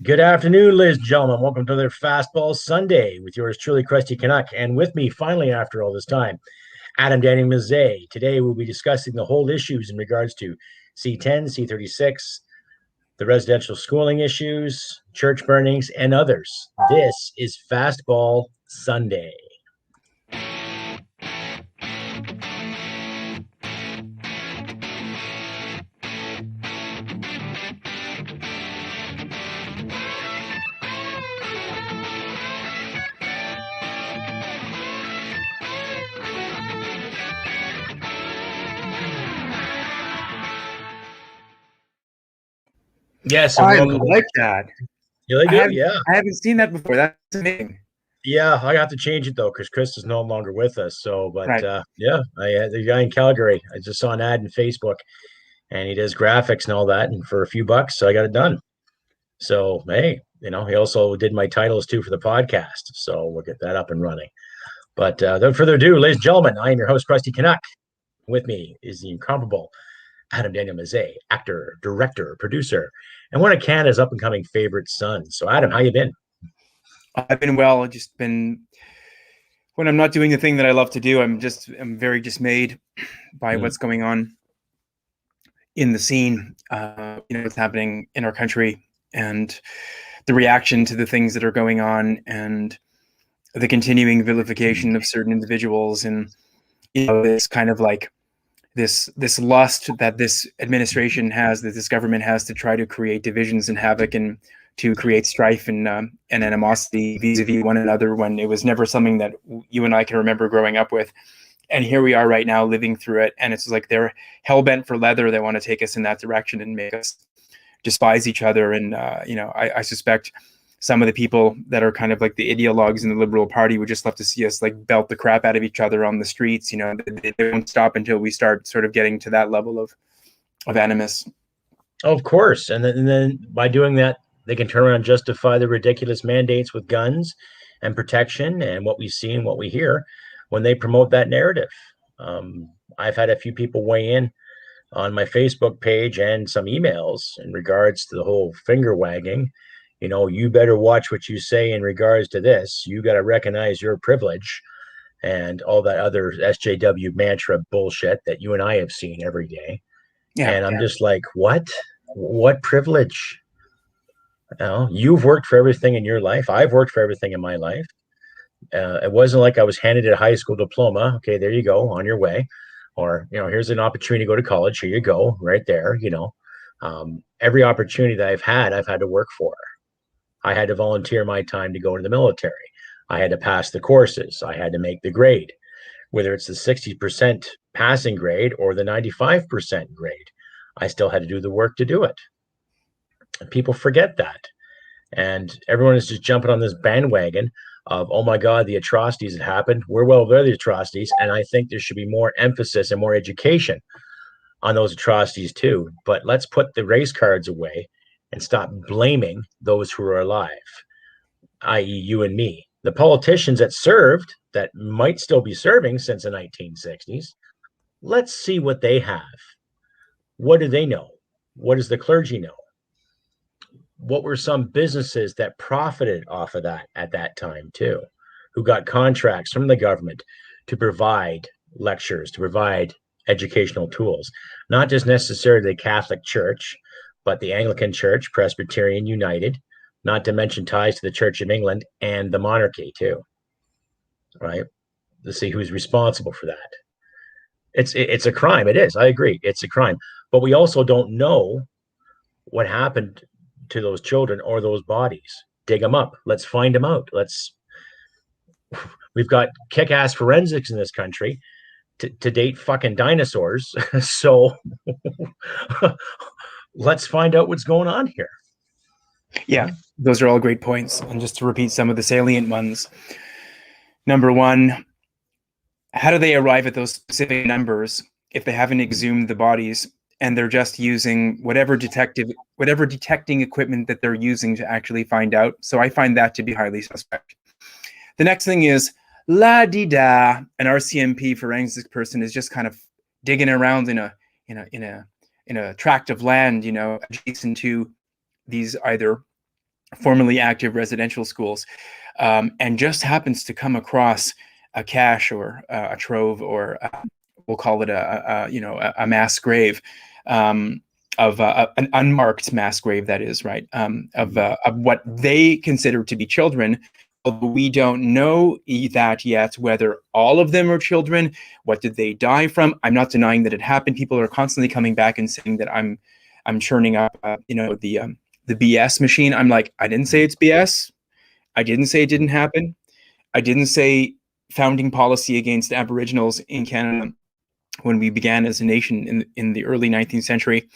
Good afternoon, ladies and gentlemen. Welcome to their Fastball Sunday with yours truly, Crusty Canuck. And with me, finally, after all this time, Daniel Mezei. Today, we'll be discussing the whole issues in regards to C10, C36, the residential schooling issues, church burnings, and others. This is Fastball Sunday. Yes, I like that. You like it? Yeah. I haven't seen that before. That's amazing. Yeah, I have to change it though because Chris is no longer with us. So, but Right. yeah, the guy in Calgary. I just saw an ad in Facebook, and he does graphics and all that, and for a few bucks, so I got it done. So hey, he also did my titles too for the podcast, so we'll get that up and running. But without further ado, ladies and gentlemen, I am your host, Crusty Canuck. With me is the incomparable Daniel Mezei, actor, director, producer, and one of Canada's up and coming favorite sons. So Adam, how you been? I've been well. I've just been, when I'm not doing the thing that I love to do, I'm very dismayed by what's going on in the scene, what's happening in our country and the reaction to the things that are going on and the continuing vilification of certain individuals. And, this kind of like this lust that this administration has, that this government has, to try to create divisions and havoc and to create strife and animosity vis-a-vis one another, when it was never something that you and I can remember growing up with. And here we are right now living through it. And it's like they're hell-bent for leather. They want to take us in that direction and make us despise each other. And, I suspect some of the people that are kind of like the ideologues in the Liberal Party would just love to see us like belt the crap out of each other on the streets. They won't stop until we start sort of getting to that level of animus. Of course. And then by doing that, they can turn around and justify the ridiculous mandates with guns and protection and what we see and what we hear when they promote that narrative. I've had a few people weigh in on my Facebook page and some emails in regards to the whole finger wagging. You better watch what you say in regards to this. You got to recognize your privilege and all that other SJW mantra bullshit that you and I have seen every day. Yeah, and I'm just like, what privilege? You've worked for everything in your life. I've worked for everything in my life. It wasn't like I was handed a high school diploma. Okay, there you go, on your way. Or, here's an opportunity to go to college. Here you go, right there. Every opportunity that I've had to work for. I had to volunteer my time to go into the military. I had to pass the courses. I had to make the grade, whether it's the 60% passing grade or the 95% grade. I still had to do the work to do it. And people forget that. And everyone is just jumping on this bandwagon of, oh my God, the atrocities that happened. We're well aware of the atrocities. And I think there should be more emphasis and more education on those atrocities too. But let's put the race cards away and stop blaming those who are alive, i.e. you and me. The politicians that served, that might still be serving since the 1960s, let's see what they have. What do they know? What does the clergy know? What were some businesses that profited off of that at that time too, who got contracts from the government to provide lectures, to provide educational tools, not just necessarily the Catholic Church, but the Anglican Church, Presbyterian United, not to mention ties to the Church of England and the monarchy too, right? To see who's responsible for that. It's a crime. It is. I agree. It's a crime. But we also don't know what happened to those children or those bodies. Dig them up. Let's find them out. We've got kick-ass forensics in this country to date fucking dinosaurs. So let's find out what's going on here. Yeah, those are all great points. And just to repeat some of the salient ones. Number one, how do they arrive at those specific numbers if they haven't exhumed the bodies and they're just using whatever detecting equipment that they're using to actually find out? So I find that to be highly suspect. The next thing is, la-di-da, an RCMP forensics person is just kind of digging around in a tract of land, adjacent to these either formerly active residential schools, and just happens to come across a cache or a trove, or we'll call it a mass grave, of an unmarked mass grave, that is, right, of what they consider to be children. We don't know that yet, whether all of them are children. What did they die from? I'm not denying that it happened. People are constantly coming back and saying that I'm churning up, the BS machine. I'm like, I didn't say it's BS. I didn't say it didn't happen. I didn't say founding policy against Aboriginals in Canada when we began as a nation in the early 19th century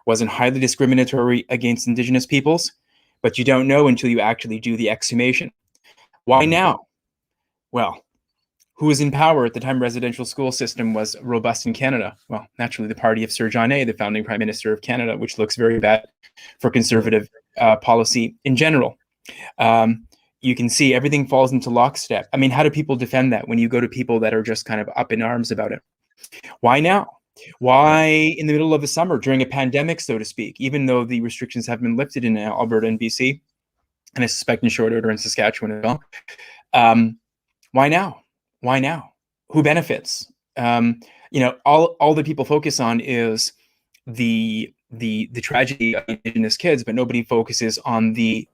wasn't highly discriminatory against Indigenous peoples, but you don't know until you actually do the exhumation. Why now? Well, who was in power at the time residential school system was robust in Canada? Well, naturally, the party of Sir John A., the founding Prime Minister of Canada, which looks very bad for conservative policy in general. You can see everything falls into lockstep. I mean, how do people defend that when you go to people that are just kind of up in arms about it? Why now? Why in the middle of the summer during a pandemic, so to speak, even though the restrictions have been lifted in Alberta and BC, and I suspect in short order in Saskatchewan as well? Why now? Why now? Who benefits? All that people focus on is the tragedy of Indigenous kids, but nobody focuses on the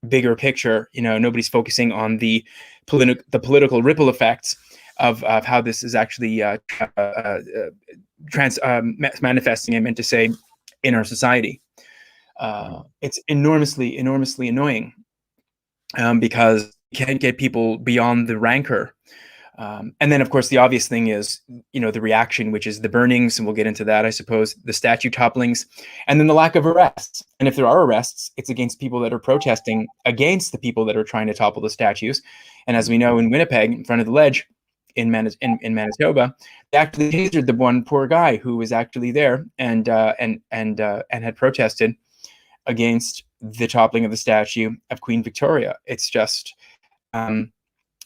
bigger picture. Nobody's focusing on the political ripple effects of how this is actually manifesting, I meant to say, in our society. It's enormously annoying, because you can't get people beyond the rancor. And then, of course, the obvious thing is, the reaction, which is the burnings, and we'll get into that, I suppose, the statue topplings, and then the lack of arrests. And if there are arrests, it's against people that are protesting against the people that are trying to topple the statues. And as we know, in Winnipeg, in front of the ledge, in Manitoba, they actually tasered the one poor guy who was actually there and had protested against the toppling of the statue of Queen Victoria. It's just, and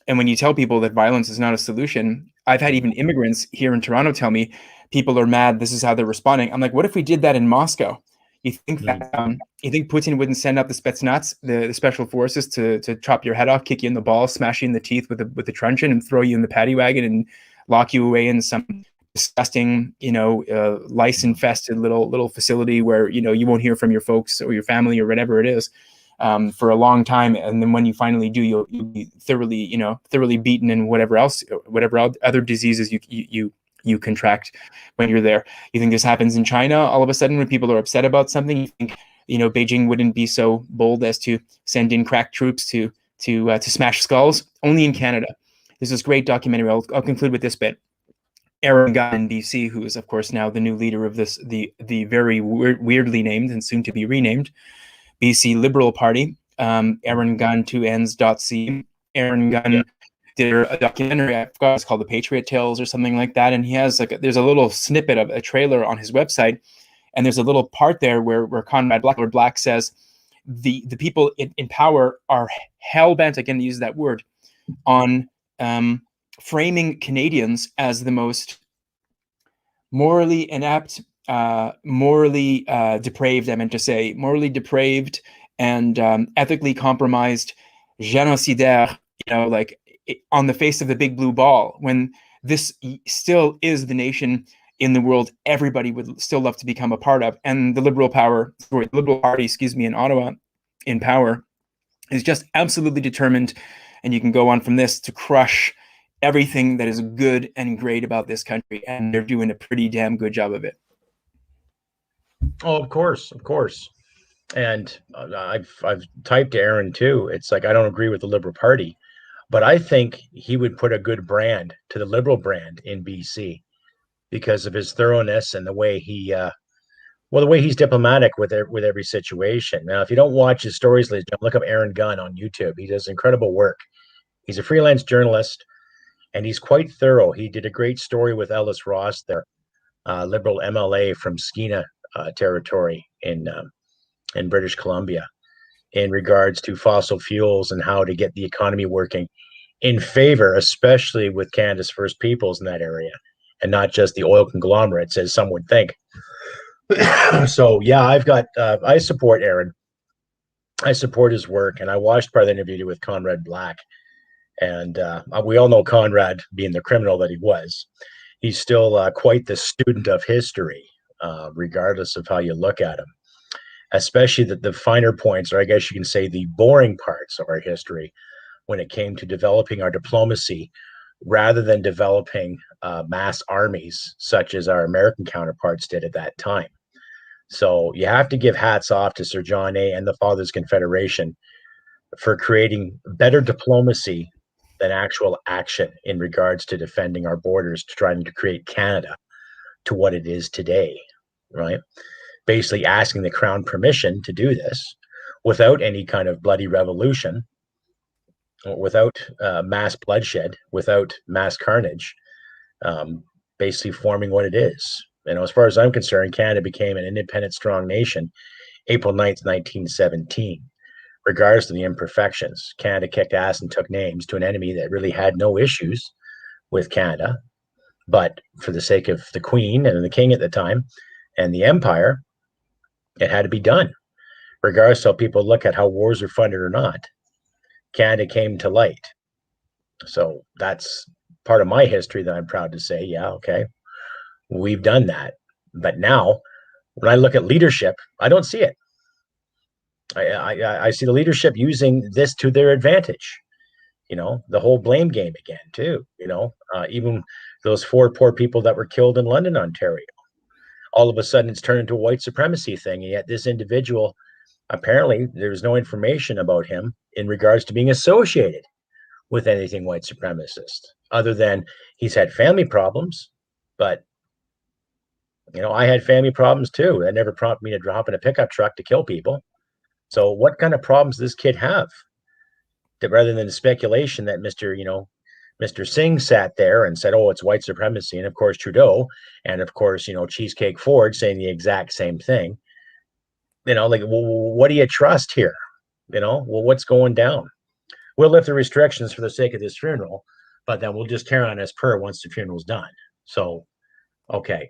when you tell people that violence is not a solution, I've had even immigrants here in Toronto tell me people are mad. This is how they're responding. I'm like, what if we did that in Moscow? You think that you think Putin wouldn't send out the Spetsnaz, the special forces, to chop your head off, kick you in the balls, smash you in the teeth with the truncheon, and throw you in the paddy wagon and lock you away in some disgusting, lice infested little facility where you won't hear from your folks or your family or whatever it is for a long time, and then when you finally do, you'll be thoroughly beaten and whatever other diseases you contract when you're there. You think this happens in China all of a sudden when people are upset about something? You think Beijing wouldn't be so bold as to send in crack troops to smash skulls? Only in Canada. There's this great documentary. I'll conclude with this bit. Aaron Gunn in BC, who is of course now the new leader of the very weirdly named and soon to be renamed BC Liberal Party. Aaron Gunn, 2ends.c. Aaron Gunn did a documentary, I forgot it's called The Patriot Tales or something like that, and he has there's a little snippet of a trailer on his website, and there's a little part there where Conrad Black says the people in power are hell-bent, again to use that word, on framing Canadians as the most morally inept, morally depraved, I meant to say, morally depraved and ethically compromised genocidaire, on the face of the big blue ball, when this still is the nation in the world everybody would still love to become a part of. And the Liberal Party, in Ottawa, in power, is just absolutely determined, and you can go on from this, to crush everything that is good and great about this country, and they're doing a pretty damn good job of it. Oh, of course. And I've typed to Aaron too. It's like, I don't agree with the Liberal Party, but I think he would put a good brand to the Liberal brand in BC because of his thoroughness and the way he's diplomatic with every situation. Now, if you don't watch his stories, look up Aaron Gunn on YouTube. He does incredible work. He's a freelance journalist, and he's quite thorough. He did a great story with Ellis Ross, their Liberal MLA from Skeena territory in British Columbia, in regards to fossil fuels and how to get the economy working in favor, especially with Canada's First Peoples in that area, and not just the oil conglomerates, as some would think. So yeah, I support Aaron. I support his work, and I watched part of the interview with Conrad Black, and we all know Conrad being the criminal that he was. He's still quite the student of history, regardless of how you look at him. Especially the finer points, or I guess you can say the boring parts of our history, when it came to developing our diplomacy, rather than developing mass armies such as our American counterparts did at that time. So you have to give hats off to Sir John A. and the Fathers Confederation for creating better diplomacy than actual action in regards to defending our borders, to trying to create Canada to what it is today, right? Basically asking the crown permission to do this without any kind of bloody revolution, without mass bloodshed, without mass carnage, basically forming what it is. As far as I'm concerned, Canada became an independent, strong nation April 9th, 1917. Regardless of the imperfections, Canada kicked ass and took names to an enemy that really had no issues with Canada. But for the sake of the Queen and the King at the time and the Empire, it had to be done. Regardless of how people look at how wars are funded or not, Canada came to light. So that's part of my history that I'm proud to say, yeah, okay, we've done that. But now, when I look at leadership, I don't see it. I see the leadership using this to their advantage. The whole blame game again, too. Even those 4 poor people that were killed in London, Ontario. All of a sudden, it's turned into a white supremacy thing. And yet this individual, apparently, there's no information about him in regards to being associated with anything white supremacist, other than he's had family problems. But, I had family problems, too. That never prompted me to drop in a pickup truck to kill people. So what kind of problems does this kid have? That rather than the speculation that Mr. Singh sat there and said, oh, it's white supremacy. And of course, Trudeau. And of course, Cheesecake Ford saying the exact same thing. Like, well, what do you trust here? Well, what's going down? We'll lift the restrictions for the sake of this funeral, but then we'll just carry on as per once the funeral's done. So, okay.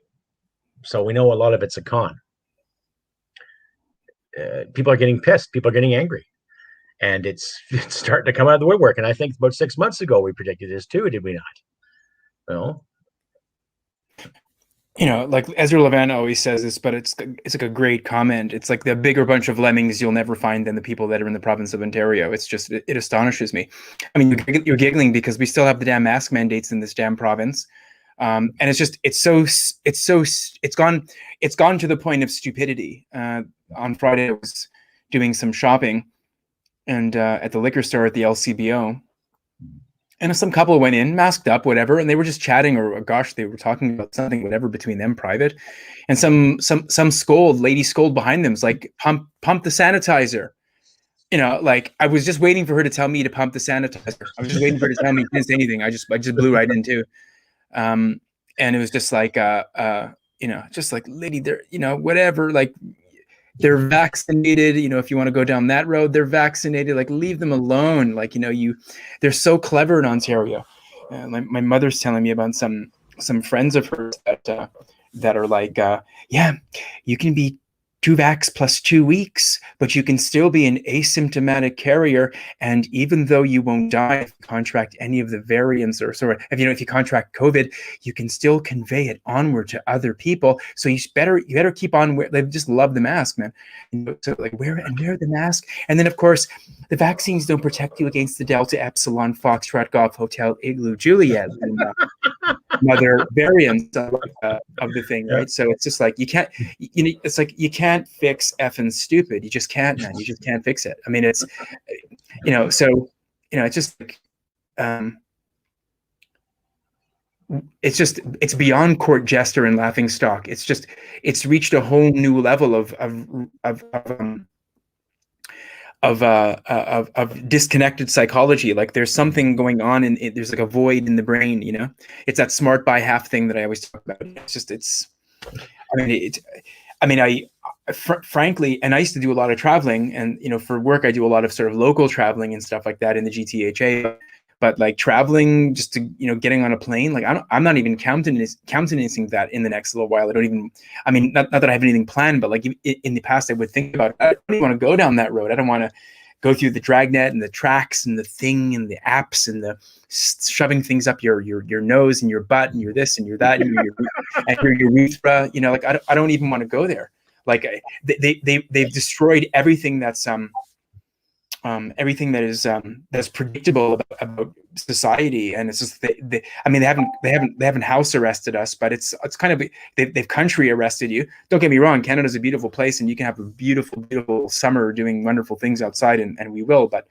So we know a lot of it's a con. People are getting pissed. People are getting angry. And it's starting to come out of the woodwork. And I think about 6 months ago, we predicted this too, did we not? Like Ezra Levant always says this, but it's like a great comment. It's like the bigger bunch of lemmings you'll never find than the people that are in the province of Ontario. It's just, it astonishes me. I mean, you're giggling because we still have the damn mask mandates in this damn province. And it's gone to the point of stupidity. On Friday, I was doing some shopping and at the liquor store at the LCBO, and some couple went in, masked up, whatever, and they were just chatting, or gosh, they were talking about something, whatever, between them, private. And some lady scold behind them, is like, pump the sanitizer. Like, I was just waiting for her to tell me to pump the sanitizer. I was just waiting for her to tell me. Didn't say anything. I just blew right in too. And it was just like, just like, lady, they're, whatever, like, they're vaccinated, if you want to go down that road, they're vaccinated, like, leave them alone. Like, they're so clever in Ontario. My mother's telling me about some friends of hers that are like, yeah, you can be 2 vax plus 2 weeks, but you can still be an asymptomatic carrier. And even though you won't die if you contract any of the variants, or if you contract COVID, you can still convey it onward to other people. So you better keep on. They just love the mask, man. So like, wear the mask. And then of course, the vaccines don't protect you against the Delta Epsilon Foxtrot Golf Hotel Igloo Juliet and other variants of the thing, right? So it's just like, you can't, it's like, you can't fix effing stupid. You just can't, man. You just can't fix it. I mean, it's, it's just like, it's beyond court jester and laughing stock. It's reached a whole new level of disconnected psychology. Like, there's something going on, and there's like a void in the brain. It's that smart by half thing that I always talk about. Frankly, and I used to do a lot of traveling, and for work I do a lot of sort of local traveling and stuff like that in the GTHA. but like traveling just to, getting on a plane, like I'm not even countenancing that in the next little while. I mean, not that I have anything planned, but like in the past I would think about it. I don't even want to go down that road. I don't want to go through the dragnet and the tracks and the thing and the apps and the shoving things up your nose and your butt and your this and your that and your urethra. Like I don't even want to go there. Like they've destroyed everything that's everything that is that's predictable about society, and it's just they haven't house arrested us, but it's kind of they've country arrested you. Don't get me wrong, Canada's a beautiful place, and you can have a beautiful summer doing wonderful things outside, and we will. But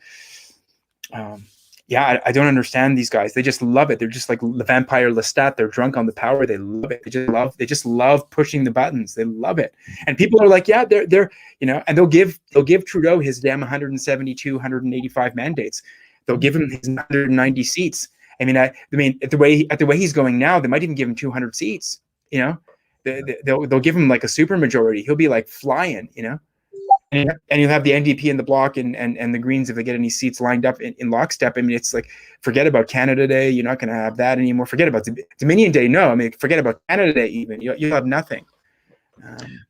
yeah, I don't understand these guys. They just love it. They're just like the vampire Lestat. They're drunk on the power. They love it. They just love pushing the buttons. They love it. And people are like, yeah, they're and they'll give Trudeau his damn 172, 185 mandates. They'll give him his 190 seats. I mean, at the way he's going now, they might even give him 200 seats. They'll give him like a super majority. He'll be like flying. And you'll have the NDP in the block and the Greens if they get any seats lined up in lockstep. I mean, it's like, forget about Canada Day. You're not going to have that anymore. Forget about Dominion Day. No, I mean, forget about Canada Day even. You'll have nothing.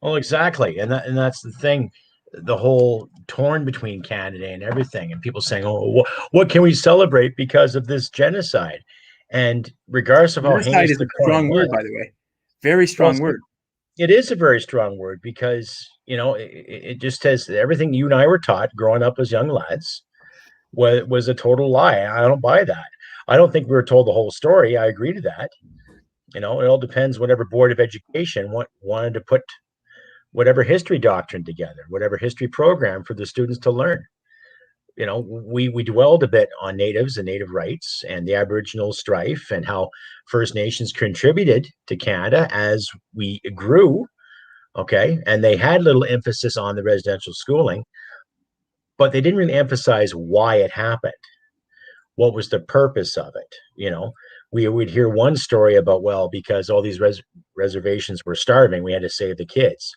Well, exactly. And that's the thing, the whole torn between Canada and everything. And people saying, oh, what can we celebrate because of this genocide? And regardless of how genocide heinous is the a strong word, by the way. Very strong word. It is a very strong word because, it just says everything you and I were taught growing up as young lads was a total lie. I don't buy that. I don't think we were told the whole story. I agree to that. It all depends whatever Board of Education wanted to put whatever history doctrine together, whatever history program for the students to learn. We dwelled a bit on natives and native rights and the Aboriginal strife and how First Nations contributed to Canada as we grew. Okay. And they had little emphasis on the residential schooling, but they didn't really emphasize why it happened. What was the purpose of it? We would hear one story about, well, because all these reservations were starving, we had to save the kids.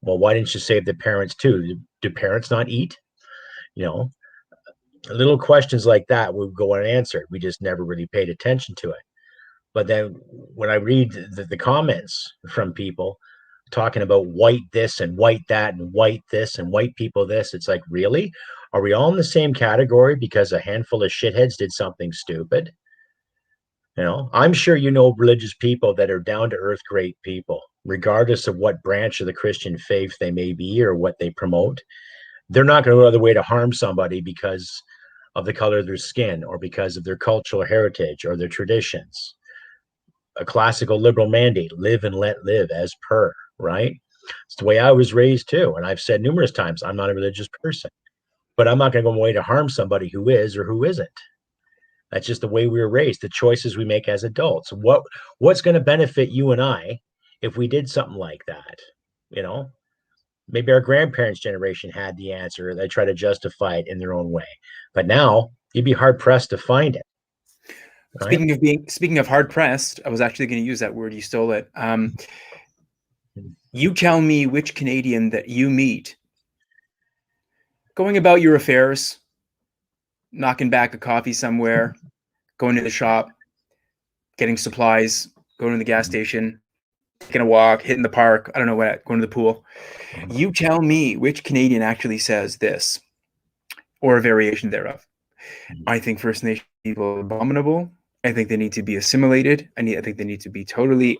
Well, why didn't you save the parents too? Do parents not eat? Little questions like that would go unanswered. We just never really paid attention to it. But then when I read the comments from people talking about white this and white that and white this and white people this, it's like, really? Are we all in the same category because a handful of shitheads did something stupid? I'm sure religious people that are down to earth, great people, regardless of what branch of the Christian faith they may be or what they promote. They're not going to go out of their way to harm somebody because of the color of their skin or because of their cultural heritage or their traditions. A classical liberal mandate, live and let live as per, right? It's the way I was raised too. And I've said numerous times, I'm not a religious person, but I'm not going to go away to harm somebody who is or who isn't. That's just the way we were raised, the choices we make as adults. What's going to benefit you and I if we did something like that? Maybe our grandparents' generation had the answer. They try to justify it in their own way. But now you'd be hard pressed to find it. Right? Speaking of hard pressed, I was actually going to use that word. You stole it. You tell me which Canadian that you meet going about your affairs, knocking back a coffee somewhere, going to the shop, getting supplies, going to the gas station, taking a walk, hitting the park, I don't know what, going to the pool. You tell me which Canadian actually says this or a variation thereof. I think First Nation people are abominable. I think they need to be assimilated. I think they need to be totally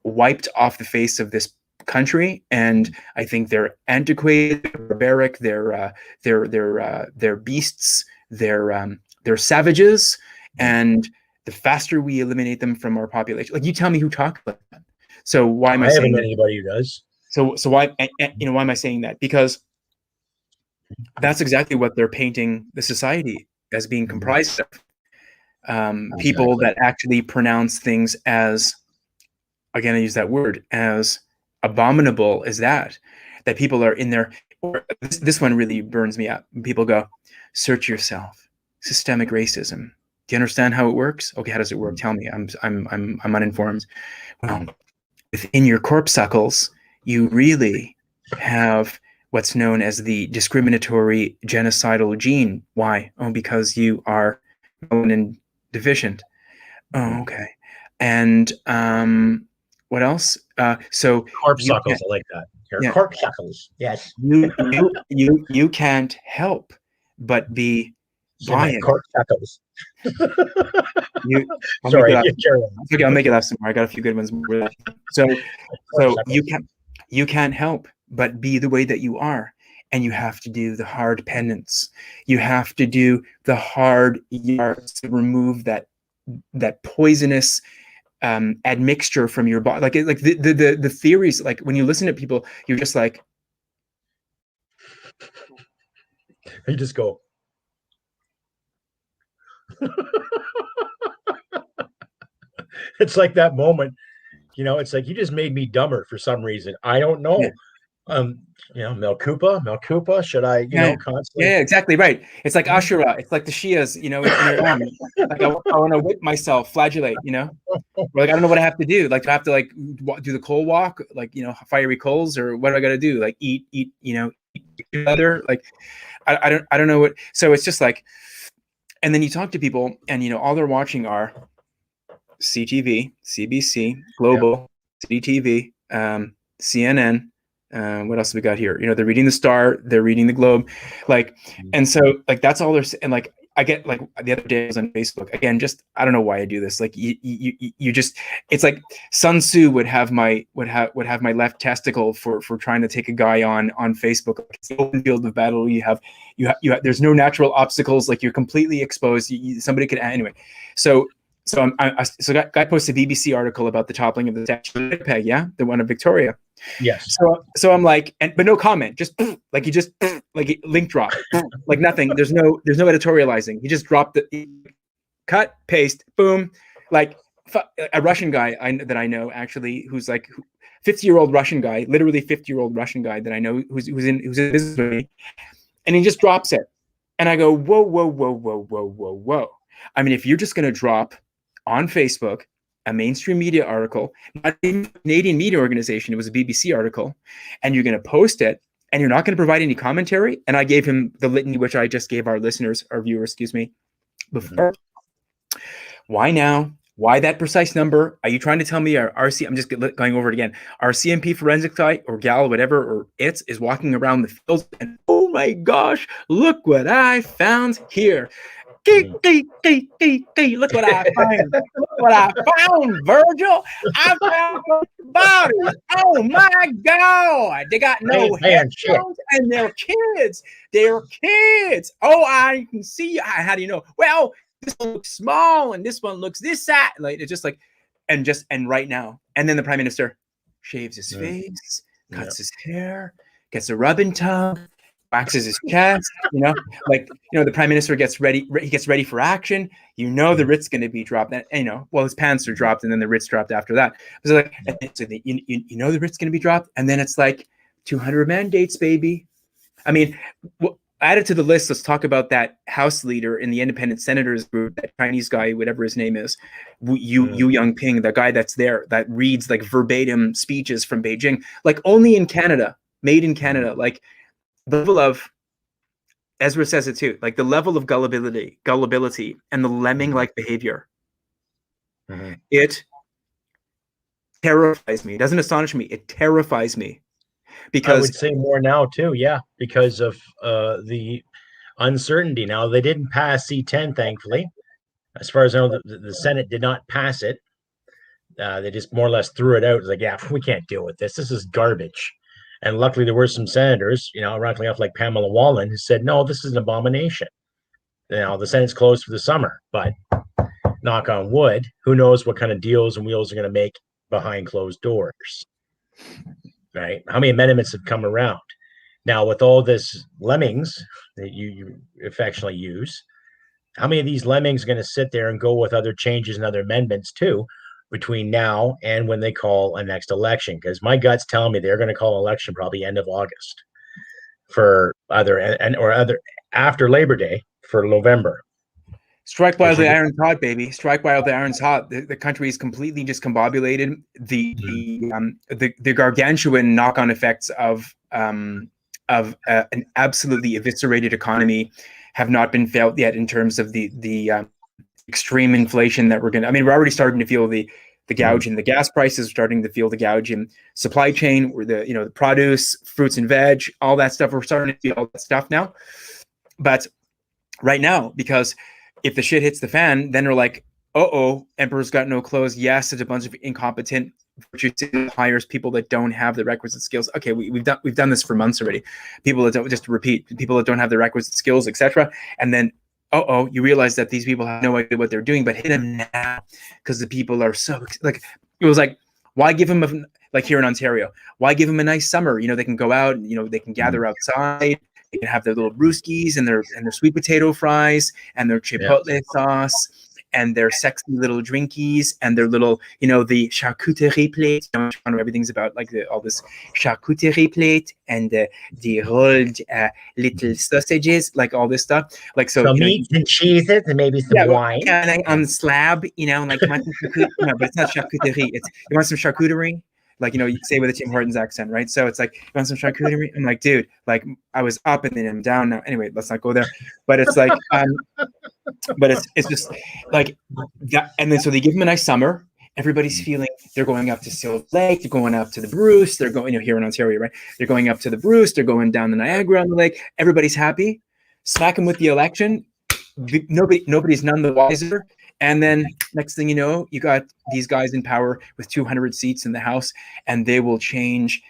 wiped off the face of this country. And I think they're antiquated, they're barbaric, they're beasts, they're savages. And the faster we eliminate them from our population, like you tell me who talks like that. So why am I saying that? Anybody who does. So why why am I saying that? Because that's exactly what they're painting the society as being comprised of. People that actually pronounce things as, again, I use that word, as abominable as that people are in there. This one really burns me up. People go, search yourself, systemic racism. Do you understand how it works? Okay, how does it work? Tell me. I'm uninformed. Well, within your corpuscles, you really have what's known as the discriminatory genocidal gene. Why? Oh, because you are melanin deficient. Oh, okay. And what else? So you Corpuscles, can't, I like that. Here, yeah, corpuscles. Yes. you can't help but be Say my buying. corpuscles. You, I'll make it Sorry, up. you carry on. Okay, I'll make it up some more. I got a few good ones. So Corpuscles. you can't help but be the way that you are, and you have to do the hard penance. You have to do the hard yards to remove that poisonous admixture from your body. Like the theories. Like when you listen to people, you're just like, You just go. It's like that moment, it's like you just made me dumber for some reason. I don't yeah, know. Melkupa, should I, yeah, constantly? yeah, exactly right. It's like Ashura. It's like the Shias, in Iran. Like I want to whip myself, flagellate, Or like I don't know what I have to do. Like do I have to like do the coal walk, like fiery coals, or what do I got to do? Like eat, eat other. Like I don't know what. So it's just like, and then you talk to people, and all they're watching are CTV, CBC, Yeah. Global, CTV, CNN. What else have we got here? They're reading the Star, they're reading the Globe, like, and so like that's all they're and like I get like the other day I was on Facebook again. Just I don't know why I do this. Like you just it's like Sun Tzu would have my left testicle for trying to take a guy on Facebook. It's the open field of battle. You have there's no natural obstacles. Like you're completely exposed. Somebody could anyway. So guy posted a BBC article about the toppling of the statue of Winnipeg, yeah, the one of Victoria. Yes. So I'm like, but no comment, just like he just like link drop, like nothing. There's no editorializing. He just dropped the cut, paste, boom, like a Russian guy that I know actually, who's like 50-year-old Russian guy, literally 50-year-old Russian guy that I know who's in business with me, and he just drops it, and I go, whoa, whoa, whoa, whoa, whoa, whoa, whoa. I mean, if you're just gonna drop on Facebook a mainstream media article, not even a Canadian media organization, it was a BBC article, and you're going to post it, and you're not going to provide any commentary. And I gave him the litany, which I just gave our listeners, our viewers, before. Mm-hmm. Why now? Why that precise number? Are you trying to tell me our RC? I'm just going over it again. Our CMP forensic guy or gal, whatever, or is walking around the field, and oh my gosh, look what I found here. Look what I found. Look what I found, Virgil. I found bodies. Oh my God. They got no headstones and they're kids. They're kids. Oh, I can see. How do you know? Well, this one looks small and this one looks this side. Like it's just like, and right now. And then the Prime Minister shaves his face, cuts his hair, gets a rubbing tub, waxes his chest, the Prime Minister gets ready. He gets ready for action. The writ's going to be dropped. And, his pants are dropped, and then the writ's dropped after that. So like, the writ's going to be dropped, and then it's like 200 mandates, baby. I mean, added to the list. Let's talk about that House leader in the Independent Senators group, that Chinese guy, whatever his name is, Yu Yangping, the guy that's there that reads like verbatim speeches from Beijing, like only in Canada, made in Canada, like. The level of, Ezra says it too, like the level of gullibility and the lemming-like behavior. Mm-hmm. It terrifies me. It doesn't astonish me. It terrifies me. Because I would say more now too, yeah, because of the uncertainty. Now, they didn't pass C-10, thankfully. As far as I know, the Senate did not pass it. They just more or less threw it out. It was like, yeah, we can't deal with this. This is garbage. And luckily, there were some senators, rattling off like Pamela Wallin, who said, no, this is an abomination. The Senate's closed for the summer, but knock on wood, who knows what kind of deals and wheels are going to make behind closed doors, right? How many amendments have come around? Now, with all this lemmings that you affectionately use, how many of these lemmings are going to sit there and go with other changes and other amendments too, between now and when they call a next election? Because my gut's telling me they're going to call an election probably end of August for other after Labor Day for November. Strike while the iron's hot, baby. Strike while the iron's hot. The country is completely discombobulated. The gargantuan knock-on effects of an absolutely eviscerated economy have not been felt yet in terms of the extreme inflation that we're going to, I mean, we're already starting to feel the gouge in the gas prices, we're starting to feel the gouge in supply chain, where the, the produce, fruits and veg, all that stuff. We're starting to feel all that stuff now. But right now, because if the shit hits the fan, then they're like, emperor's got no clothes. Yes, it's a bunch of incompetent virtue hires, people that don't have the requisite skills. Okay, we've done this for months already. People that don't, just to repeat, people that don't have the requisite skills, etc. And then you realize that these people have no idea what they're doing, but hit them now because the people are so like, it was like, why give them like here in Ontario, why give them a nice summer? They can go out and they can gather outside. They can have their little brewskis and their sweet potato fries and their chipotle sauce and their sexy little drinkies and their little, the charcuterie plate. Everything's about like all this charcuterie plate and the rolled little sausages, like all this stuff. Like so meats and cheeses and maybe some wine. Kind of on the slab, like you want some charcuterie, but it's not charcuterie. It's you want some charcuterie. Like, you say with a Tim Hortons accent, right? So it's like, you want some charcuterie? I'm like, dude, like I was up and then I'm down now. Anyway, let's not go there. But it's like, but it's just like that. And then so they give them a nice summer. Everybody's feeling they're going up to Silver Lake, they're going up to the Bruce, they're going, here in Ontario, right? They're going up to the Bruce, they're going down the Niagara on the lake. Everybody's happy. Smack them with the election. Nobody's none the wiser. And then next thing you know, you got these guys in power with 200 seats in the House, and they will change,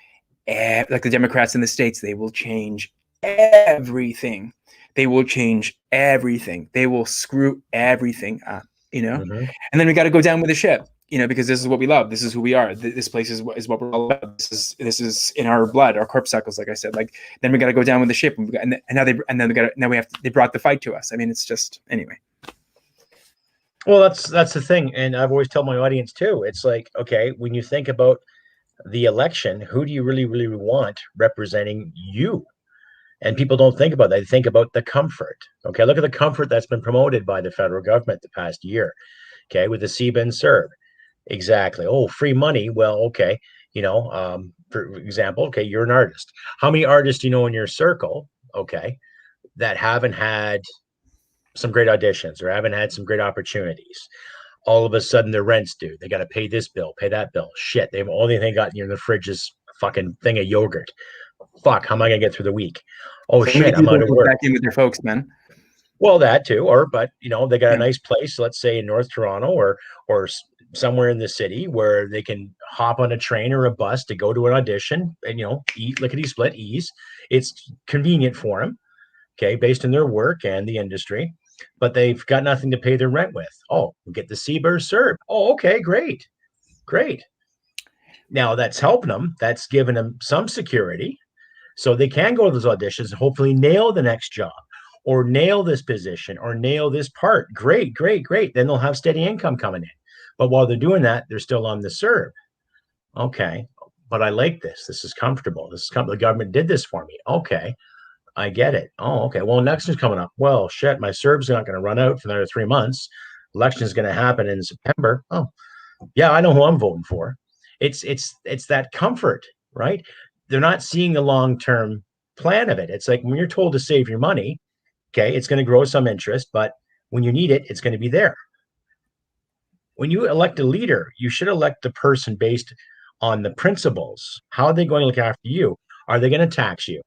like the Democrats in the States, they will change everything. They will change everything. They will screw everything up, And then we got to go down with the ship, because this is what we love. This is who we are. This place is what we're all about. This is in our blood, our corpuscles, like I said. Like then we got to go down with the ship, and now they brought the fight to us. I mean, it's just anyway. Well, that's the thing, and I've always told my audience too. It's like, okay, when you think about the election, who do you really, really want representing you? And people don't think about that. They think about the comfort. Okay, look at the comfort that's been promoted by the federal government the past year. Okay, with the CBIN and CERB. Exactly. Oh, free money. Well, okay. For example, okay, you're an artist. How many artists do you know in your circle, okay, that haven't had some great auditions or haven't had some great opportunities? All of a sudden their rent's due. They got to pay this bill, pay that bill. Shit, they've only thing got in the fridge is fucking thing of yogurt. Fuck, how am I gonna get through the week? Oh so shit, I'm out of work. Back in with their folks, man. Well, that too, but they got a nice place, let's say in North Toronto or somewhere in the city where they can hop on a train or a bus to go to an audition and eat lickety split ease. It's convenient for them, okay, based on their work and the industry. But they've got nothing to pay their rent with. Oh, we'll get the CBIR served. Oh, okay, great. Now that's helping them. That's giving them some security, so they can go to those auditions and hopefully nail the next job, or nail this position, or nail this part. Great. Then they'll have steady income coming in. But while they're doing that, they're still on the CERB. Okay, but I like this. This is comfortable. The government did this for me. Okay. I get it. Oh, okay. Well, next is coming up. Well, shit, my CERB's not going to run out for another 3 months. Election is going to happen in September. Oh, yeah, I know who I'm voting for. It's that comfort, right? They're not seeing the long-term plan of it. It's like when you're told to save your money, okay, it's going to grow some interest, but when you need it, it's going to be there. When you elect a leader, you should elect the person based on the principles. How are they going to look after you? Are they going to tax you?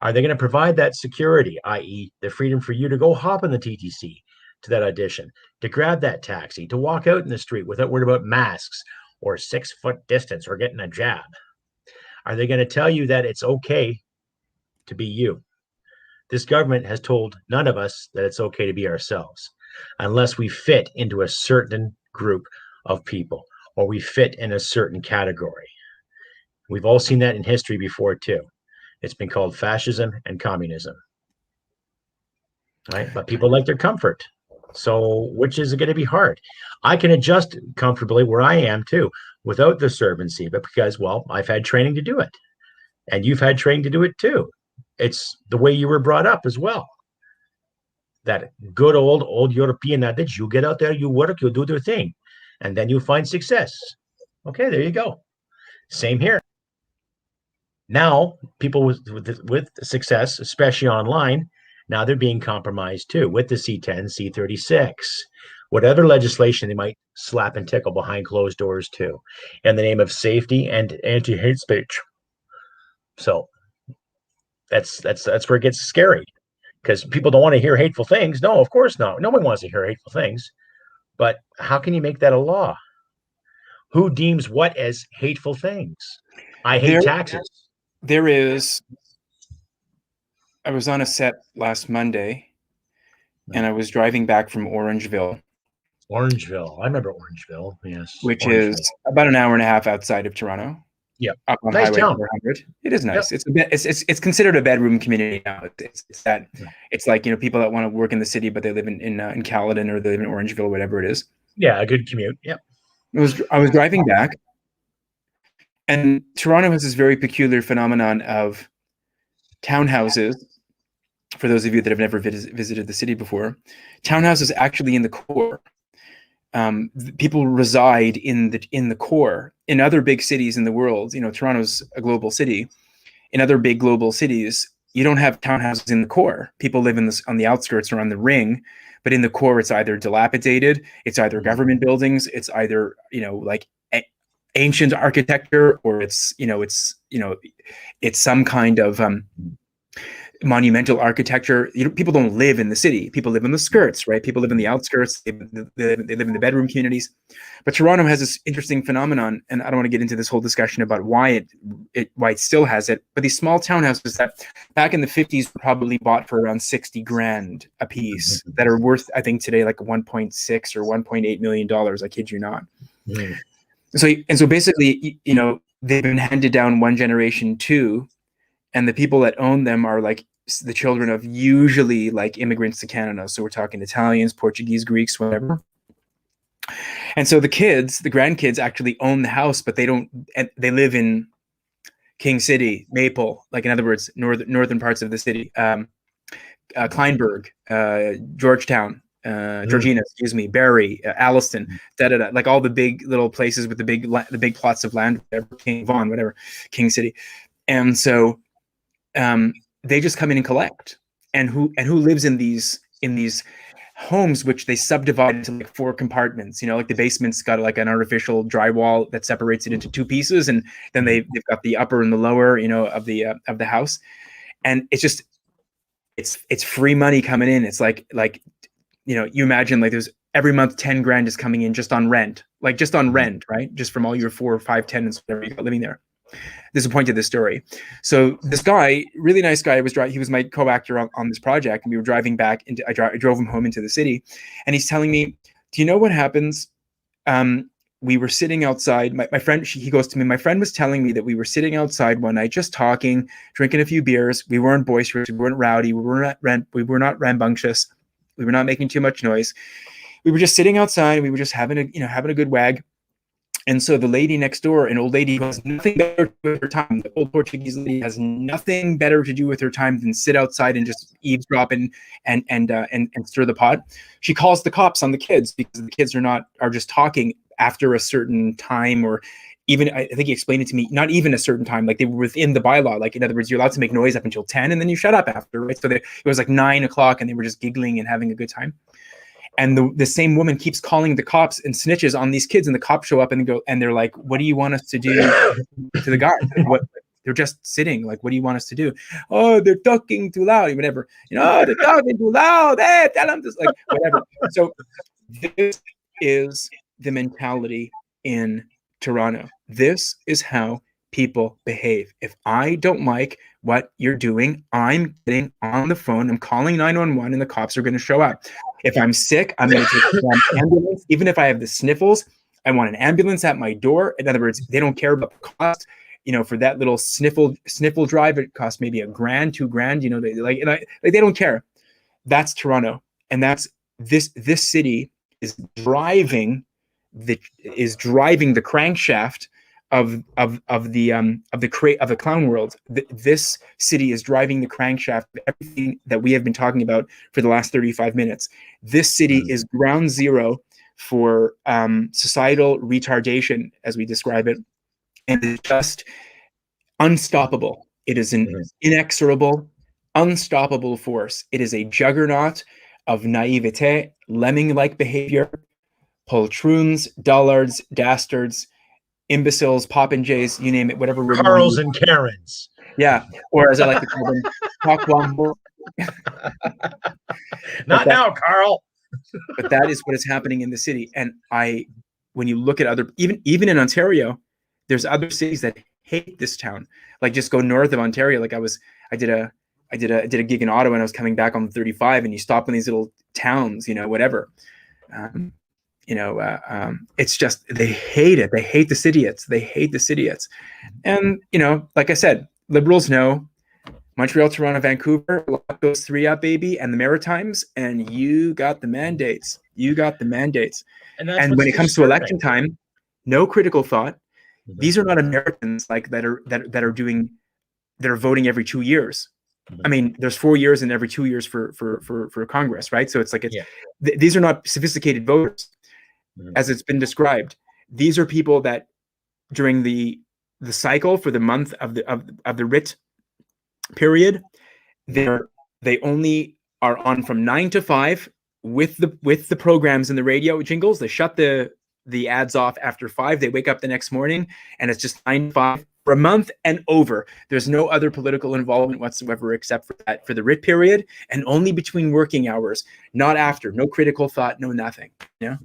Are they going to provide that security, i.e. the freedom for you to go hop in the TTC to that audition, to grab that taxi, to walk out in the street without worrying about masks or 6 foot distance or getting a jab? Are they going to tell you that it's okay to be you? This government has told none of us that it's okay to be ourselves unless we fit into a certain group of people or we fit in a certain category. We've all seen that in history before too. It's been called fascism and communism, right? But people like their comfort. So which is going to be hard? I can adjust comfortably where I am too, without the servancy, but because, well, I've had training to do it. And you've had training to do it too. It's the way you were brought up as well. That good old European adage, you get out there, you work, you do your thing, and then you find success. Okay, there you go. Same here. Now, people with success, especially online, now they're being compromised too with the C10, C36, whatever legislation they might slap and tickle behind closed doors too, in the name of safety and anti-hate speech. So that's where it gets scary, because people don't want to hear hateful things. No, of course not. No one wants to hear hateful things. But how can you make that a law? Who deems what as hateful things? I hate There, taxes. there is. I was on a set last Monday, and I was driving back from Orangeville, Orangeville. I remember Orangeville. Yes, which Orangeville. is about an hour and a half outside of Toronto, Yep. up on Nice Highway town. 400. It is Yep. nice. It's considered a bedroom community now. It's that Yeah. it's like, people that want to work in the city, but they live in Caledon, or they live in Orangeville, whatever it is. Yeah, a good commute. Yep. I was driving back, and Toronto has this very peculiar phenomenon of townhouses. For those of you that have never visited the city before, townhouses actually in the core. People reside in the core. In other big cities in the world, Toronto's a global city. In other big global cities, you don't have townhouses in the core. People live on the outskirts or on the ring, but in the core, it's either dilapidated, it's either government buildings, it's either like ancient architecture, or it's some kind of monumental architecture. People don't live in the city. People live in the skirts, right? People live in the outskirts. They live in the bedroom communities. But Toronto has this interesting phenomenon, and I don't want to get into this whole discussion about why it still has it. But these small townhouses that back in the 50s were probably bought for around 60 grand a piece, that are worth, I think today, like 1.6 or 1.8 million dollars. I kid you not. Mm. So basically, they've been handed down one generation, two, and the people that own them are like the children of usually like immigrants to Canada. So we're talking Italians, Portuguese, Greeks, whatever. And so the grandkids actually own the house, but they don't, and they live in King City, Maple, like in other words, northern parts of the city, Kleinburg, Georgetown, Georgina, excuse me, Barrie, Alliston, like all the big little places with the big plots of land, whatever, King Vaughan, whatever, King City. And so they just come in and collect. And who lives in these homes, which they subdivide into like 4 compartments. Like the basement's got like an artificial drywall that separates it into 2 pieces, and then they've got the upper and the lower, of the house. And it's just it's free money coming in. It's like you imagine like there's every month 10 grand is coming in just on rent, right? Just from all your 4 or 5 tenants, whatever you got living there. There's a point to this story. So this guy, really nice guy, he was my co-actor on this project, and we were driving back I drove him home into the city, and he's telling me, do you know what happens? We were sitting outside. My friend, he goes to me, my friend was telling me that we were sitting outside one night, just talking, drinking a few beers. We weren't boisterous, we weren't rowdy, we were not rambunctious, we were not making too much noise. We were just sitting outside, and we were just having a good wag. And so the lady next door, an old lady who has nothing better to do with her time, the old Portuguese lady has nothing better to do with her time than sit outside and just eavesdrop and stir the pot. She calls the cops on the kids because the kids are just talking after a certain time, or even, I think he explained it to me, not even a certain time, like they were within the bylaw. Like, in other words, you're allowed to make noise up until 10 and then you shut up after, right? So it was like 9 o'clock and they were just giggling and having a good time. And the same woman keeps calling the cops and snitches on these kids, and the cops show up and they're like, what do you want us to do to the guy? Like, they're just sitting. Like, what do you want us to do? Oh, they're talking too loud, whatever. They're talking too loud. Hey, tell them this, like, whatever. So this is the mentality in Toronto. This is how people behave. If I don't like what you're doing, I'm getting on the phone, I'm calling 911, and the cops are going to show up. If I'm sick, I'm going to take an ambulance. Even if I have the sniffles, I want an ambulance at my door. In other words, they don't care about the cost. For that little sniffle drive, it costs maybe $1,000, $2,000. They don't care. That's Toronto, and that's this city is driving the crankshaft of the clown world. This city is driving the crankshaft of everything that we have been talking about for the last 35 minutes. This city is ground zero for societal retardation, as we describe it, and it's just unstoppable. It is an inexorable, unstoppable force. It is a juggernaut of naivete, lemming-like behavior, poltroons, dullards, dastards, imbeciles, popinjays, you name it, whatever word you want to Carls use. and Karens. Yeah, or as I like to call them, cockbumble. Not now, Carl. But that is what is happening in the city. And when you look at other, even in Ontario, there's other cities that hate this town. Like just go north of Ontario. Like I did a gig in Ottawa and I was coming back on 35, and you stop in these little towns, whatever. It's just, they hate it. They hate the cityites. They hate the cityites. And, like I said, Liberals know Montreal, Toronto, Vancouver, lock those three up, baby, and the Maritimes, and you got the mandates. You got the mandates. And when it comes to election time, no critical thought. Mm-hmm. These are not Americans like that are voting every 2 years. Mm-hmm. I mean, there's 4 years and every 2 years for Congress, right? So it's like these are not sophisticated voters, mm-hmm. as it's been described. These are people that during the cycle for the month of the writ period, they only are on from 9 to 5 with the programs and the radio jingles. They shut the ads off after 5. They wake up the next morning and it's just 9 to 5 for a month and over. There's no other political involvement whatsoever except for the writ period, and only between working hours, not after. No critical thought, no nothing. Yeah.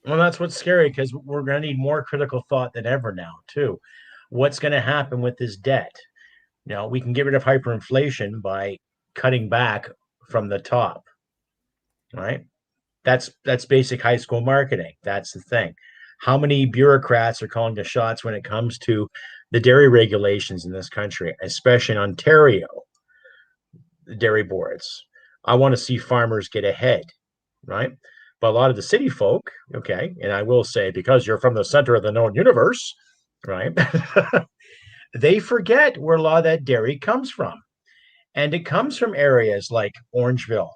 Well, that's what's scary, because we're going to need more critical thought than ever now, too. What's going to happen with this debt? We can get rid of hyperinflation by cutting back from the top, right? That's basic high school marketing. That's the thing. How many bureaucrats are calling the shots when it comes to the dairy regulations in this country, especially in Ontario, the dairy boards? I want to see farmers get ahead, right? But a lot of the city folk, okay, and I will say, because you're from the center of the known universe, right? They forget where a lot of that dairy comes from. And it comes from areas like Orangeville,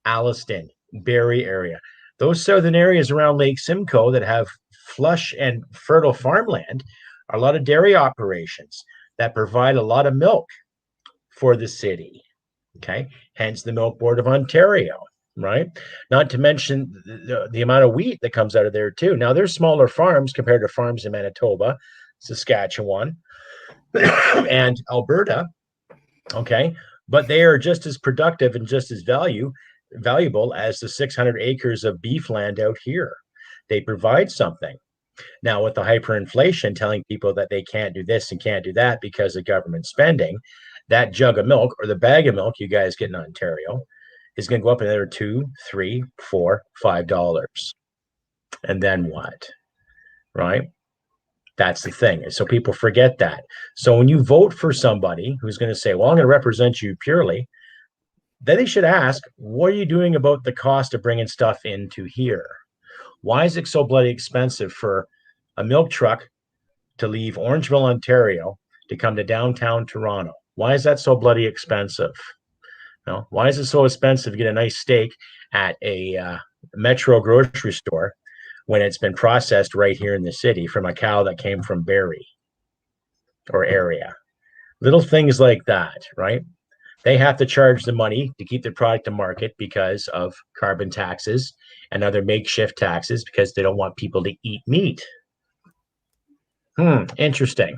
Alliston, Barrie area. Those southern areas around Lake Simcoe that have flush and fertile farmland are a lot of dairy operations that provide a lot of milk for the city. Okay, hence the Milk Board of Ontario, right? Not to mention the amount of wheat that comes out of there too. Now, there's smaller farms compared to farms in Manitoba, Saskatchewan, and Alberta, okay, but they are just as productive and just as valuable as the 600 acres of beef land out here. They provide something. Now, with the hyperinflation telling people that they can't do this and can't do that because of government spending, that jug of milk or the bag of milk you guys get in Ontario is going to go up another $2, $3, $4, $5. And then what? Right? That's the thing. So people forget that. So when you vote for somebody who's going to say, well, I'm going to represent you purely, then they should ask, what are you doing about the cost of bringing stuff into here? Why is it so bloody expensive for a milk truck to leave Orangeville, Ontario, to come to downtown Toronto? Why is that so bloody expensive? Why is it so expensive to get a nice steak at a Metro grocery store when it's been processed right here in the city from a cow that came from Barrie or area? Little things like that, right? They have to charge the money to keep their product to market because of carbon taxes and other makeshift taxes, because they don't want people to eat meat. Interesting.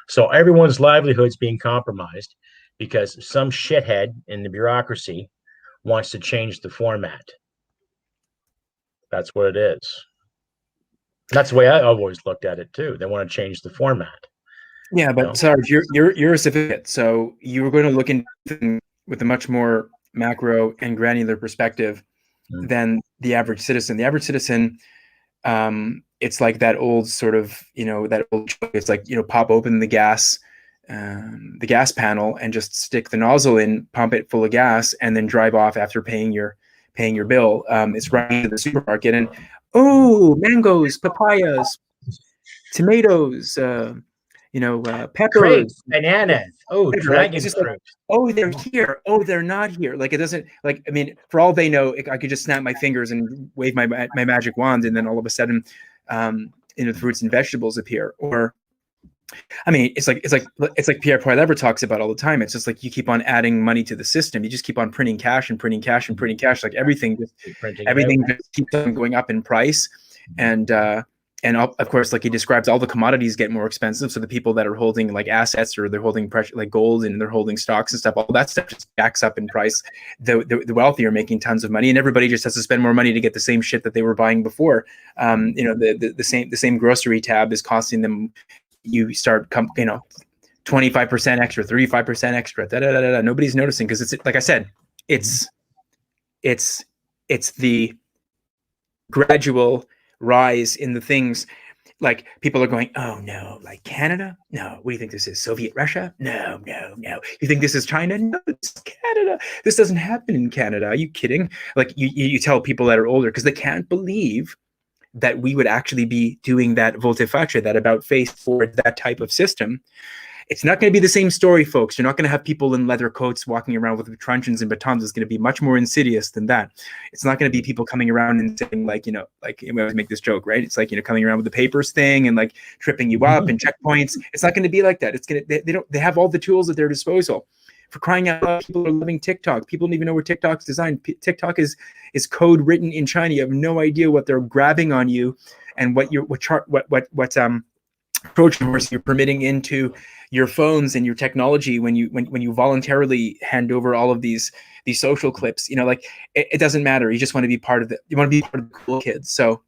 So everyone's livelihood's being compromised because some shithead in the bureaucracy wants to change the format. That's what it is. That's the way I always looked at it too. They want to change the format. Yeah, but Sarge, you're a certificate, so you're going to look into with a much more macro and granular perspective than the average citizen. The average citizen, it's like that old sort of, that old. It's like, pop open the gas panel and just stick the nozzle in, pump it full of gas, and then drive off after paying your bill. It's running to the supermarket and mangoes, papayas, tomatoes. Peppers, grapes, bananas, dragon fruit. Like, they're here. They're not here. Like, it doesn't, like, I mean, for all they know, I could just snap my fingers and wave my magic wand, and then all of a sudden, the fruits and vegetables appear. Or I mean, it's like Pierre Poilievre talks about all the time. It's just like you keep on adding money to the system. You just keep on printing cash and printing cash and printing cash. Like everything just keeps on going up in price, and of course, like he describes, all the commodities get more expensive. So the people that are holding like assets, or they're holding precious like gold, and they're holding stocks and stuff, all that stuff just backs up in price. The wealthy are making tons of money, and everybody just has to spend more money to get the same shit that they were buying before. The same grocery tab is costing them. You start 25% extra, 35% extra. Nobody's noticing because it's, like I said, it's the gradual rise in the things. Like people are going, oh no, like Canada? No. What do you think this is? Soviet Russia? No. You think this is China? No, it's Canada. This doesn't happen in Canada. Are you kidding? Like you tell people that are older, because they can't believe that we would actually be doing that volte-face, that about face for that type of system. It's not going to be the same story, folks. You're not going to have people in leather coats walking around with truncheons and batons. It's going to be much more insidious than that. It's not going to be people coming around and saying, like, we always make this joke, right? It's like, coming around with the papers thing and like tripping you up and checkpoints. It's not going to be like that. It's going to, they have all the tools at their disposal. For crying out loud, people are loving TikTok. People don't even know where TikTok's designed. TikTok is code written in China. You have no idea what they're grabbing on you, and what Trojan horse you're permitting into your phones and your technology when you voluntarily hand over all of these social clips. It doesn't matter. You just want to be part of it. You want to be part of the cool kids. So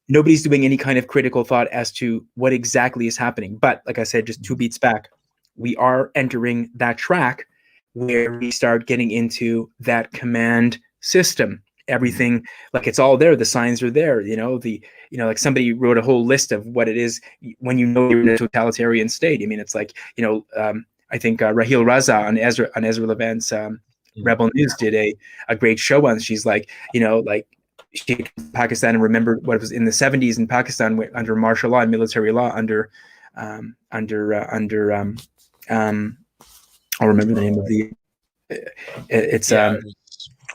nobody's doing any kind of critical thought as to what exactly is happening. But like I said, just 2 beats back, we are entering that track where we start getting into that command system. Everything, like, it's all there. The signs are there. Like somebody wrote a whole list of what it is when you're in a totalitarian state. I mean, it's like, I think Raheel Raza on Ezra Levant's Rebel News did a great show on. She's like, she came to Pakistan and remembered what it was in the 70s in Pakistan under martial law and military law I'll remember the name of the. It's part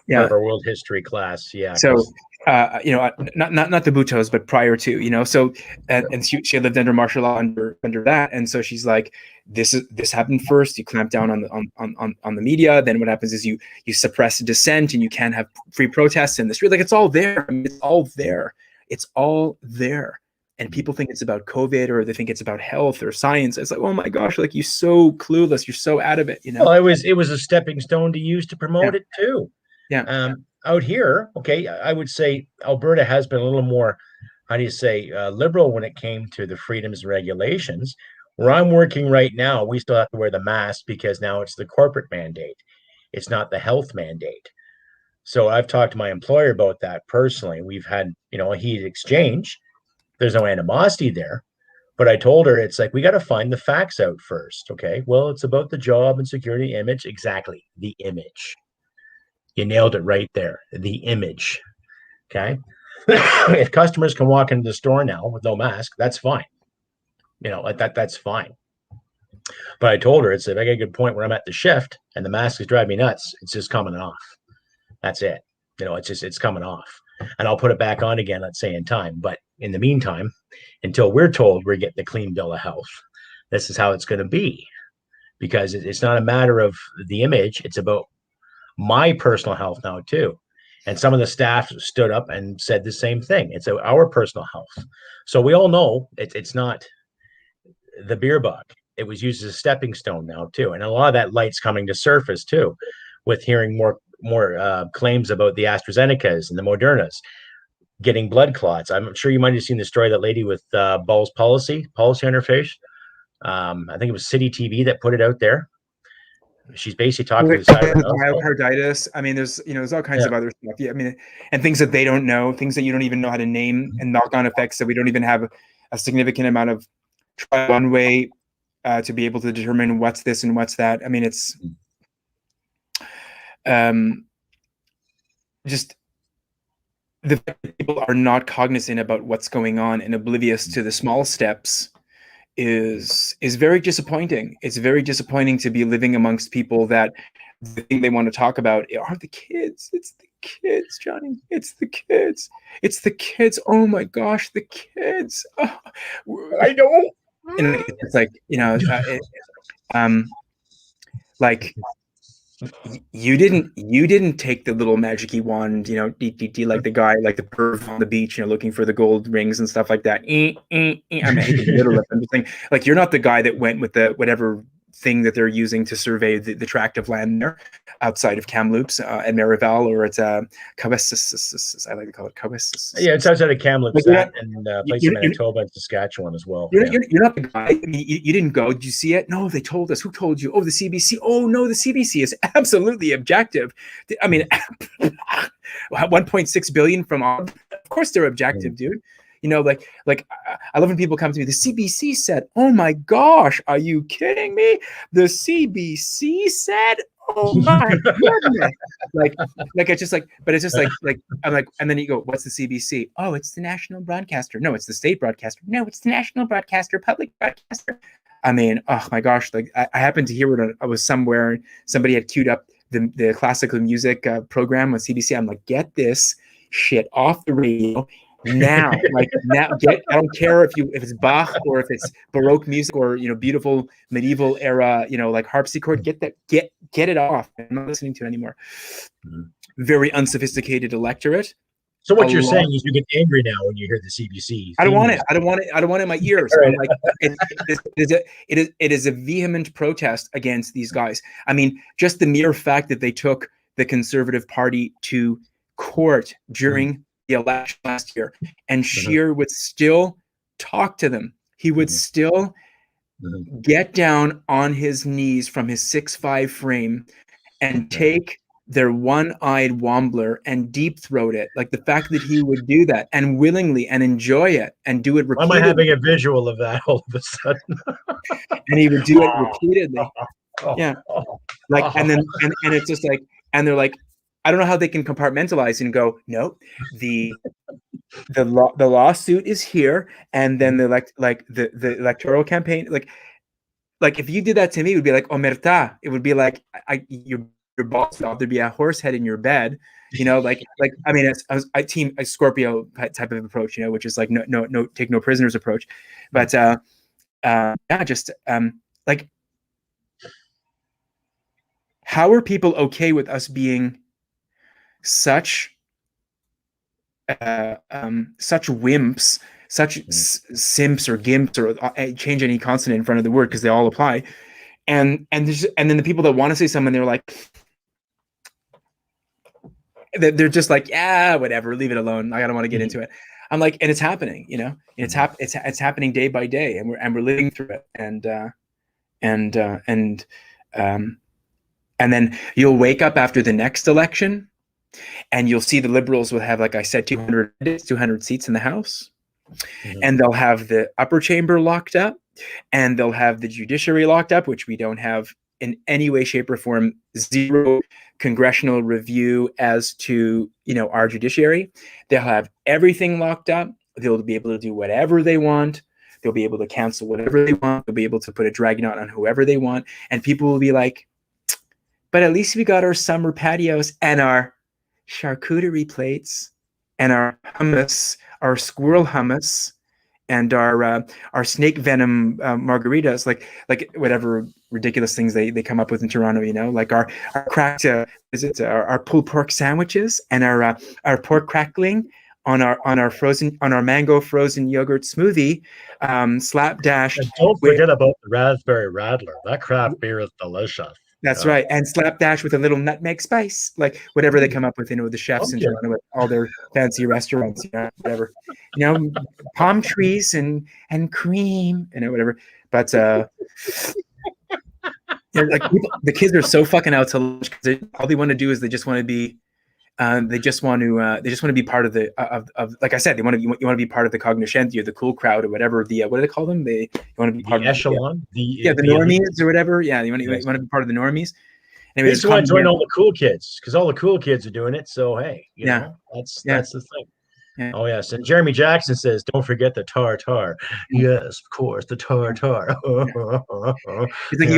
of our world history class. Yeah. So not the Bhuttos, but prior to, so and she lived under martial law under that, and so she's like, this happened first. You clamp down on the media. Then what happens is you suppress dissent, and you can't have free protests in the street. Like, it's all there. I mean, it's all there. It's all there. And people think it's about COVID, or they think it's about health or science. It's like, oh my gosh, like, you're so clueless. You're so out of it. Well, it was a stepping stone to use to promote it too. Yeah. Out here, okay, I would say Alberta has been a little more, liberal when it came to the freedoms and regulations. Where I'm working right now, we still have to wear the mask because now it's the corporate mandate. It's not the health mandate. So I've talked to my employer about that personally. We've had, a heated exchange. There's no animosity there. But I told her, it's like, we got to find the facts out first. Okay, well, it's about the job and security image. Exactly. The image. You nailed it right there. The image. Okay. If customers can walk into the store now with no mask, that's fine. That's fine. But I told her, it's like, I get a good point where I'm at the shift and the mask is driving me nuts. It's just coming off. That's it. It's coming off. And I'll put it back on again, let's say, in time. But in the meantime, until we're told we're getting a clean bill of health, this is how it's going to be. Because it's not a matter of the image. It's about my personal health now too. And some of the staff stood up and said the same thing. It's our personal health. So we all know it's not the beer bug. It was used as a stepping stone now too. And a lot of that light's coming to surface too, with hearing more claims about the AstraZenecas and the Modernas getting blood clots. I'm sure you might have seen the story of that lady with Ball's policy on her face. I think it was City TV that put it out there. She's basically talking to the side of myocarditis. I mean, there's all kinds of other stuff. Yeah, I mean, and things that they don't know, things that you don't even know how to name, and knock-on effects that we don't even have a significant amount of trial one way to be able to determine what's this and what's that. I mean, it's just the fact that people are not cognizant about what's going on and oblivious to the small steps is very disappointing. It's very disappointing to be living amongst people that the thing they want to talk about are the kids. It's the kids, Johnny. It's the kids. It's the kids. Oh my gosh, the kids. Oh, I know. it's like, like you didn't take the little magic-y wand, like the guy, like the perv on the beach, looking for the gold rings and stuff like that. I mean, I hate to be literal. I'm just saying, like, you're not the guy that went with the whatever thing that they're using to survey the tract of land there outside of Kamloops at Marival, or it's Cowessus. I like to call it Cowessus. Yeah, it's outside of Kamloops, that, and place in Manitoba and Saskatchewan as well. You're not the guy. I mean, you didn't go. Did you see it? No, they told us. Who told you? Oh, the CBC. Oh, no, the CBC is absolutely objective. I mean, 1.6 billion from all. Of course, they're objective, dude. Like I love when people come to me. The CBC said, "Oh my gosh, are you kidding me?" The CBC said, "Oh my goodness!" like it's just like, but it's just like I'm like, and then you go, "What's the CBC?" "Oh, it's the national broadcaster." "No, it's the state broadcaster." "No, it's the national broadcaster, public broadcaster." I mean, oh my gosh! Like I happened to hear it. I was somewhere. Somebody had queued up the classical music program on CBC. I'm like, get this shit off the radio now. Like now, I don't care if it's Bach or if it's Baroque music or beautiful medieval era, like harpsichord. Get it off. I'm not listening to it anymore. Very unsophisticated electorate. So what you're saying is you get angry now when you hear the CBC. I don't want it. I don't want it in my ears. I'm like, it is a vehement protest against these guys. I mean, just the mere fact that they took the Conservative Party to court during the election last year, and Scheer would still talk to them. He would still get down on his knees from his 6'5" frame and take their one-eyed wombler and deep throat it. Like the fact that he would do that and willingly and enjoy it and do it repeatedly. Why am I having a visual of that all of a sudden? And he would do it repeatedly. Yeah. Like, and it's just like, and they're like, I don't know how they can compartmentalize and go, no, the lawsuit is here, and then the electoral campaign, like if you did that to me, it would be like omerta. It would be like your balls off. There'd be a horse head in your bed, like I mean, I team a Scorpio type of approach, which is like no take no prisoners approach, but just like, how are people okay with us being such wimps, such simps or gimps, or change any consonant in front of the word because they all apply, and then the people that want to say something, they're like, they're just like, yeah, whatever, leave it alone. I don't want to get into it. I'm like, and it's happening, it's happening day by day, and we're living through it, and then you'll wake up after the next election, and you'll see the Liberals will have, like I said, 200 seats in the House, and they'll have the upper chamber locked up, and they'll have the judiciary locked up, which we don't have in any way, shape, or form. Zero congressional review as to our judiciary. They'll have everything locked up. They'll be able to do whatever they want. They'll be able to cancel whatever they want. They'll be able to put a dragnet on whoever they want, and people will be like, but at least we got our summer patios and our charcuterie plates and our hummus, our squirrel hummus, and our snake venom margaritas, like whatever ridiculous things they come up with in Toronto, like our cracked our pulled pork sandwiches and our pork crackling on our mango frozen yogurt smoothie, slapdash. And don't forget about the raspberry rattler. That craft beer is delicious. That's right. And slapdash with a little nutmeg spice, like whatever they come up with, the chefs in Toronto with all their fancy restaurants, whatever, palm trees and cream, whatever. But like the kids are so fucking out to lunch because all they want to do is they just want to be, they just want to be part of the of like I said, you want to be part of the cognoscenti or the cool crowd or whatever, the what do they call them? You want to be part of the echelon, the normies or whatever. Yeah, you want to be part of the normies. Anyway, just want to join all the cool kids because all the cool kids are doing it. So hey, that's the thing. Yeah. Oh yes, and Jeremy Jackson says, "Don't forget the tartar." Yes, of course, the tartar. It's like you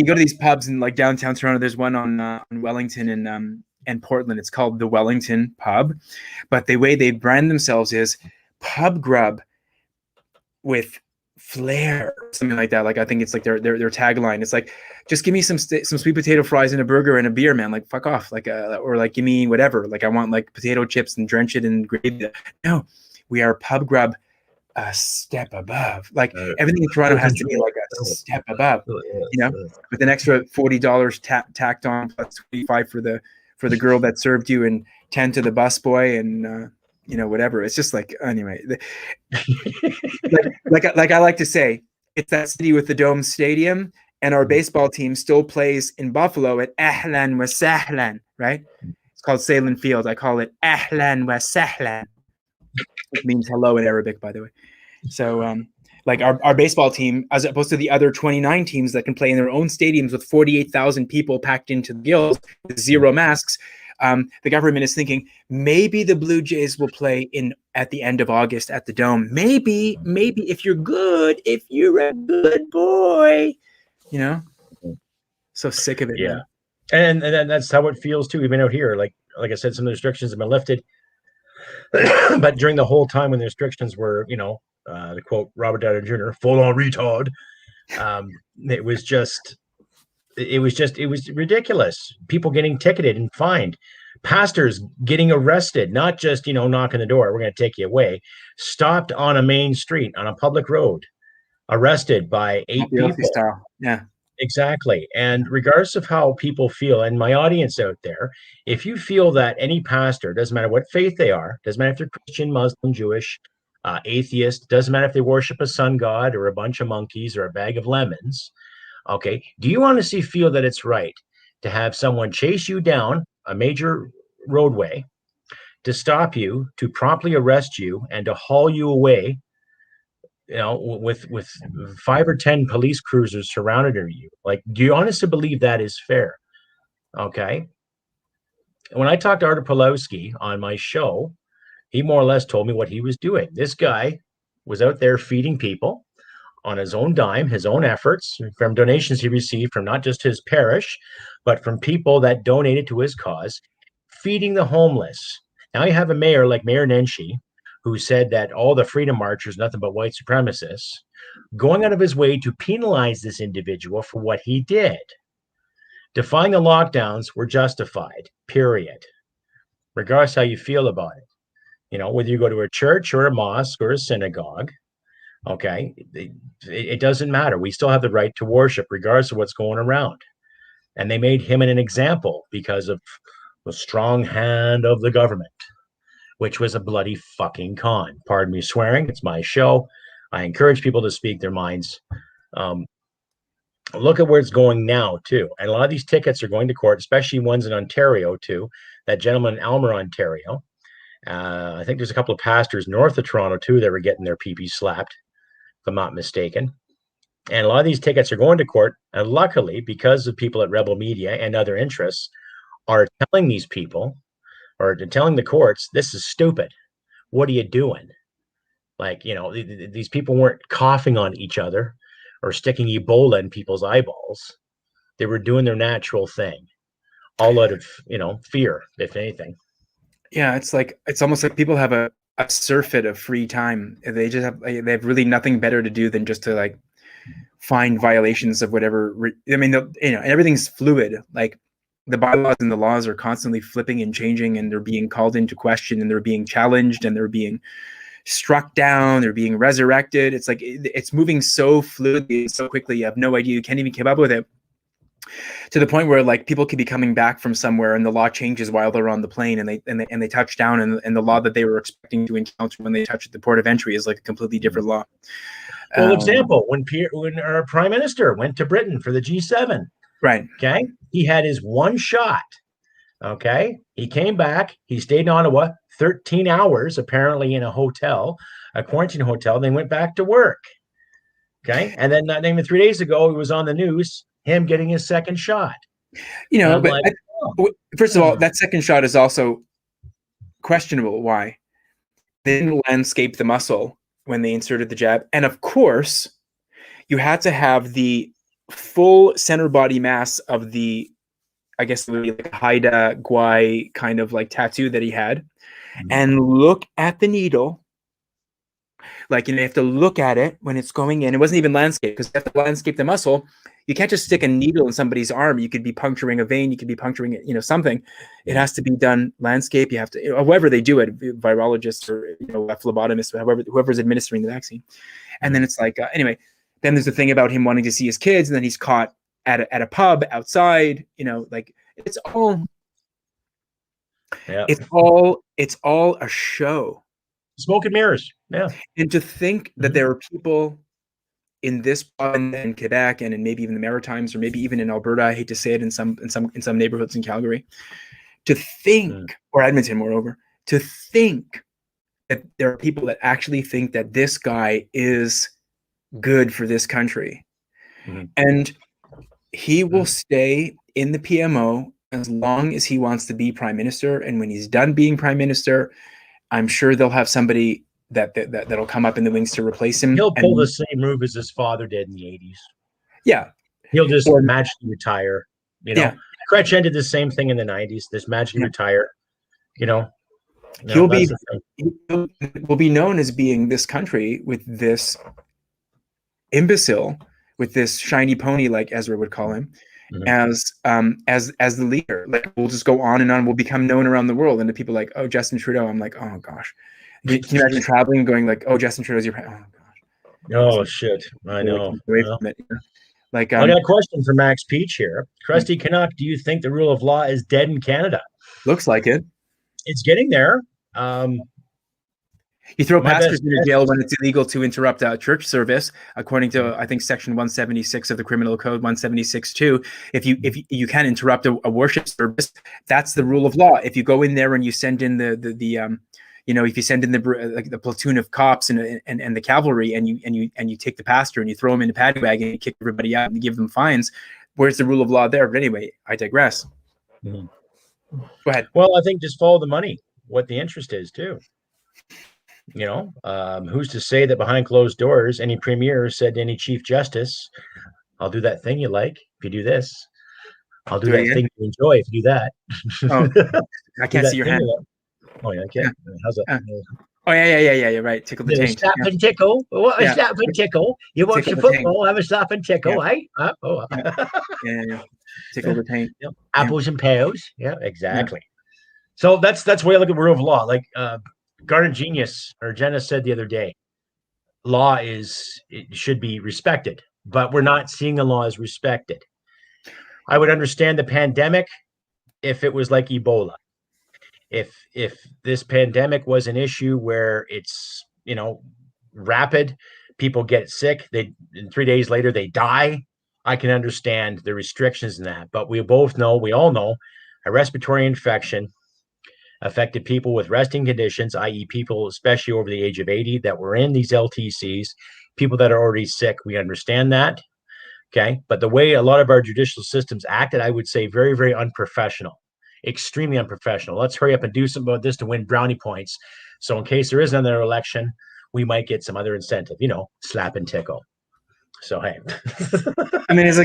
go to these pubs in like downtown Toronto. There's one on Wellington and Portland. It's called the Wellington Pub, but the way they brand themselves is pub grub with flair, something like that. Like I think it's like their tagline. It's like, just give me some sweet potato fries and a burger and a beer, man. Like fuck off. Like or like give me whatever. Like I want like potato chips and drench it in gravy. No, we are pub grub a step above. Like everything in Toronto has to be like a step above. You know, with an extra $40 tacked on plus 25 for the girl that served you and 10 to the busboy and whatever. It's just like anyway. like I like to say, it's that city with the dome stadium, and our baseball team still plays in Buffalo at Ahlan wa Sahlan, right? It's called Salem Field. I call it Ahlan wa Sahlan, which means hello in Arabic, by the way. So, like our baseball team, as opposed to the other 29 teams that can play in their own stadiums with 48,000 people packed into the gills with zero masks, the government is thinking maybe the Blue Jays will play at the end of August at the Dome. Maybe if you're a good boy, So sick of it, yeah. man. And that's how it feels too. Even out here, like I said, some of the restrictions have been lifted, but during the whole time when the restrictions were, to quote Robert Downey Jr., full on retard. It was ridiculous. People getting ticketed and fined, pastors getting arrested, not just, knocking the door, we're going to take you away, stopped on a main street, on a public road, arrested by 8 people. Style. Yeah. Exactly. And regardless of how people feel, and my audience out there, if you feel that any pastor, doesn't matter what faith they are, doesn't matter if they're Christian, Muslim, Jewish, atheist, doesn't matter if they worship a sun god or a bunch of monkeys or a bag of lemons, okay, do you honestly feel that it's right to have someone chase you down a major roadway, to stop you, to promptly arrest you, and to haul you away, with 5 or 10 police cruisers surrounded you? Like, do you honestly believe that is fair? Okay. When I talked to Artur Pawlowski on my show, he more or less told me what he was doing. This guy was out there feeding people on his own dime, his own efforts, from donations he received from not just his parish, but from people that donated to his cause, feeding the homeless. Now you have a mayor like Mayor Nenshi, who said that all the freedom marchers, nothing but white supremacists, going out of his way to penalize this individual for what he did. Defying the lockdowns were justified, period. Regardless how you feel about it. Whether you go to a church or a mosque or a synagogue, okay, it doesn't matter. We still have the right to worship regardless of what's going around. And they made him an example because of the strong hand of the government, which was a bloody fucking con. Pardon me swearing. It's my show. I encourage people to speak their minds. Look at where it's going now, too. And a lot of these tickets are going to court, especially ones in Ontario, too. That gentleman in Elmer, Ontario. I think there's a couple of pastors north of Toronto, too, that were getting their pee-pee slapped, if I'm not mistaken. And a lot of these tickets are going to court. And luckily, because of people at Rebel Media and other interests are telling these people, or telling the courts, this is stupid. What are you doing? Like, these people weren't coughing on each other or sticking Ebola in people's eyeballs. They were doing their natural thing, all out of, fear, if anything. Yeah, it's almost like people have a surfeit of free time. They have really nothing better to do than just to like find violations of whatever. Everything's fluid. Like the bylaws and the laws are constantly flipping and changing, and they're being called into question, and they're being challenged, and they're being struck down, they're being resurrected. It's like it's moving so fluidly, so quickly. You have no idea. You can't even keep up with it. To the point where like people could be coming back from somewhere and the law changes while they're on the plane, and they touch down, and the law that they were expecting to encounter when they touch at the port of entry is like a completely different law. Well, example, when our prime minister went to Britain for the G7, right? Okay, he had his one shot. Okay, he came back. He stayed in Ottawa 13 hours, apparently in a hotel, a quarantine hotel. Then went back to work. Okay, and then not even 3 days ago, it was on the news, him getting his second shot. But first of all, that second shot is also questionable. Why? They didn't landscape the muscle when they inserted the jab, and of course, you had to have the full center body mass of the, I guess it would be like a Haida Gwaii kind of like tattoo that he had, and look at the needle Like, you have to look at it when it's going in. It wasn't even landscape, because you have to landscape the muscle. You can't just stick a needle in somebody's arm. You could be puncturing a vein. You could be puncturing it, something. It has to be done landscape. You have to, however they do it, virologists or, phlebotomists, whoever's administering the vaccine. And then it's like, anyway, then there's the thing about him wanting to see his kids, and then he's caught at a pub outside, like it's all a show. Smoke and mirrors. Yeah. And to think that there are people in this province and Quebec and maybe even the Maritimes, or maybe even in Alberta, I hate to say it, in some neighborhoods in Calgary, to think, or Edmonton, moreover, to think that there are people that actually think that this guy is good for this country. And he will stay in the PMO as long as he wants to be prime minister. And when he's done being prime minister, I'm sure they'll have somebody that'll come up in the wings to replace him. He'll pull the same move as his father did in the 80s. Yeah. He'll just magically retire. Kretsch did the same thing in the 90s. This magically retire. He'll be known as being this country with this imbecile, with this shiny pony, like Ezra would call him, as the leader. Like, we'll just go on and on. We'll become known around the world. And the people like, oh, Justin Trudeau. I'm like, oh gosh. Can you imagine traveling and going like, oh, Justin Trudeau's your oh gosh. Oh shit. I know. Like, I got a question for Max Peach here. Crusty Canuck, do you think the rule of law is dead in Canada? Looks like it. It's getting there. You throw pastors into jail when it's illegal to interrupt a church service, according to, I think, Section 176 of the Criminal Code, 176.2. If you can't interrupt a worship service, that's the rule of law. If you go in there and you send in if you send in the platoon of cops and the cavalry, and you take the pastor and you throw him in the paddy wagon and you kick everybody out and you give them fines, where's the rule of law there? But anyway, I digress. Go ahead. Well, I think just follow the money, what the interest is too. Who's to say that behind closed doors, any premier said to any chief justice, I'll do that thing you like if you do this. I'll do that thing you enjoy if you do that. Oh, I can't see your hand. Oh, yeah, I can't. Yeah. How's that? Oh, yeah, you're right. Tickle the taint. Slap and tickle. What a slap and tickle. You watch the football, have a slap and tickle, eh? Yeah. Tickle the taint. Apples and pears. Yeah, exactly. So that's the way I look at rule of law. Like Garnet Genius or Jenna said the other day, it should be respected, but we're not seeing the law as respected. I would understand the pandemic if it was like Ebola. If this pandemic was an issue where it's, rapid, people get sick, and 3 days later they die, I can understand the restrictions in that. But we all know a respiratory infection affected people with resting conditions, i.e. people, especially over the age of 80, that were in these LTCs, people that are already sick. We understand that. Okay. But the way a lot of our judicial systems acted, I would say very, very unprofessional, extremely unprofessional. Let's hurry up and do something about this to win brownie points. So in case there is another election, we might get some other incentive, slap and tickle. So, hey, I mean, it's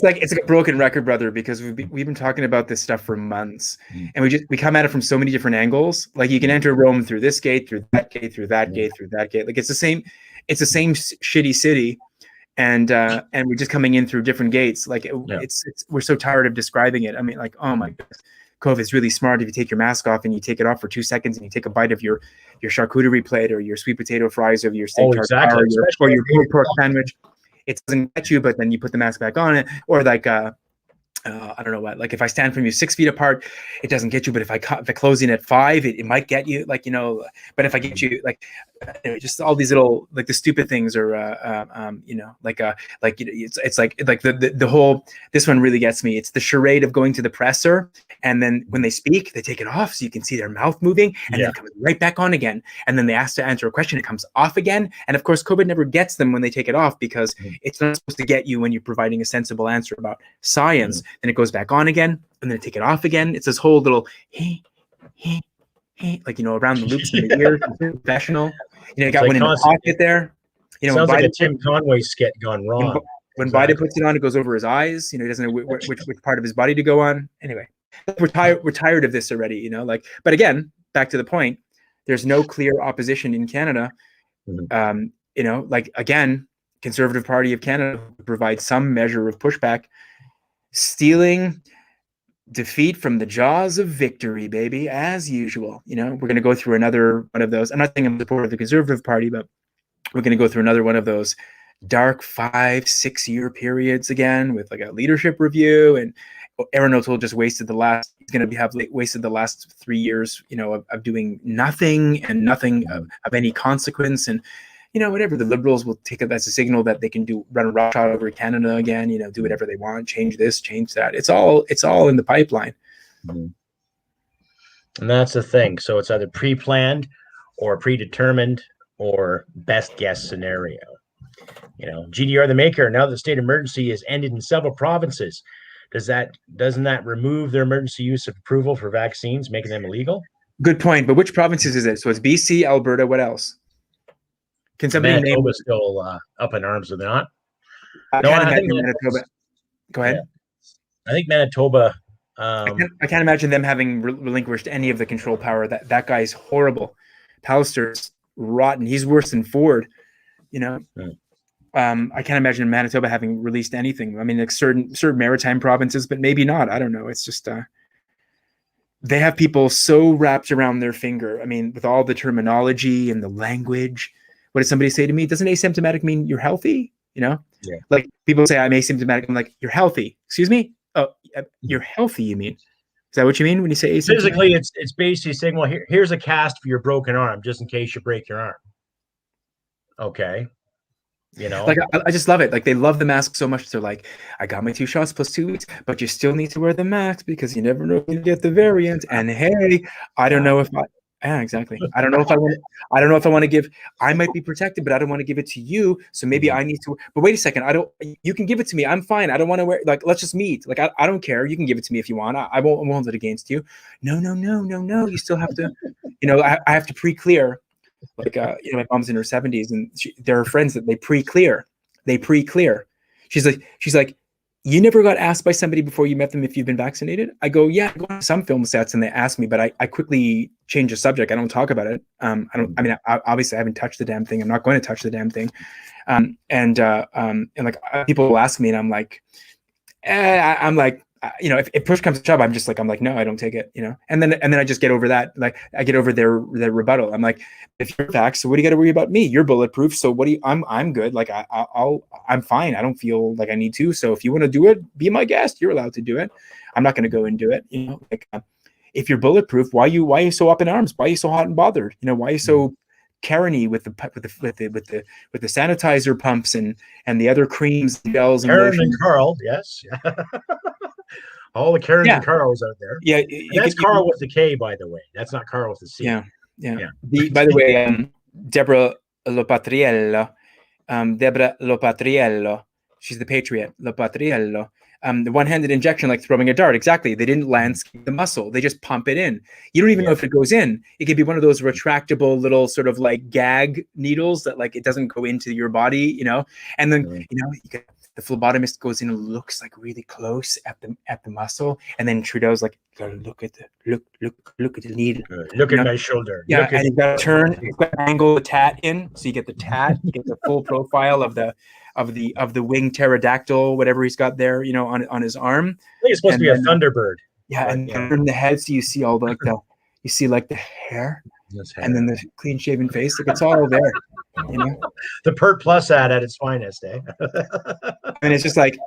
like a broken record, brother, because we've been talking about this stuff for months, and we come at it from so many different angles. Like, you can enter Rome through this gate, through that gate, through that gate, through that gate. Like, it's the same shitty city. And we're just coming in through different gates. Like, we're so tired of describing it. I mean, like, oh my goodness. COVID is really smart if you take your mask off and you take it off for 2 seconds and you take a bite of your charcuterie plate or your sweet potato fries or your steak tartare or your pulled pork sandwich. It doesn't get you, but then you put the mask back on it. Or like I don't know what. Like, if I stand from you 6 feet apart, it doesn't get you. But if I close in at 5, it might get you. Like, But if I get you, like, just all these little, like, the stupid things, or it's like the whole. This one really gets me. It's the charade of going to the presser, and then when they speak, they take it off so you can see their mouth moving, and then it comes right back on again. And then they ask to answer a question, it comes off again. And of course, COVID never gets them when they take it off, because it's not supposed to get you when you're providing a sensible answer about science. Then it goes back on again, and then take it off again. It's this whole little like, around the loops in the ear. Professional. You got like one in the pocket there. Sounds like a Tim Conway skit gone wrong. When Biden puts it on, it goes over his eyes. He doesn't know which part of his body to go on. Anyway, we're tired of this already. But again, back to the point. There's no clear opposition in Canada. You know, like, again, Conservative Party of Canada provides some measure of pushback, stealing defeat from the jaws of victory, baby, as usual. You know, we're going to go through another one of those. I'm not saying I'm supportive of the Conservative Party, but we're going to go through another one of those dark 5-6 year periods again with like a leadership review, and Aaron O'Toole just wasted the last 3 years, you know, of doing nothing and nothing of any consequence. And, you know, whatever, the Liberals will take it as a signal that they can run a roughshod over Canada again, you know, do whatever they want, change this, change that. It's all in the pipeline. And that's the thing. So it's either pre-planned or predetermined or best guess scenario. You know, GDR the maker, now that the state of emergency is ended in several provinces, doesn't that remove their emergency use of approval for vaccines, making them illegal? Good point. But which provinces is it? So it's BC, Alberta, what else? Can somebody name? Manitoba's still up in arms, are they not? I think Manitoba. Go ahead. Yeah. I think Manitoba. I can't imagine them having relinquished any of the control power. That guy's horrible. Pallister's rotten. He's worse than Ford. You know. I can't imagine Manitoba having released anything. I mean, like certain maritime provinces, but maybe not. I don't know. It's just they have people so wrapped around their finger. I mean, with all the terminology and the language. What did somebody say to me? Doesn't asymptomatic mean you're healthy? You know, like people say I'm asymptomatic. I'm like, you're healthy. Excuse me? Oh, you're healthy. You mean? Is that what you mean when you say asymptomatic? Physically, it's basically saying, well, here's a cast for your broken arm, just in case you break your arm. Okay. You know, like I just love it. Like they love the mask so much. They're like, I got my 2 shots plus 2 weeks, but you still need to wear the mask because you never know when you get the variant. And hey, I don't know if exactly. I don't know if I want to give. I might be protected, but I don't want to give it to you. So maybe I need to. But wait a second. You can give it to me. I'm fine. I don't want to wear. Like, let's just meet. Like, I don't care. You can give it to me if you want. I won't hold it against you. No. You still have to. You know, I have to pre-clear. Like, you know, my mom's in her 70s, and there are friends that they pre-clear. She's like, you never got asked by somebody before you met them if you've been vaccinated? I go, yeah, I go on some film sets and they ask me, but I quickly change the subject. I don't talk about it. Obviously I haven't touched the damn thing. I'm not going to touch the damn thing. And like people will ask me and I'm like, you know, if push comes to shove, I'm like, no, I don't take it, you know? And then I just get over that. Like I get over their rebuttal. I'm like, if you're vaxxed, so what do you got to worry about me? You're bulletproof. So I'm good. Like I'm fine. I don't feel like I need to. So if you want to do it, be my guest. You're allowed to do it. I'm not going to go and do it. You know, like if you're bulletproof, why are you so up in arms? Why are you so hot and bothered? You know, why are you so Karen-y with the sanitizer pumps and the other creams, gels, and Karen and Carl, yes. All the Karens and Carls out there. Yeah, that's Carl with the K, by the way. That's not Carl with the C. Yeah. By the way, Deborah Lopatriello, she's the patriot. Lopatriello. The one-handed injection, like throwing a dart. Exactly. They didn't landscape the muscle. They just pump it in. You don't even know if it goes in. It could be one of those retractable little sort of like gag needles that like it doesn't go into your body, you know. And then you know you get. The phlebotomist goes in and looks like really close at the muscle, and then Trudeau's like, look at the needle. Look at my shoulder. Yeah, and you got to turn, angle the tat in, so you get the tat, you get the full profile of the winged pterodactyl, whatever he's got there, you know, on his arm. I think it's supposed to be a thunderbird. Yeah, and turn the head so you see all the you see like the hair, and then the clean shaven face. Like it's all there. You know, the Pert Plus ad at its finest, eh? And it's just like,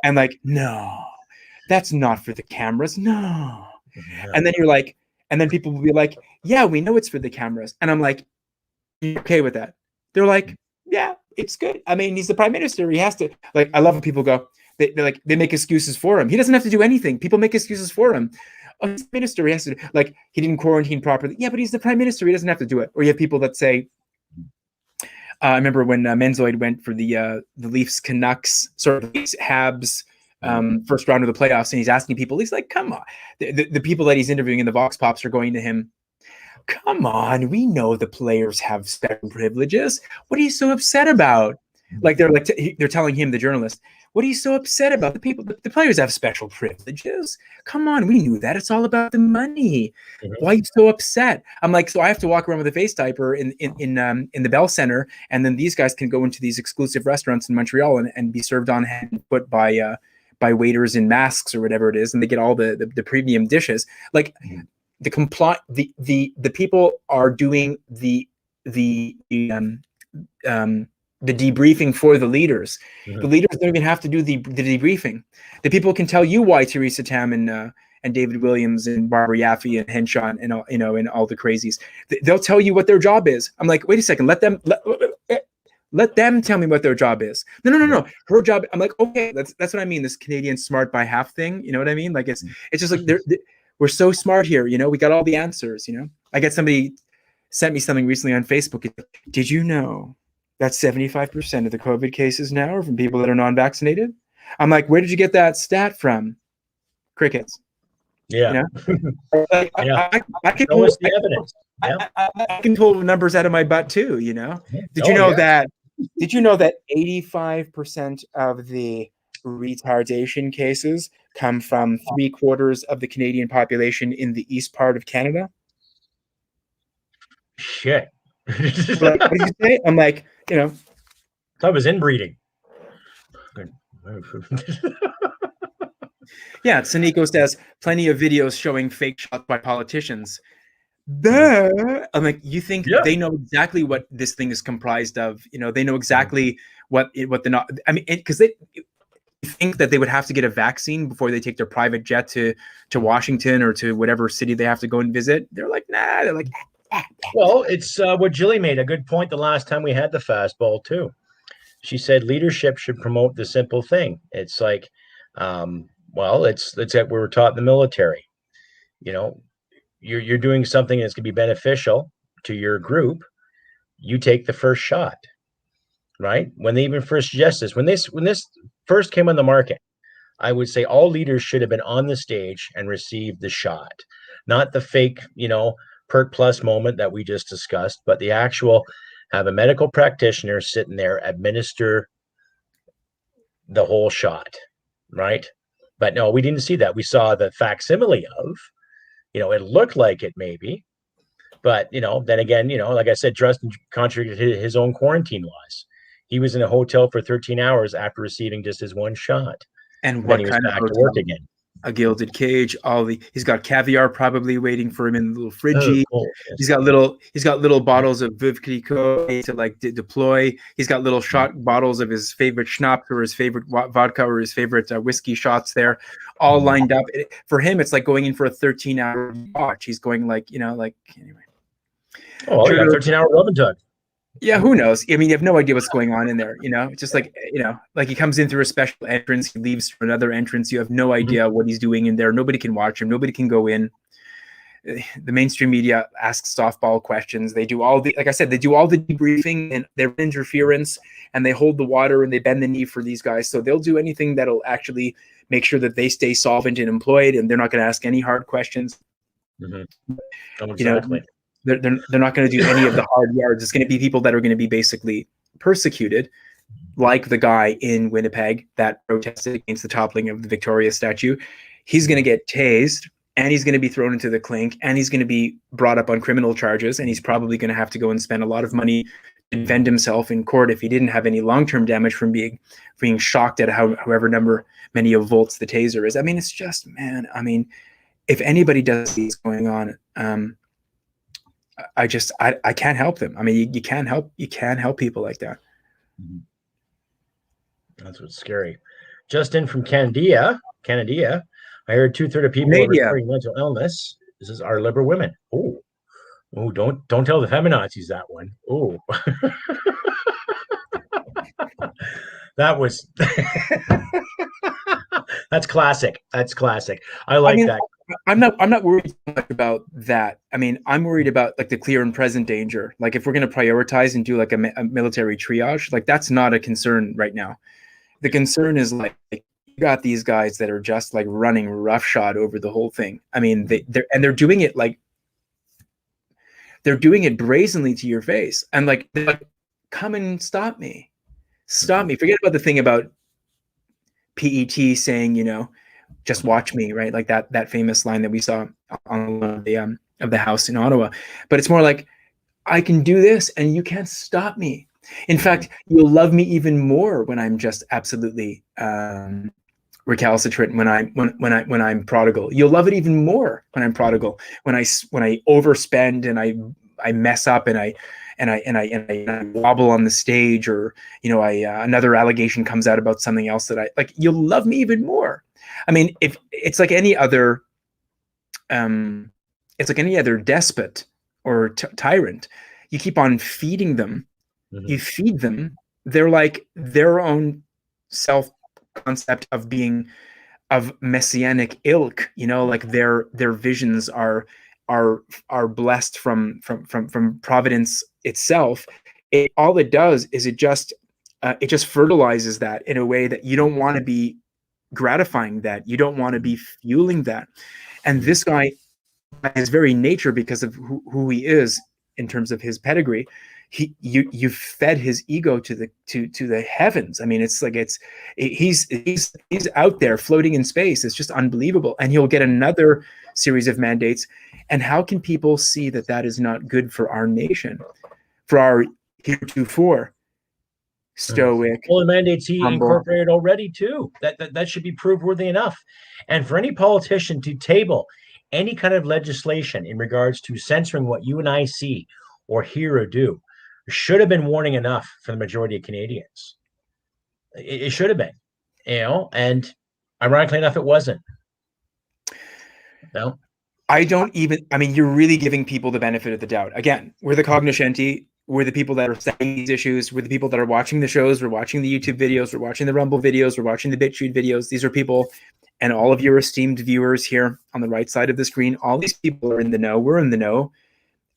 no, that's not for the cameras, no. And then you're like, and then people will be like, yeah, we know it's for the cameras, and I'm like, you okay with that? They're like, yeah, it's good. I mean, he's the prime minister. He has to. Like, I love when people go, they make excuses for him. He doesn't have to do anything. People make excuses for him. Oh, he's the minister. He has to. Like, he didn't quarantine properly. Yeah, but he's the prime minister. He doesn't have to do it. Or you have people that say. I remember when Mezei went for the Leafs Canucks, sort of Habs first round of the playoffs, and he's asking people, he's like, come on. The people that he's interviewing in the Vox Pops are going to him, come on, we know the players have special privileges. What are you so upset about? Like they're telling him, the journalist, What are you so upset about? The players have special privileges. Come on, we knew that. It's all about the money. Why are you so upset? I'm like, so I have to walk around with a face diaper in the Bell Center, and then these guys can go into these exclusive restaurants in Montreal and be served on hand and put by waiters in masks or whatever it is, and they get all the premium dishes. Like the people are doing the debriefing for the leaders. The leaders don't even have to do the debriefing. The people can tell you why Theresa Tam and David Williams and Barbara Yaffe and Henshaw and and all the crazies. They'll tell you what their job is. I'm like, wait a second, let them tell me what their job is. No. Her job. I'm like, okay, that's what I mean. This Canadian smart by half thing. You know what I mean? Like it's just like we're so smart here. We got all the answers. I get somebody sent me something recently on Facebook. Did you know that 75% of the COVID cases now are from people that are non-vaccinated? I'm like, where did you get that stat from? Crickets. Yeah. Like, yeah. I can show us the evidence. Yeah. I can pull numbers out of my butt too. Did you know that 85% of the retardation cases come from 3/4 of the Canadian population in the east part of Canada? Shit. Like, what did you say? I'm like, that was inbreeding. Yeah, Saniko says plenty of videos showing fake shots by politicians. I'm like, you think they know exactly what this thing is comprised of? They know exactly what the not. I mean, because they think that they would have to get a vaccine before they take their private jet to Washington or to whatever city they have to go and visit. They're like, nah. They're like, well, it's what Jilly made a good point the last time we had the fastball too. She said leadership should promote the simple thing. It's like, well, it's what we were taught in the military. You're doing something that's going to be beneficial to your group. You take the first shot, right? When they even first suggest this, when this first came on the market, I would say all leaders should have been on the stage and received the shot, not the fake, PERT plus moment that we just discussed, but the actual have a medical practitioner sitting there administer the whole shot, right? But no, we didn't see that. We saw the facsimile of, it looked like it maybe, but then again, like I said, Justin contradicted his own quarantine laws. He was in a hotel for 13 hours after receiving just his one shot, and then he was back to work again. A gilded cage. He's got caviar probably waiting for him in the little fridgey. Oh, yes. He's got little bottles of Veuve Clicquot to like deploy. He's got little shot bottles of his favorite schnapps or his favorite vodka or his favorite whiskey shots there, all lined up. For him, it's like going in for a 13-hour watch. He's going like anyway. Oh, well, 13-hour rub and tug. Yeah, who knows? I mean, you have no idea what's going on in there. It's just like like he comes in through a special entrance, he leaves through another entrance. You have no idea what he's doing in there. Nobody can watch him. Nobody can go in. The mainstream media asks softball questions. They do all like I said, they do all the debriefing and their interference, and they hold the water and they bend the knee for these guys. So they'll do anything that'll actually make sure that they stay solvent and employed, and they're not going to ask any hard questions. Oh, exactly. They're not going to do any of the hard yards. It's going to be people that are going to be basically persecuted, like the guy in Winnipeg that protested against the toppling of the Victoria statue. He's going to get tased, and he's going to be thrown into the clink, and he's going to be brought up on criminal charges, and he's probably going to have to go and spend a lot of money to defend himself in court if he didn't have any long-term damage from being shocked at however many of volts the taser is. I mean, it's just, man, I mean, if anybody does see what's going on, I can't help them. I mean, you can't help people like that. That's what's scary. Just in from Canada, I heard 2/3 of people are reporting mental illness. This is our liberal women. Oh, don't tell the feminazis that one. Oh, that was that's classic. That's classic. I like that. I'm not worried much about that. I mean, I'm worried about like the clear and present danger. Like if we're going to prioritize and do like a military triage, like that's not a concern right now. The concern is like you got these guys that are just like running roughshod over the whole thing. I mean, they're doing it like they're doing it brazenly to your face, and like they're like, come and stop me. Forget about the thing about PET saying, just watch me, right? Like that famous line that we saw on of the house in Ottawa. But it's more like, I can do this and you can't stop me. In fact, you'll love me even more when I'm just absolutely recalcitrant, when I'm prodigal. You'll love it even more when I'm prodigal, when I overspend and I mess up and I wobble on the stage, or another allegation comes out about something else that I like. You'll love me even more. I mean, if it's like any other, despot or tyrant, you keep on feeding them. Mm-hmm. You feed them. They're like their own self concept of messianic ilk. Like their visions are blessed from providence itself. All it does is it just fertilizes that in a way that you don't want to be gratifying that. You don't want to be fueling that. And this guy, by his very nature, because of who he is in terms of his pedigree, you've fed his ego to the heavens. I mean, it's like he's out there floating in space. It's just unbelievable. And he'll get another series of mandates. And how can people see that is not good for our nation, for our heretofore stoic? Well, the mandates he humble, incorporated already too. That should be proof worthy enough. And for any politician to table any kind of legislation in regards to censoring what you and I see or hear or do should have been warning enough for the majority of Canadians. It should have been, and ironically enough, it wasn't. No. I mean, you're really giving people the benefit of the doubt. Again, we're the cognoscenti. We're the people that are studying these issues. We're the people that are watching the shows. We're watching the YouTube videos. We're watching the Rumble videos. We're watching the BitChute videos. These are people, and all of your esteemed viewers here on the right side of the screen, all these people are in the know. We're in the know.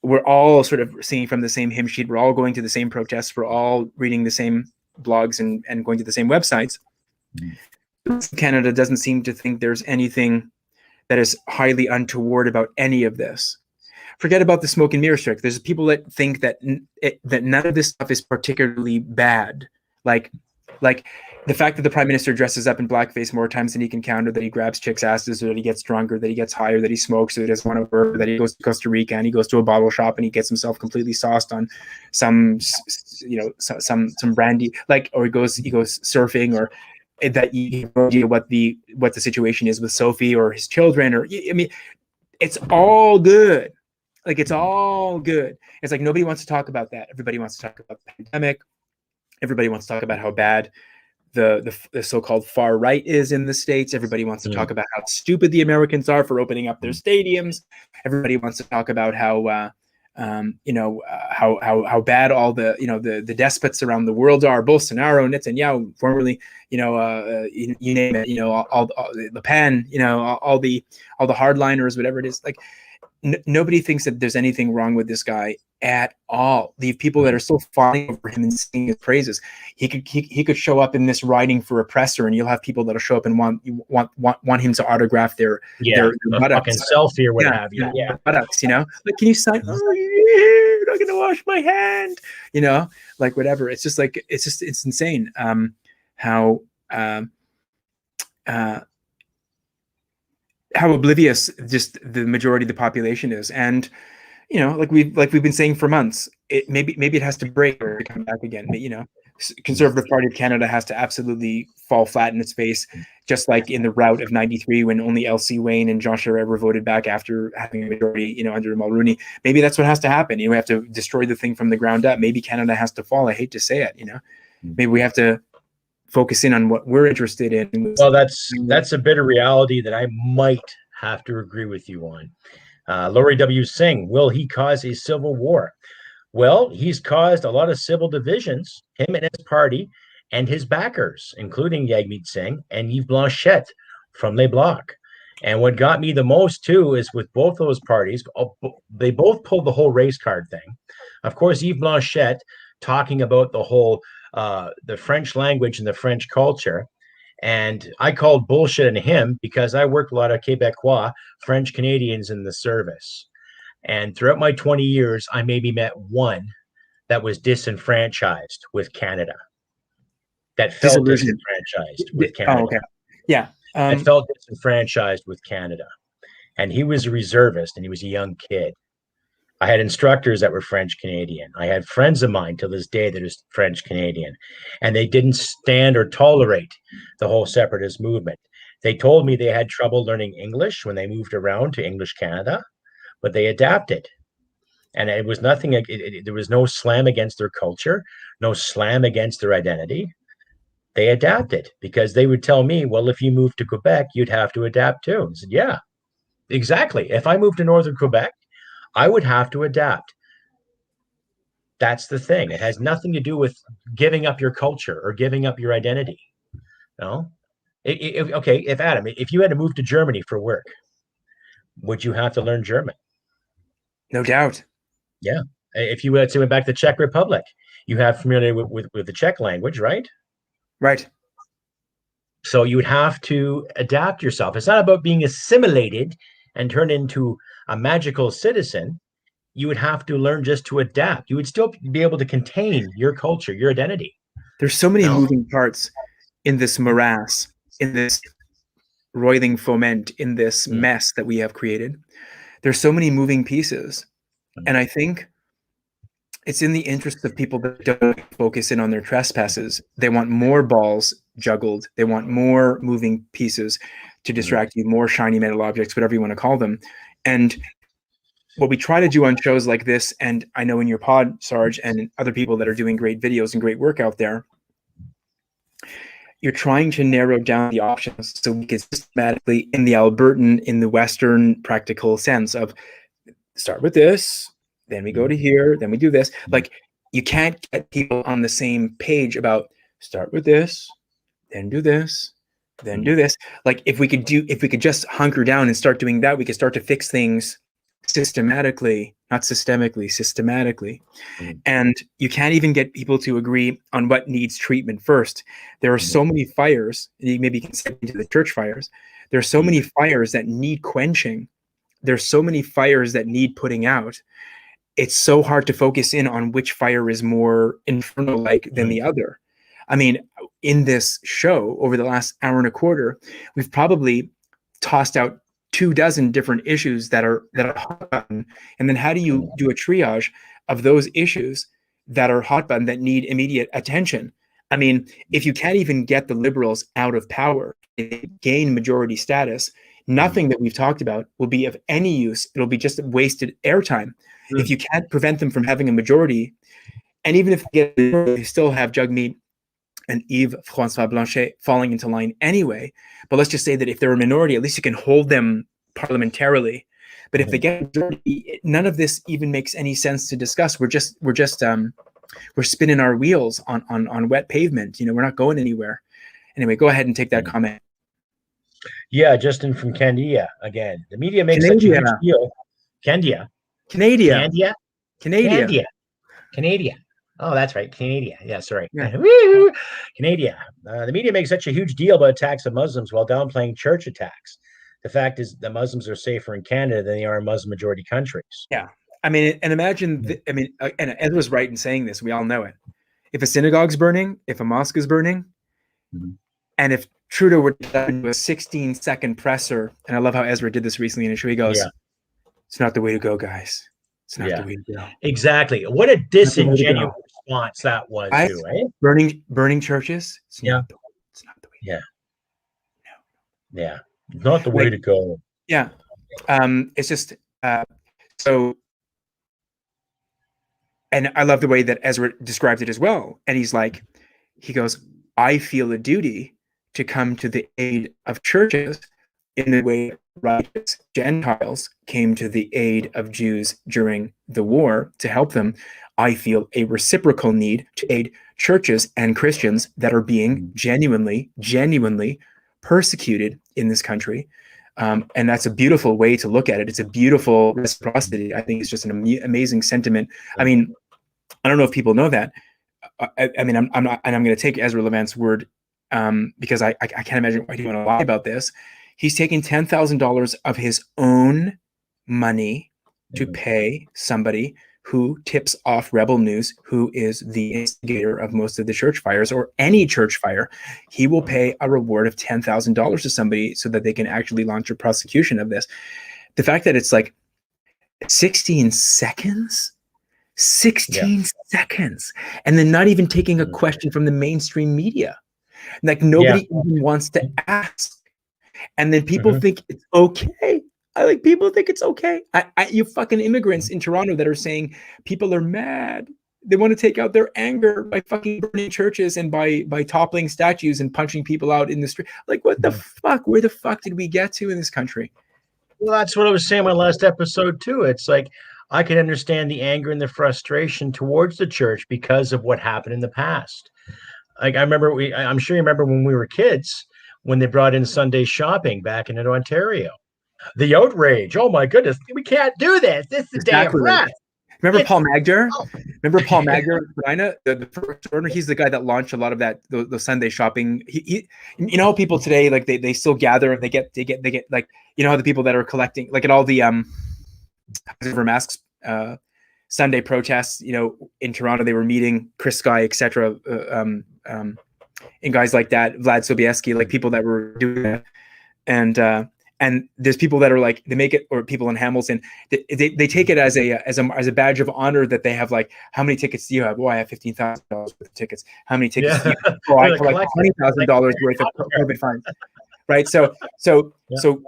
We're all sort of singing from the same hymn sheet. We're all going to the same protests. We're all reading the same blogs and going to the same websites. Canada doesn't seem to think there's anything that is highly untoward about any of this. Forget about the smoke and mirrors trick. There's people that think that none of this stuff is particularly bad. Like the fact that the prime minister dresses up in blackface more times than he can count, or that he grabs chicks' asses, or that he gets drunk, or that he gets high, or that he smokes, or that he doesn't want to work, or that he goes to Costa Rica and he goes to a bottle shop and he gets himself completely sauced on some brandy, or he goes surfing, or that you have no idea what the situation is with Sophie or his children, or I mean, it's all good. Like, it's all good. It's like nobody wants to talk about that. Everybody wants to talk about the pandemic. Everybody wants to talk about how bad the so-called far right is in the States. Everybody wants to talk about how stupid the Americans are for opening up their stadiums. Everybody wants to talk about how bad all the despots around the world are. Bolsonaro, Netanyahu, formerly, you name it, all Le Pen, all the hardliners, whatever it is. Like, nobody thinks that there's anything wrong with this guy at all. The people that are still fawning over him and singing his praises, he could show up in this riding for oppressor, and you'll have people that'll show up and want him to autograph their buttocks, fucking selfie or what have you. Yeah, buttocks. Like, can you sign? Oh, yeah, I'm not gonna wash my hand. Like, whatever. It's just like it's insane. How oblivious just the majority of the population is. And like we've been saying for months, maybe it has to break or come back again. But Conservative Party of Canada has to absolutely fall flat in its face, just like in the rout of '93 when only Elsie Wayne and Jean Charest were voted back after having a majority, under Mulroney. Maybe that's what has to happen. We have to destroy the thing from the ground up. Maybe Canada has to fall. I hate to say it. Maybe we have to focus in on what we're interested in. Well, that's a bitter reality that I might have to agree with you on. Laurie W. Singh, will he cause a civil war? Well, he's caused a lot of civil divisions, him and his party and his backers, including Jagmeet Singh and Yves Blanchette from Les Blocs. And what got me the most, too, is with both those parties, they both pulled the whole race card thing. Of course, Yves Blanchette talking about the whole the French language and the French culture. And I called bullshit on him because I worked a lot of Quebecois, French Canadians in the service. And throughout my 20 years, I maybe met one that was disenfranchised with Canada. that felt Disillusioned. disenfranchised with Oh, Canada. okay. Yeah. That felt disenfranchised with Canada. And he was a reservist and he was a young kid. I had instructors that were French Canadian. I had friends of mine till this day that is French Canadian, and they didn't stand or tolerate the whole separatist movement. They told me they had trouble learning English when they moved around to English Canada, but they adapted. And it was nothing, there was no slam against their culture, no slam against their identity. They adapted because they would tell me, well, if you move to Quebec, you'd have to adapt too. I said, yeah, exactly. If I moved to northern Quebec, I would have to adapt. That's the thing. It has nothing to do with giving up your culture or giving up your identity. No. Okay, if Adam, if you had to move to Germany for work, would you have to learn German? No doubt. Yeah. If you had to went back to the Czech Republic, you have familiar with the Czech language, right? Right. So you would have to adapt yourself. It's not about being assimilated and turned into a magical citizen. You would have to learn just to adapt. You would still be able to contain your culture, your identity. There's so many moving parts in this morass, in this roiling foment, in this mess that we have created. There's so many moving pieces. And I think it's in the interest of people that don't focus in on their trespasses. They want more balls juggled. They want more moving pieces to distract you, more shiny metal objects, whatever you want to call them. And what we try to do on shows like this, and I know in your pod, Sarge, and other people that are doing great videos and great work out there, you're trying to narrow down the options so we can systematically, in the Albertan, in the Western practical sense of start with this, then we go to here, then we do this. Like, you can't get people on the same page about start with this, then do this, then do this. Like, if we could just hunker down and start doing that, we could start to fix things systematically, not systemically, systematically. And you can't even get people to agree on what needs treatment first. There are so many fires, maybe you can say into the church fires. There are so many fires that need quenching. There's so many fires that need putting out. It's so hard to focus in on which fire is more infernal-like than the other. I mean, in this show, over the last hour and a quarter, we've probably tossed out 24 different issues that are hot button. And then how do you do a triage of those issues that are hot button that need immediate attention? I mean, if you can't even get the Liberals out of power, gain majority status, nothing that we've talked about will be of any use. It'll be just wasted airtime. If you can't prevent them from having a majority, and even if they still have Jagmeet and Yves-François Blanchet falling into line anyway, but let's just say that if they're a minority, at least you can hold them parliamentarily. But if they get a majority, none of this even makes any sense to discuss. We're spinning our wheels on wet pavement. You know, we're not going anywhere. Anyway, go ahead and take that comment. Yeah, Justin from Candia again. The media makes such a huge deal. Candia. Oh, that's right. Canada. Yeah, sorry. Yeah. Canada. The media makes such a huge deal about attacks of Muslims while downplaying church attacks. The fact is that Muslims are safer in Canada than they are in Muslim majority countries. Yeah. I mean, and imagine, and Ed was right in saying this. We all know it. If a synagogue's burning, if a mosque is burning, and if Trudeau were to do a 16-second presser, and I love how Ezra did this recently in a show, he goes, it's not the way to go, guys. It's not the way to go. Exactly. What a disingenuous response that was, too, eh? Burning churches. It's not the way to go. No. Yeah. Not the way to go. Yeah. It's just so, and I love the way that Ezra described it as well. And he goes, I feel a duty to come to the aid of churches in the way righteous Gentiles came to the aid of Jews during the war to help them. I feel a reciprocal need to aid churches and Christians that are being genuinely persecuted in this country. And that's a beautiful way to look at it. It's a beautiful reciprocity. I think it's just an amazing sentiment. I mean, I don't know if people know that. I mean, I'm not, and I'm going to take Ezra Levant's word because I can't imagine why he want to lie about this. He's taking $10,000 of his own money to pay somebody who tips off Rebel News, who is the instigator of most of the church fires or any church fire, he will pay a reward of $10,000 to somebody so that they can actually launch a prosecution of this. The fact that it's like 16 seconds, 16 seconds, and then not even taking a question from the mainstream media. Like nobody even wants to ask. And then people think it's okay. People think it's okay. You fucking immigrants in Toronto that are saying people are mad. They want to take out their anger by fucking burning churches and by toppling statues and punching people out in the street. Like, what the fuck? Where the fuck did we get to in this country? Well, that's what I was saying in my last episode too. It's like I can understand the anger and the frustration towards the church because of what happened in the past. Like I remember, I'm sure you remember when we were kids when they brought in Sunday shopping back in Ontario. The outrage! Oh my goodness, we can't do this. This is the day of wrath. Remember Paul Magder? Remember Paul Magder in Spadina? The first owner. He's the guy that launched a lot of that the Sunday shopping. He you know, people today like they still gather and they get like, you know, how the people that are collecting like at all the over masks Sunday protests, you know, in Toronto they were meeting Chris Guy, etc. And guys like that, Vlad Sobieski, like people that were doing that, and there's people that are like they make it, or people in Hamilton, they take it as a badge of honor that they have like, how many tickets do you have? Oh, I have $15,000 worth of tickets. How many tickets do you have? Oh, I collect $20,000 worth of COVID fines. Right. So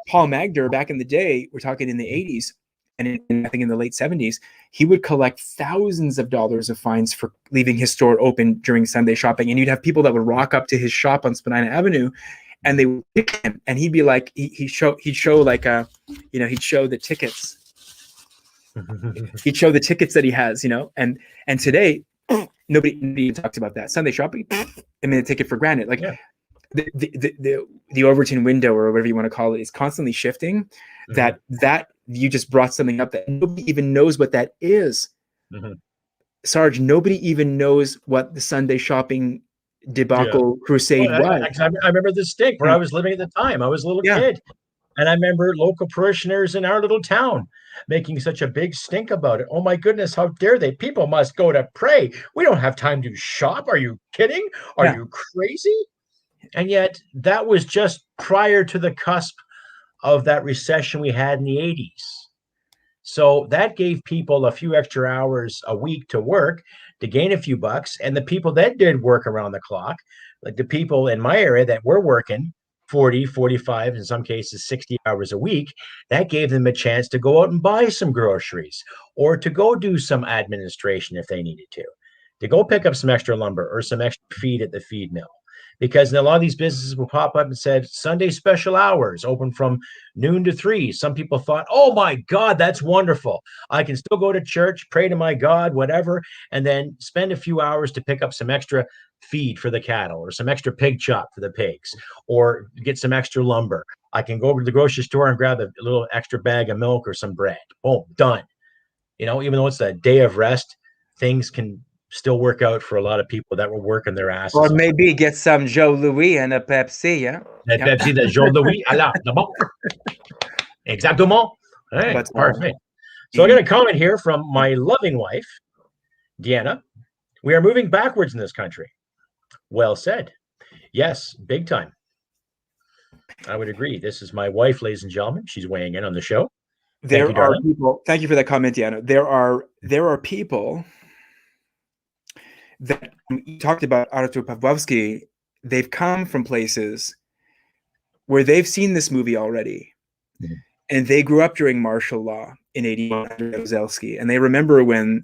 Paul Magder back in the day, we're talking in the 80s, and I think in the late 70s, he would collect thousands of dollars of fines for leaving his store open during Sunday shopping. And you'd have people that would rock up to his shop on Spadina Avenue, and they would pick him, and he'd be like, he'd show like he'd show the tickets. He'd show the tickets that he has, you know, and today nobody even talks about that. Sunday shopping, I mean, they take it for granted. Like the Overton window, or whatever you want to call it, is constantly shifting. That you just brought something up that nobody even knows what that is. Sarge, nobody even knows what the Sunday shopping debacle crusade was. I remember the stink where I was living at the time. I was a little kid, and I remember local parishioners in our little town making such a big stink about it. Oh my goodness, how dare they? People must go to pray. We don't have time to shop. Are you kidding? Are you crazy? And yet that was just prior to the cusp of that recession we had in the 80s. So that gave people a few extra hours a week to work to gain a few bucks. And the people that did work around the clock, like the people in my area that were working 40, 45, in some cases 60 hours a week, that gave them a chance to go out and buy some groceries, or to go do some administration if they needed to go pick up some extra lumber or some extra feed at the feed mill. Because a lot of these businesses will pop up and said Sunday special hours, open from noon to 3. Some people thought, oh my God, that's wonderful. I can still go to church, pray to my God, whatever, and then spend a few hours to pick up some extra feed for the cattle, or some extra pig chop for the pigs, or get some extra lumber. I can go over to the grocery store and grab a little extra bag of milk or some bread. Boom, done. You know, even though it's a day of rest, things can still work out for a lot of people that were working their asses or maybe get some Joe Louis and a Pepsi, Pepsi de Joe Louis à la banque. Exactement. Hey, pardon me. So I got a comment here from my loving wife, Deanna. We are moving backwards in this country. Well said. Yes, big time. I would agree. This is my wife, ladies and gentlemen. She's weighing in on the show. There are people. Thank you for that comment, Deanna. There are people that you talked about, Artur Pawłowski. They've come from places where they've seen this movie already, and they grew up during martial law in 81 under Jaruzelski, and they remember when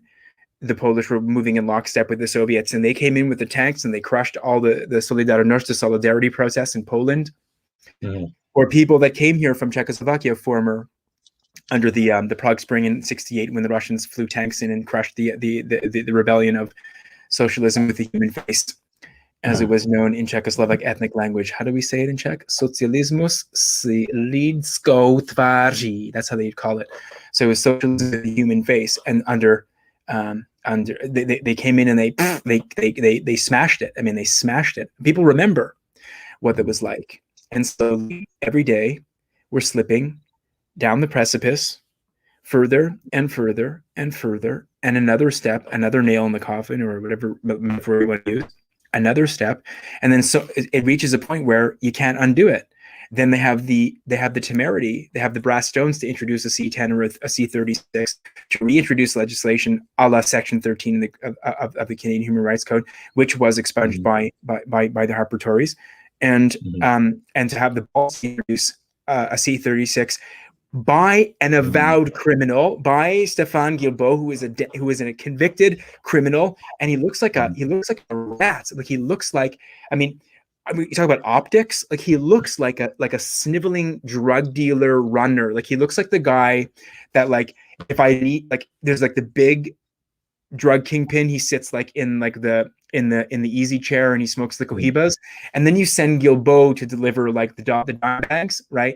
the Polish were moving in lockstep with the Soviets, and they came in with the tanks and they crushed all the Solidarność, the solidarity process in Poland. Or people that came here from Czechoslovakia, former under the Prague Spring in '68, when the Russians flew tanks in and crushed the rebellion of socialism with the human face, as it was known in Czechoslovak ethnic language. How do we say it in Czech? Socialismus si lidskou tváří. That's how they'd call it. So it was socialism with the human face, and they came in and they smashed it. I mean, they smashed it. People remember what that was like, and so every day we're slipping down the precipice further and further and further, and another step, another nail in the coffin, or whatever metaphor you want to use, another step, and then so it reaches a point where you can't undo it. Then they have the temerity, they have the brass stones to introduce a C10 or a C36 to reintroduce legislation a la Section 13 of the Canadian Human Rights Code, which was expunged by the Harper Tories, and to have the balls to introduce a C36 by an avowed criminal, by Stéphane Guilbeault, who is a convicted criminal, and he looks like a rat. Like he looks like, I mean, you talk about optics. Like he looks like a sniveling drug dealer runner. Like he looks like the guy that, like, if I need, like, there's like the big drug kingpin, he sits like in the easy chair and he smokes the cohibas, and then you send Guilbeault to deliver like the dime bags, right?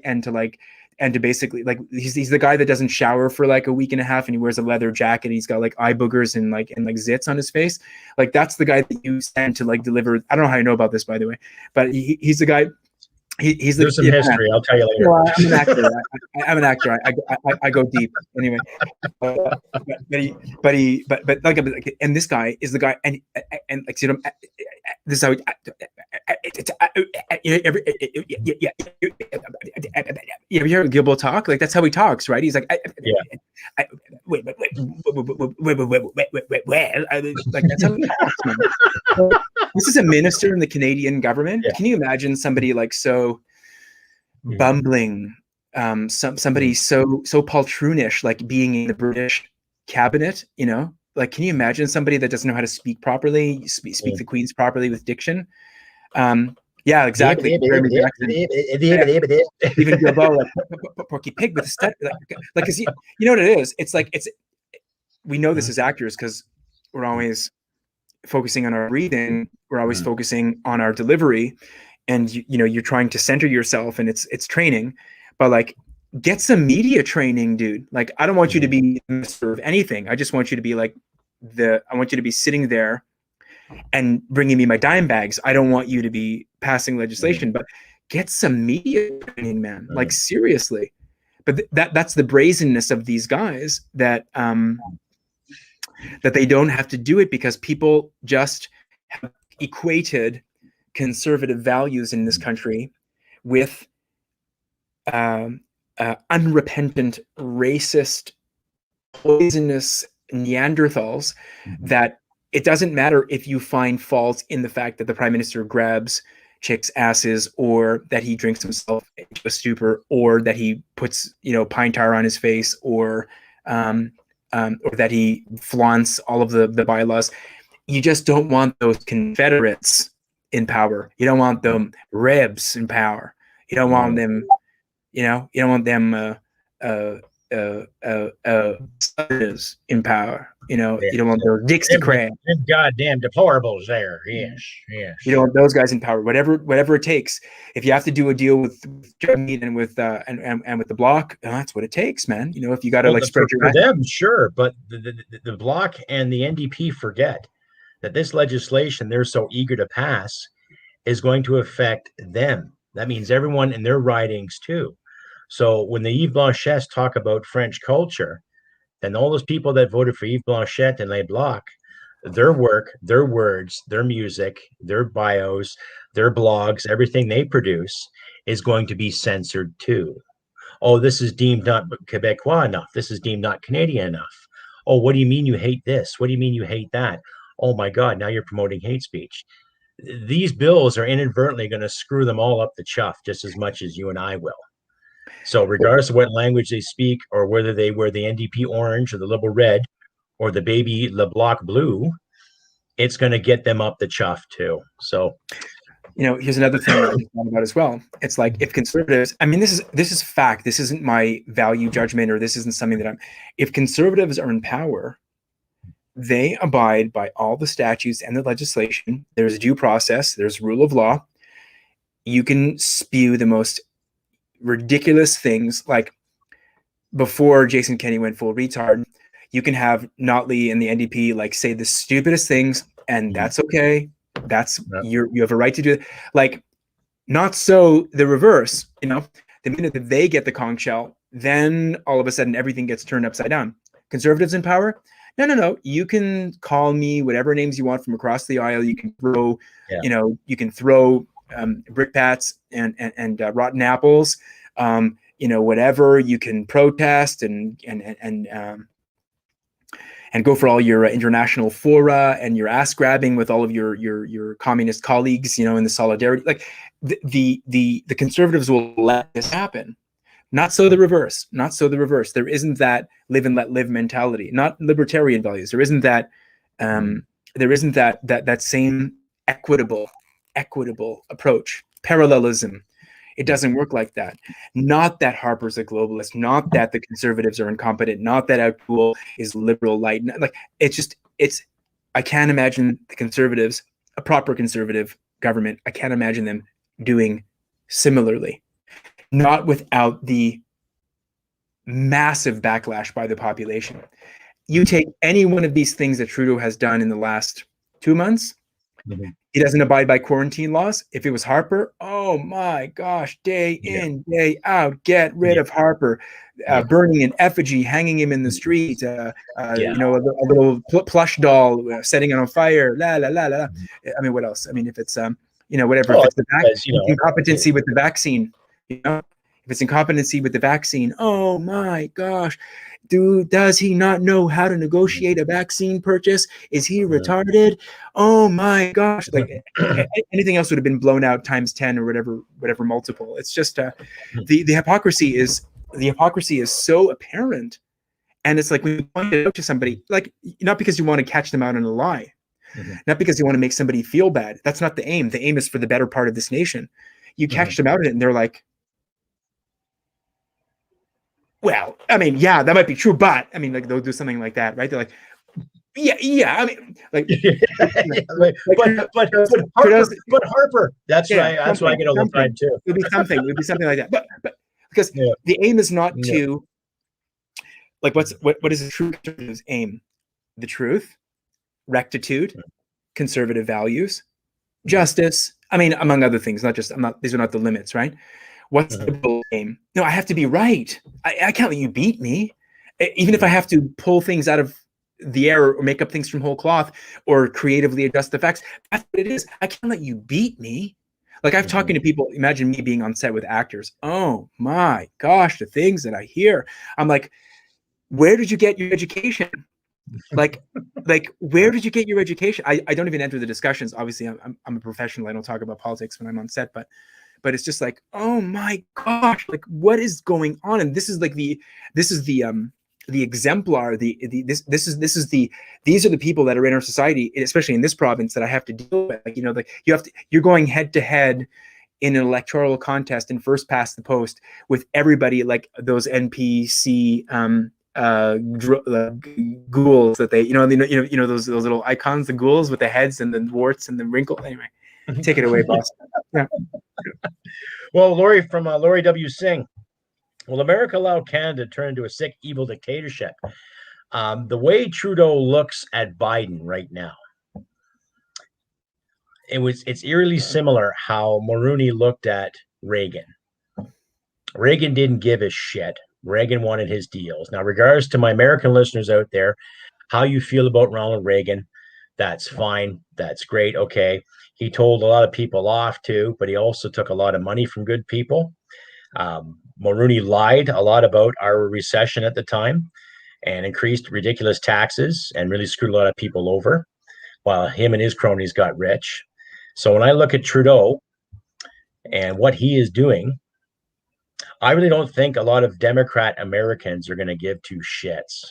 And to basically, like, he's the guy that doesn't shower for like a week and a half, and he wears a leather jacket, and he's got like eye boogers and zits on his face. Like that's the guy that you send to like deliver. I don't know how you know about this, by the way, but he's the guy. He's There's some history. I'll tell you later. Well, I'm an actor. I'm an actor. I go deep anyway. But like, and this guy is the guy, and like, you know, this is how you hear Guilbeault talk? Like that's how he talks, right? He's like, wait, like that's how he talks, man. This is a minister in the Canadian government. Can you imagine somebody like so bumbling, somebody so poltroonish, like being in the British cabinet? You know, like, can you imagine somebody that doesn't know how to speak properly, speak the Queen's properly with diction? Yeah, exactly. Even Guilbeault, like Porky Pig with a stutter, like, cause you know what it is? It's like, we know this as actors because we're always focusing on our breathing, we're always focusing on our delivery, and you know, you're trying to center yourself, and it's training, but like, get some media training, dude. Like, I don't want you to be master of anything. I just want you to be like I want you to be sitting there and bringing me my dime bags. I don't want you to be passing legislation, but get some media training, man. Like, seriously. But that's the brazenness of these guys, that they don't have to do it because people just have equated conservative values in this country with unrepentant, racist, poisonous Neanderthals, that it doesn't matter if you find fault in the fact that the prime minister grabs chicks' asses, or that he drinks himself into a stupor, or that he puts, you know, pine tar on his face, or that he flaunts all of the bylaws. You just don't want those Confederates in power. You don't want them Rebs in power. You don't want them, you know, you don't want them Southerners in power. You know, you don't want those Dixiecrats. Them goddamn deplorables there. Yes. You don't want those guys in power. Whatever it takes. If you have to do a deal with Mead and with the Bloc, that's what it takes, man. You know, if you got to spread your them, sure, but the Bloc and the NDP forget that this legislation they're so eager to pass is going to affect them. That means everyone in their ridings too. So when the Yves Blanchettes talk about French culture, then all those people that voted for Yves Blanchette and Les Blocs, their work, their words, their music, their bios, their blogs, everything they produce is going to be censored too. Oh, this is deemed not Quebecois enough. This is deemed not Canadian enough. Oh, what do you mean you hate this? What do you mean you hate that? Oh my God, now you're promoting hate speech. These bills are inadvertently going to screw them all up the chuff just as much as you and I will. So regardless of what language they speak, or whether they wear the NDP orange or the Liberal red or the baby Le Bloc blue, it's going to get them up the chuff too. So, you know, here's another thing that I thought about as well. It's like, if conservatives, I mean, this is fact. This isn't my value judgment, or this isn't something that if conservatives are in power, they abide by all the statutes and the legislation. There's due process. There's rule of law. You can spew the most ridiculous things, like before Jason Kenney went full retard, you can have Notley and the NDP like say the stupidest things, and that's okay. That's you have a right to do it. Like, not so the reverse. You know, the minute that they get the conch shell, then all of a sudden everything gets turned upside down. Conservatives in power? No. You can call me whatever names you want from across the aisle. You can throw, you can throw brickbats and rotten apples, whatever. You can protest and go for all your international fora and your ass grabbing with all of your communist colleagues, in the solidarity. Like the conservatives will let this happen. Not so the reverse. There isn't that live and let live mentality. Not libertarian values. There isn't that. There isn't that same equitable approach. Parallelism. It doesn't work like that. Not that Harper's a globalist. Not that the conservatives are incompetent. Not that O'Toole is liberal light. Like I can't imagine the conservatives, a proper conservative government. I can't imagine them doing similarly. Not without the massive backlash by the population. You take any one of these things that Trudeau has done in the last 2 months, he doesn't abide by quarantine laws. If it was Harper, oh my gosh, day in, day out, get rid of Harper, burning an effigy, hanging him in the street, a little plush doll, setting it on fire, la la la la. I mean, what else? I mean, if it's whatever, if it's the incompetency with the vaccine. If it's incompetency with the vaccine, oh my gosh, dude, does he not know how to negotiate a vaccine purchase? Is he retarded? Oh my gosh, like anything else would have been blown out times 10 or whatever multiple. It's just the hypocrisy is so apparent, and it's like when you point it out to somebody, like not because you want to catch them out on a lie, not because you want to make somebody feel bad. That's not the aim. The aim is for the better part of this nation. You catch them out in it, and they're like, well, I mean, yeah, that might be true, but I mean, like they'll do something like that, right? They're like, yeah. I mean, like, but Harper, that's right. That's why I get all the time too. It would be something like that. But because the aim is not to, like, what is the true conservative's aim? The truth, rectitude, conservative values, justice. I mean, among other things. These are not the limits, right? What's the aim? No, I have to be right. I can't let you beat me. Even if I have to pull things out of the air or make up things from whole cloth or creatively adjust the facts, that's what it is. I can't let you beat me. Like I've talking to people, imagine me being on set with actors. Oh my gosh, the things that I hear. I'm like, where did you get your education? Like where did you get your education? I don't even enter the discussions. Obviously, I'm a professional. I don't talk about politics when I'm on set, but it's just like, oh my gosh, like what is going on? And this is the exemplar. These are the people that are in our society, especially in this province, that I have to deal with. Like, you're going head to head in an electoral contest and first past the post with everybody, like those NPC ghouls that they those little icons, the ghouls with the heads and the warts and the wrinkle. Anyway, take it away, boss. Yeah. Well, Laurie from Laurie W. Singh. Will America allow Canada to turn into a sick, evil dictatorship? The way Trudeau looks at Biden right now, it's eerily similar how Mulroney looked at Reagan. Reagan didn't give a shit. Reagan wanted his deals. Now, regards to my American listeners out there, how you feel about Ronald Reagan, that's fine. That's great. Okay. He told a lot of people off too, but he also took a lot of money from good people. Mulroney lied a lot about our recession at the time and increased ridiculous taxes and really screwed a lot of people over while him and his cronies got rich. So when I look at Trudeau and what he is doing, I really don't think a lot of Democrat Americans are going to give two shits.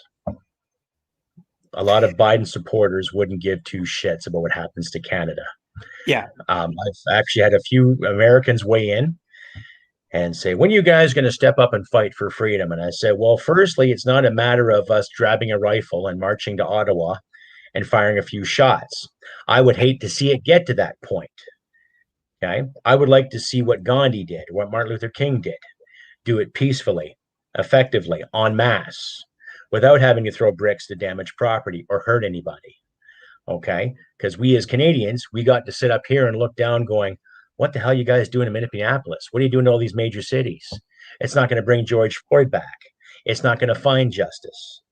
A lot of Biden supporters wouldn't give two shits about what happens to Canada. Yeah. I've actually had a few Americans weigh in and say, when are you guys going to step up and fight for freedom? And I said, well, firstly, it's not a matter of us grabbing a rifle and marching to Ottawa and firing a few shots. I would hate to see it get to that point. Okay. I would like to see what Gandhi did, what Martin Luther King did. Do it peacefully, effectively, en masse, without having to throw bricks to damage property or hurt anybody. Okay? Because we as Canadians, we got to sit up here and look down going, what the hell are you guys doing in Minneapolis? What are you doing in all these major cities? It's not going to bring George Floyd back. It's not going to find justice.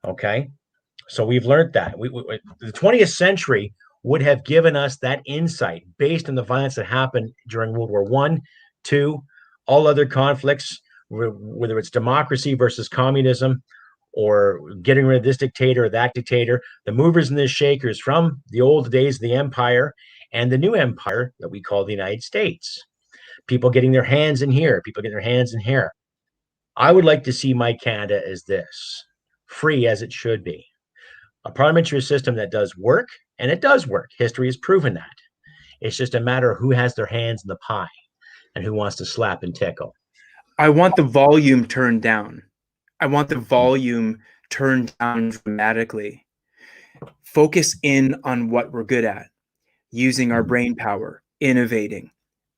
Okay. So we've learned that the 20th century would have given us that insight based on the violence that happened during World War One, two, all other conflicts, whether it's democracy versus communism, or getting rid of this dictator or that dictator, the movers and the shakers from the old days of the empire and the new empire that we call the United States. People getting their hands in here, people getting their hands in here. I would like to see my Canada as this, free as it should be. A parliamentary system that does work, and it does work. History has proven that. It's just a matter of who has their hands in the pie and who wants to slap and tickle. I want the volume turned down. I want the volume turned down dramatically. Focus in on what we're good at, using our brain power, innovating,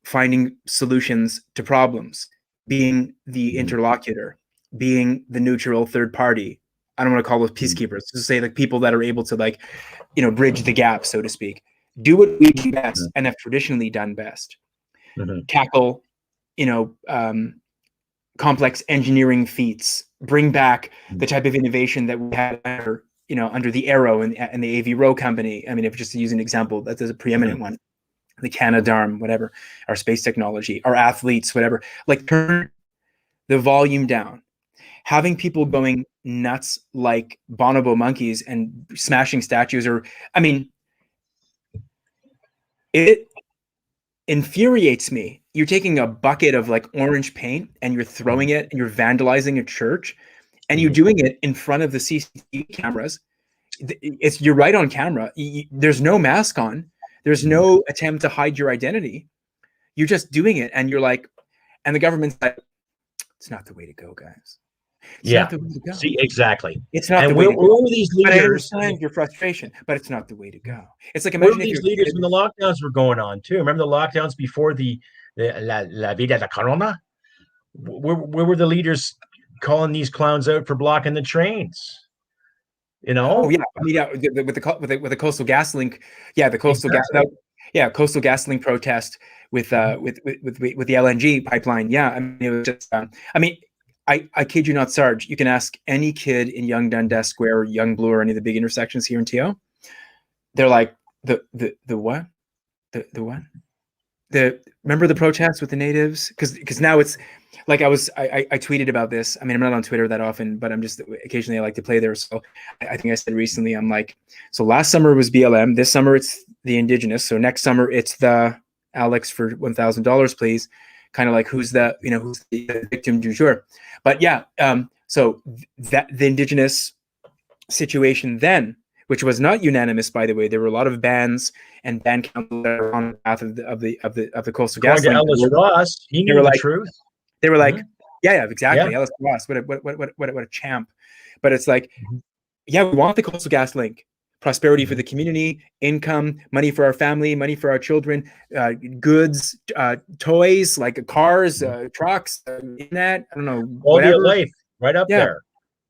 finding solutions to problems, being the interlocutor, being the neutral third party. I don't want to call those peacekeepers, to say like people that are able to like, bridge the gap, so to speak. Do what we do best and have traditionally done best. Tackle, complex engineering feats, bring back the type of innovation that we had under the Aero and the AV Row company. I mean, if just to use an example, that's a preeminent one. The Canadarm, whatever, our space technology, our athletes, whatever. Like turn the volume down. Having people going nuts like bonobo monkeys and smashing statues, it infuriates me. You're taking a bucket of like orange paint and you're throwing it and you're vandalizing a church and you're doing it in front of the CCTV cameras. You're right on camera. There's no mask on. There's no attempt to hide your identity. You're just doing it. And you're like, and the government's like, it's not the way to go, guys. It's not the way to go. See, exactly. It's not the way to go. Where were these leaders? But I understand your frustration, but it's not the way to go. It's like, imagine where were these leaders when the lockdowns were going on too. Remember the lockdowns before the La Vida de Corona? Where were the leaders calling these clowns out for blocking the trains? Oh yeah, I mean, yeah, with the Coastal GasLink, the Coastal GasLink protest with the LNG pipeline. Yeah, I mean, it was just. I kid you not, Sarge. You can ask any kid in Yonge Dundas Square, or Young Blue, or any of the big intersections here in TO. They're like the what? The what? Remember the protests with the natives? Because now it's like I tweeted about this. I mean, I'm not on Twitter that often, but I'm just occasionally I like to play there. So I think I said recently, I'm like, so last summer was BLM. This summer it's the Indigenous. So next summer it's the Alex for $1,000, please. Kind of like who's the victim du jour. But yeah, so that the Indigenous situation then, which was not unanimous, by the way, there were a lot of bans and ban councils that were on the path of the Coastal GasLink. Ellis Ross, he knew the truth. They were like, yeah, exactly. Yeah. Ellis Ross, what a champ. But it's like, yeah, we want the Coastal GasLink. Prosperity for the community, income, money for our family, money for our children, goods, toys like cars, trucks, internet. I don't know, quality of life, right up there.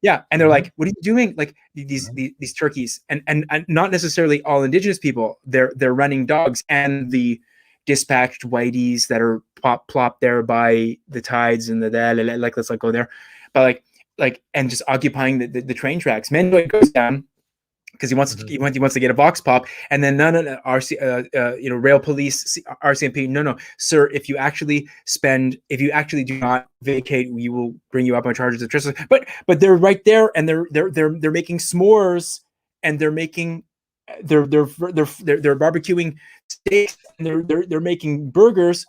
Yeah, and they're like, "What are you doing?" Like these turkeys, and not necessarily all Indigenous people. They're running dogs and the dispatched whiteys that are plopped there by the tides and like let's not go there, but like and just occupying the train tracks. Mendoy goes down. Because he wants to get a vox pop, and then none of rail police, RCMP. No, sir. If you actually do not vacate, we will bring you up on charges of trespass. But they're right there, and they're making s'mores, and they're barbecuing steaks, and they're making burgers.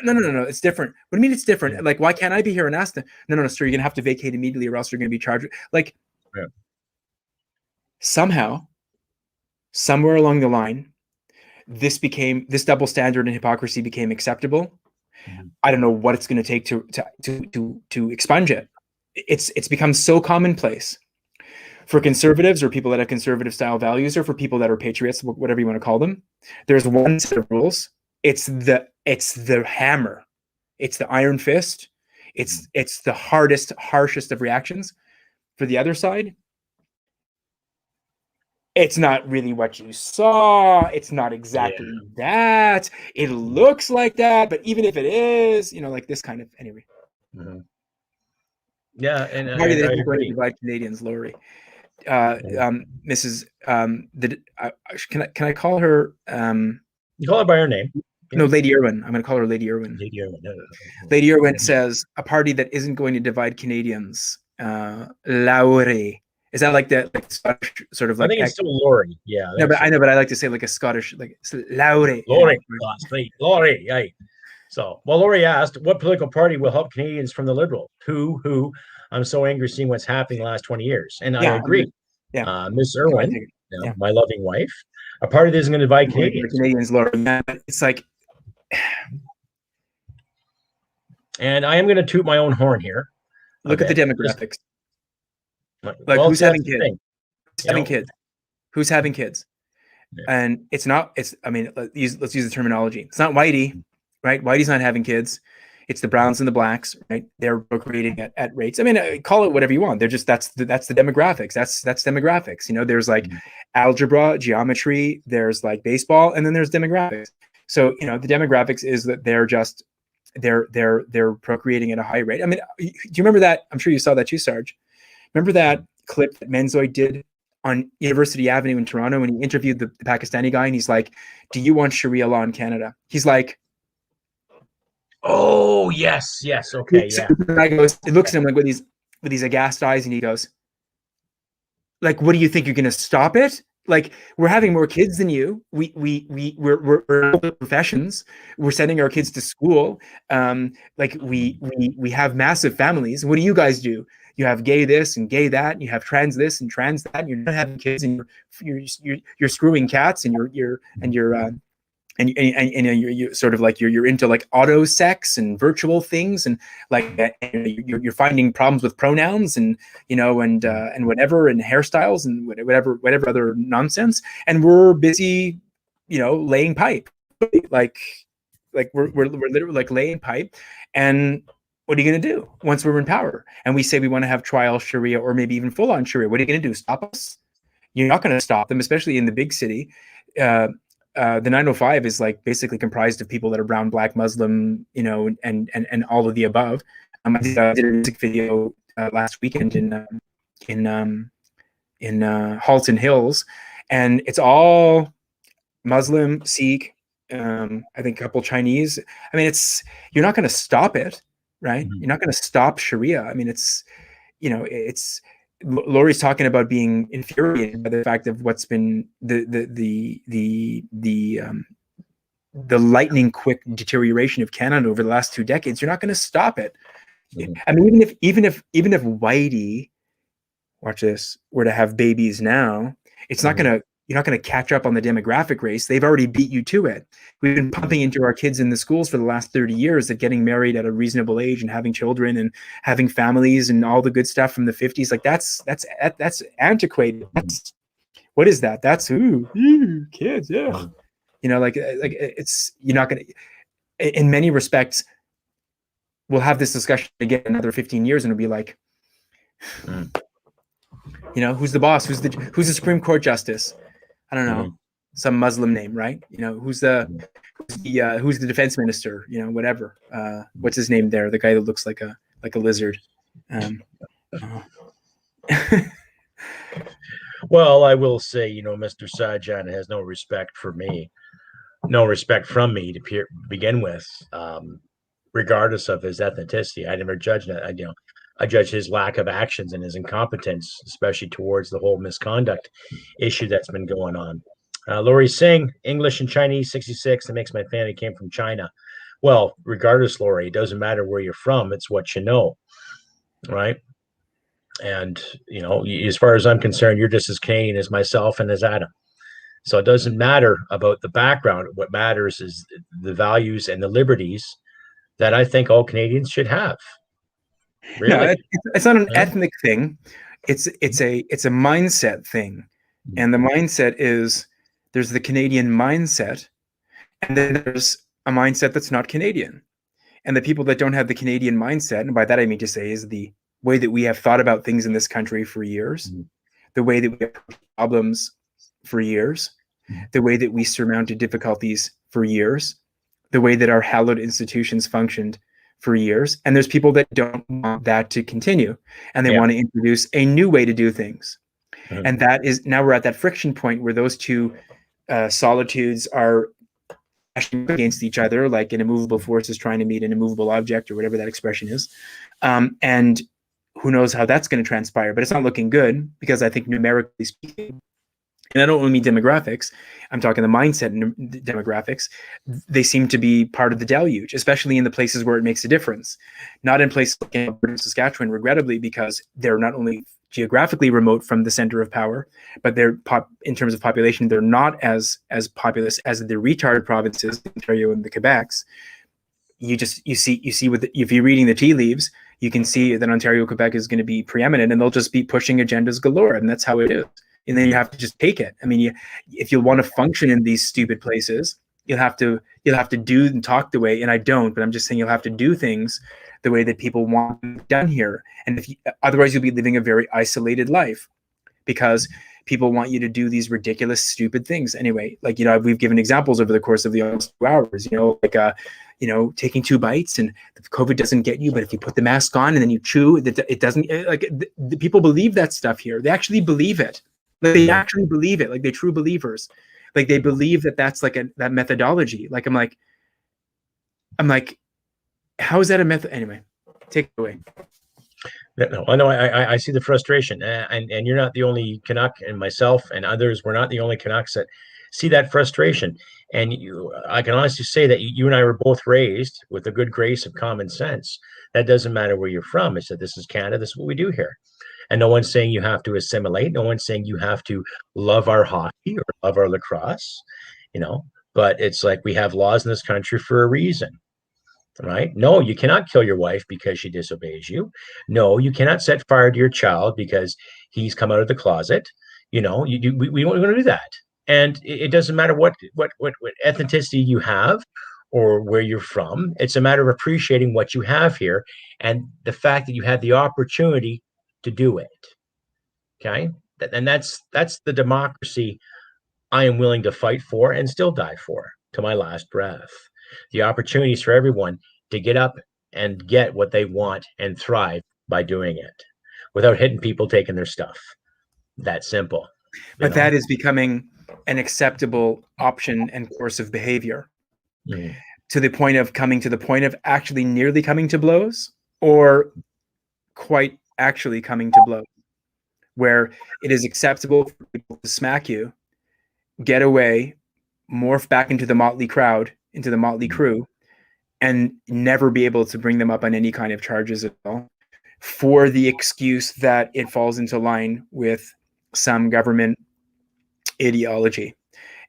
No. It's different. What do you mean it's different? Like, why can't I be here and ask them? No, sir. You're gonna have to vacate immediately, or else you're gonna be charged. Like. Yeah. Somehow, somewhere along the line, this double standard and hypocrisy became acceptable. I don't know what it's going to take to expunge it. It's become so commonplace for conservatives or people that have conservative style values, or for people that are patriots, whatever you want to call them. There's one set of rules. It's the hammer. It's the iron fist. It's the harshest of reactions. For the other side, it's not really what you saw. It's not exactly that. It looks like that, but even if it is, like this kind of anyway. Yeah, and A party that I isn't going to agree. divide Canadians, Lori. Yeah. Mrs. Can I call her? You call it by her name. No, Yeah. Lady Irwin. I'm going to call her Lady Irwin. Lady Irwin. Lady Irwin says a party that isn't going to divide Canadians. Laurie. Is that like the like Scottish sort of I like? think it's still Lori. Yeah, I No, think but so. I know, but I like to say like a Scottish like Laurie. Lori, Lori. Aye. So, well, Lori asked, what political party will help Canadians from the Liberal? Who? I'm so angry seeing what's happening the last 20 years. And I Yeah, agree. yeah. Miss No, I Irwin, take it. Yeah, my loving wife, a party that isn't going to divide Canadians. Canadians, Laurie. Yeah, it's like, And I am going to toot my own horn here. look at the demographics. Like, Well, who's having that's the kids? thing. Who's having kids? Who's having kids? Yeah. And it's not. It's. I mean, let's use the terminology. It's not Whitey, right? Whitey's not having kids. It's the Browns and the Blacks, right? They're procreating at rates. I mean, call it whatever you want. They're just that's the demographics. That's demographics. You know, there's like algebra, geometry. There's like baseball, and then there's demographics. So you know, the demographics is that they're procreating at a high rate. I mean, do you remember that? I'm sure you saw that too, Sarge. Remember that clip that Mezei did on University Avenue in Toronto when he interviewed the Pakistani guy, and he's like, "Do you want Sharia law in Canada?" He's like, "Oh yes, okay, yeah." The guy goes, it looks at him like with these aghast eyes, and he goes, "Like, what do you think? You're going to stop it? Like, we're having more kids than you. We're professions. We're sending our kids to school. Like we have massive families. What do you guys do? You have gay this and gay that, and you have trans this and trans that, and you're not having kids, and you're screwing cats, and you're sort of like you're into like auto sex and virtual things, and like you're finding problems with pronouns, and you know, and whatever, and hairstyles and whatever other nonsense, and we're busy, you know, laying pipe, like we're literally like laying pipe. And what are you going to do once we're in power and we say we want to have trial Sharia or maybe even full on Sharia? What are you going to do? Stop us? You're not going to stop them, especially in the big city. The 905 is like basically comprised of people that are brown, black, Muslim, you know, and all of the above. I did a music video last weekend in Halton Hills, and it's all Muslim, Sikh, I think a couple Chinese. I mean, you're not going to stop it, right? You're not going to stop Sharia. I mean, it's, you know, it's. Lori's talking about being infuriated by the fact of what's been the lightning quick deterioration of Canada over the last 2 decades. You're not going to stop it. I mean, even if Whitey, watch this, were to have babies now, it's not going to. You're not going to catch up on the demographic race. They've already beat you to it. We've been pumping into our kids in the schools for the last 30 years that getting married at a reasonable age and having children and having families and all the good stuff from the 50s. Like that's antiquated. That's, what is that? That's kids. Yeah. You know, like it's, you're not going to, in many respects, we'll have this discussion again another 15 years and it'll be like, you know, who's the boss? Who's the Supreme Court justice? I don't know, some Muslim name, right? You know, who's the defense minister? You know, whatever. What's his name there? The guy that looks like a lizard. Well, I will say, you know, Mr. Sajan has no respect for me, no respect from me to begin with, regardless of his ethnicity. I never judge that. I judge his lack of actions and his incompetence, especially towards the whole misconduct issue that's been going on. Lori Singh, English and Chinese 66. That makes my family came from China. Well, regardless, Lori, it doesn't matter where you're from. It's what you know, right? And, you know, as far as I'm concerned, you're just as Canadian as myself and as Adam. So it doesn't matter about the background. What matters is the values and the liberties that I think all Canadians should have. Really? No, it's not an ethnic thing. It's a mindset thing. And the mindset is, there's the Canadian mindset, and then there's a mindset that's not Canadian. And the people that don't have the Canadian mindset, and by that I mean to say is the way that we have thought about things in this country for years, the way that we approach problems for years, the way that we surmounted difficulties for years, the way that our hallowed institutions functioned for years, and there's people that don't want that to continue, and they Yeah. want to introduce a new way to do things. Mhm. And that is, now we're at that friction point where those two solitudes are against each other, like an immovable force is trying to meet an immovable object, or whatever that expression is. And who knows how that's going to transpire, but it's not looking good, because I think, numerically speaking, and I don't only mean demographics, I'm talking the mindset and demographics, they seem to be part of the deluge, especially in the places where it makes a difference. Not in places like Alberta and Saskatchewan, regrettably, because they're not only geographically remote from the center of power, but they're in terms of population, they're not as populous as the retard provinces, Ontario and the Quebecs. You see if you're reading the tea leaves, you can see that Ontario, Quebec is going to be preeminent, and they'll just be pushing agendas galore, and that's how it is. And then you have to just take it. I mean, if you want to function in these stupid places, you'll have to do and talk the way. And I don't, but I'm just saying, you'll have to do things the way that people want done here. And otherwise, you'll be living a very isolated life, because people want you to do these ridiculous, stupid things. Anyway, like, we've given examples over the course of the almost 2 hours, taking 2 bites, and COVID doesn't get you, but if you put the mask on and then you chew, it doesn't, like, the people believe that stuff here. They actually believe it. Like, they actually believe it. Like, they're true believers. Like, they believe that that's like that methodology. Like, I'm like, how is that a method? Anyway, take it away. No, I know. I see the frustration, and you're not the only Canuck, and myself and others, we're not the only Canucks that see that frustration. And I can honestly say that you and I were both raised with the good grace of common sense. That doesn't matter where you're from. It's that this is Canada. This is what we do here. And no one's saying you have to assimilate. No one's saying you have to love our hockey or love our lacrosse, but it's like, we have laws in this country for a reason. Right? No, you cannot kill your wife because she disobeys you. No, you cannot set fire to your child because he's come out of the closet. We don't want to do that. And it doesn't matter what ethnicity you have or where you're from. It's a matter of appreciating what you have here and the fact that you had the opportunity to do it. Okay? And that's the democracy I am willing to fight for and still die for to my last breath. The opportunities for everyone to get up and get what they want and thrive by doing it without hitting people taking their stuff. That simple. But that is becoming an acceptable option and course of behavior, to the point of actually nearly coming to blows, or quite actually coming to blows, where it is acceptable for people to smack you, get away, morph back into the motley crowd, into the motley crew, and never be able to bring them up on any kind of charges at all, for the excuse that it falls into line with some government ideology.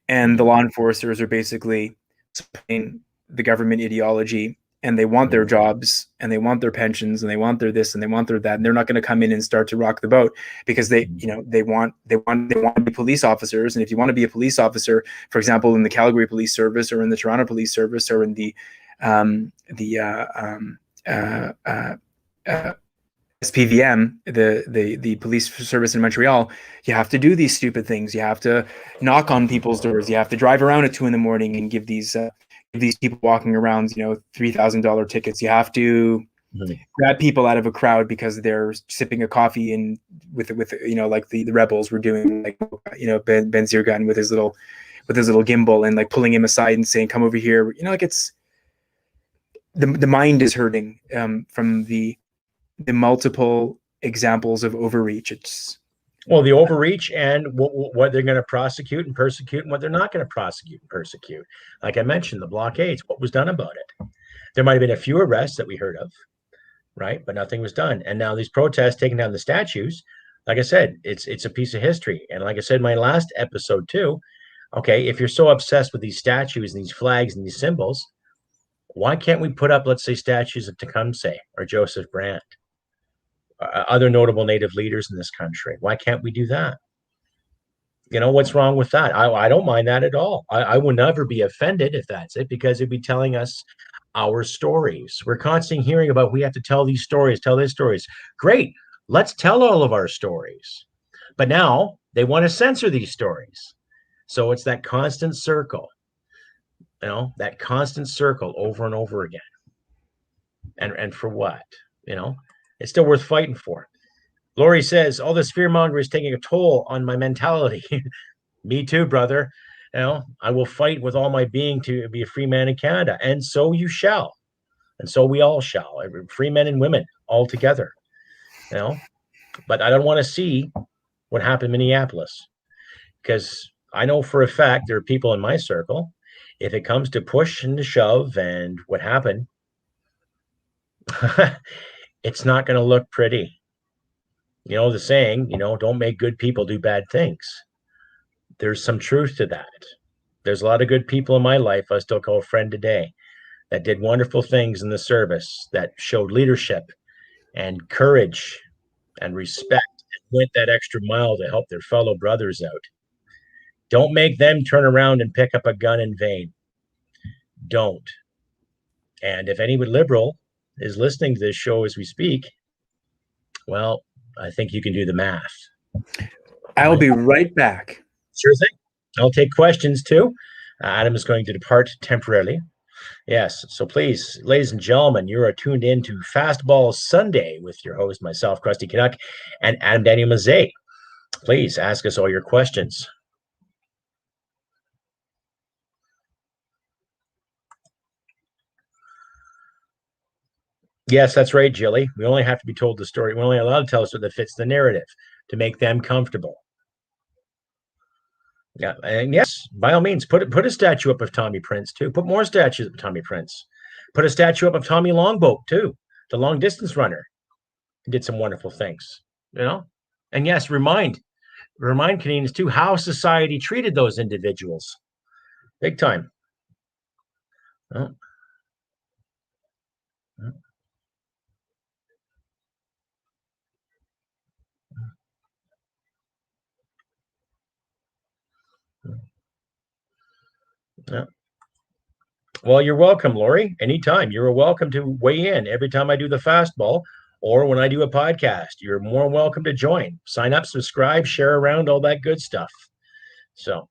And the law enforcers are basically supporting the government ideology, and they want their jobs, and they want their pensions, and they want their this, and they want their that, and they're not going to come in and start to rock the boat, because they want to be police officers. And if you want to be a police officer, for example, in the Calgary Police Service, or in the Toronto Police Service, or in the SPVM, the police service in Montreal, you have to do these stupid things. You have to knock on people's doors. You have to drive around at 2 a.m. and give these people walking around, $3,000 tickets. You have to grab people out of a crowd because they're sipping a coffee and with like the rebels were doing, like Ben Zirgun with his little gimbal, and like pulling him aside and saying, "Come over here." Like, it's the mind is hurting from the multiple examples of overreach. It's the overreach, and what they're going to prosecute and persecute, and what they're not going to prosecute and persecute. Like I mentioned, the blockades, what was done about it? There might have been a few arrests that we heard of, right? But nothing was done. And now these protests taking down the statues, like I said, it's a piece of history. And like I said in my last episode too, okay, if you're so obsessed with these statues and these flags and these symbols, why can't we put up, let's say, statues of Tecumseh or Joseph Brant, other notable Native leaders in this country? Why can't we do that? What's wrong with that? I don't mind that at all. I would never be offended if that's it, because it'd be telling us our stories. We're constantly hearing about, we have to tell these stories, tell these stories. Great. Let's tell all of our stories. But now they want to censor these stories. So it's that constant circle, that constant circle over and over again. And for what? It's still worth fighting for. Lori says, all this fear mongering is taking a toll on my mentality. Me too, brother. I will fight with all my being to be a free man in Canada. And so you shall. And so we all shall. Free men and women all together. But I don't want to see what happened in Minneapolis, because I know for a fact there are people in my circle, if it comes to push and to shove and what happened, it's not going to look pretty. The saying, don't make good people do bad things. There's some truth to that. There's a lot of good people in my life I still call a friend today that did wonderful things in the service, that showed leadership and courage and respect, and went that extra mile to help their fellow brothers out. Don't make them turn around and pick up a gun in vain. Don't. And if any liberal is listening to this show as we speak, well, I think you can do the math. I'll be right back. Sure thing. I'll take questions too. Adam is going to depart temporarily. Yes. So please, ladies and gentlemen, you are tuned in to FastBall Sunday with your host, myself, Crusty Canuck, and Adam Daniel Mezei. Please ask us all your questions. Yes, that's right, Jilly. We only have to be told the story. We're only allowed to tell us what that fits the narrative to make them comfortable. Yeah, and yes, by all means, put a statue up of Tommy Prince too. Put more statues of Tommy Prince. Put a statue up of Tommy Longboat too, the long distance runner. He did some wonderful things, And yes, remind Canadians too how society treated those individuals, big time. Oh. Yeah. Well, you're welcome, Lori. Anytime. You're welcome to weigh in every time I do the fastball or when I do a podcast. You're more welcome to join. Sign up, subscribe, share around, all that good stuff. So.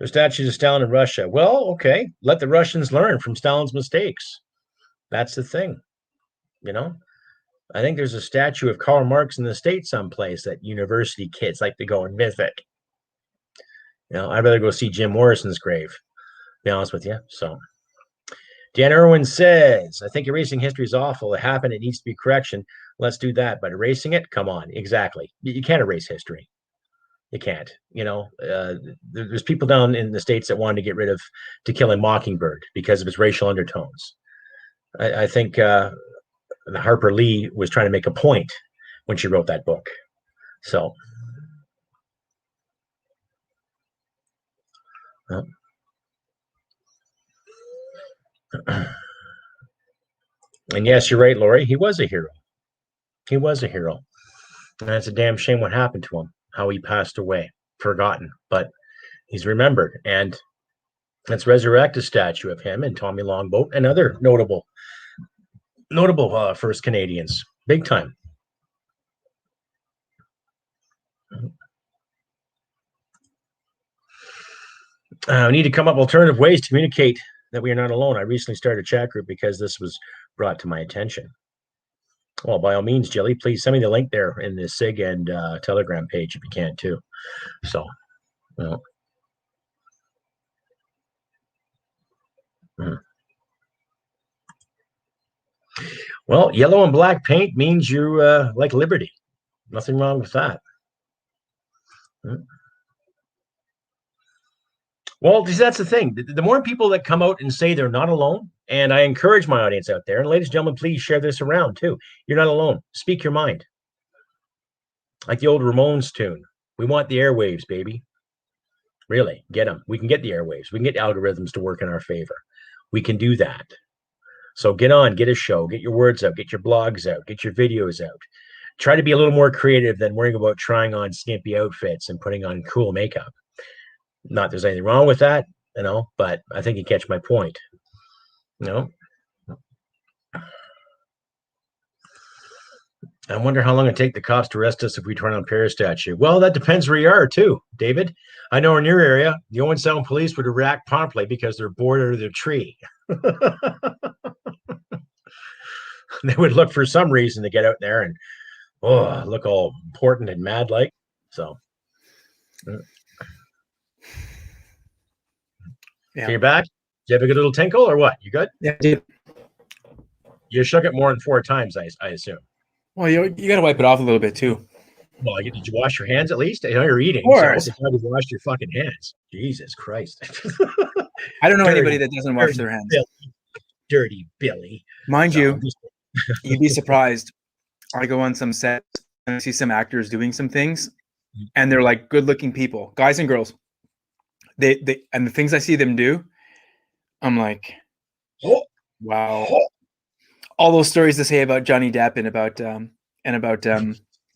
The statues of Stalin in Russia. Well, okay. Let the Russians learn from Stalin's mistakes. That's the thing. I think there's a statue of Karl Marx in the States someplace that university kids like to go and visit. I'd rather go see Jim Morrison's grave, to be honest with you. So, Dan Irwin says, I think erasing history is awful. It happened. It needs to be correction. Let's do that. But erasing it, come on. Exactly. You can't erase history. You can't. There's people down in the States that wanted to get rid of To Kill a Mockingbird because of its racial undertones. I think Harper Lee was trying to make a point when she wrote that book. So, and yes, you're right, Lori. He was a hero. He was a hero. And it's a damn shame what happened to him, how he passed away, forgotten, but he's remembered. And let's resurrect a statue of him and Tommy Longboat and other notable First Canadians, big time. We need to come up with alternative ways to communicate that we are not alone. I recently started a chat group because this was brought to my attention. Well, by all means, Jilly, please send me the link there in the SIG and Telegram page if you can too. So, Well, yellow and black paint means you like liberty. Nothing wrong with that. Well, that's the thing. The more people that come out and say they're not alone, and I encourage my audience out there, and ladies and gentlemen, please share this around too. You're not alone. Speak your mind. Like the old Ramones tune. We want the airwaves, baby. Really, get them. We can get the airwaves. We can get algorithms to work in our favor. We can do that. So get on, get a show, get your words out, get your blogs out, get your videos out. Try to be a little more creative than worrying about trying on skimpy outfits and putting on cool makeup. Not there's anything wrong with that, but I think you catch my point. I wonder how long it'd take the cops to arrest us if we turn on Paris statue. Well, that depends where you are, too, David. I know in your area, the Owen Sound police would react promptly because they're bored under the tree. They would look for some reason to get out there and look all important and mad like. So, yeah. So you're back? Did you have a good little tinkle or what? You good? Yeah, dude. You shook it more than 4 times, I assume. Well, you got to wipe it off a little bit too. Well, did you wash your hands at least? I know you're eating, Of course. so you washed your fucking hands. Jesus Christ. I don't know anybody that doesn't wash their hands. Dirty Billy. Mind you, you'd be surprised. I go on some sets and I see some actors doing some things, and they're like good-looking people, guys and girls. They and the things I see them do, I'm like, wow. All those stories to say about Johnny Depp and about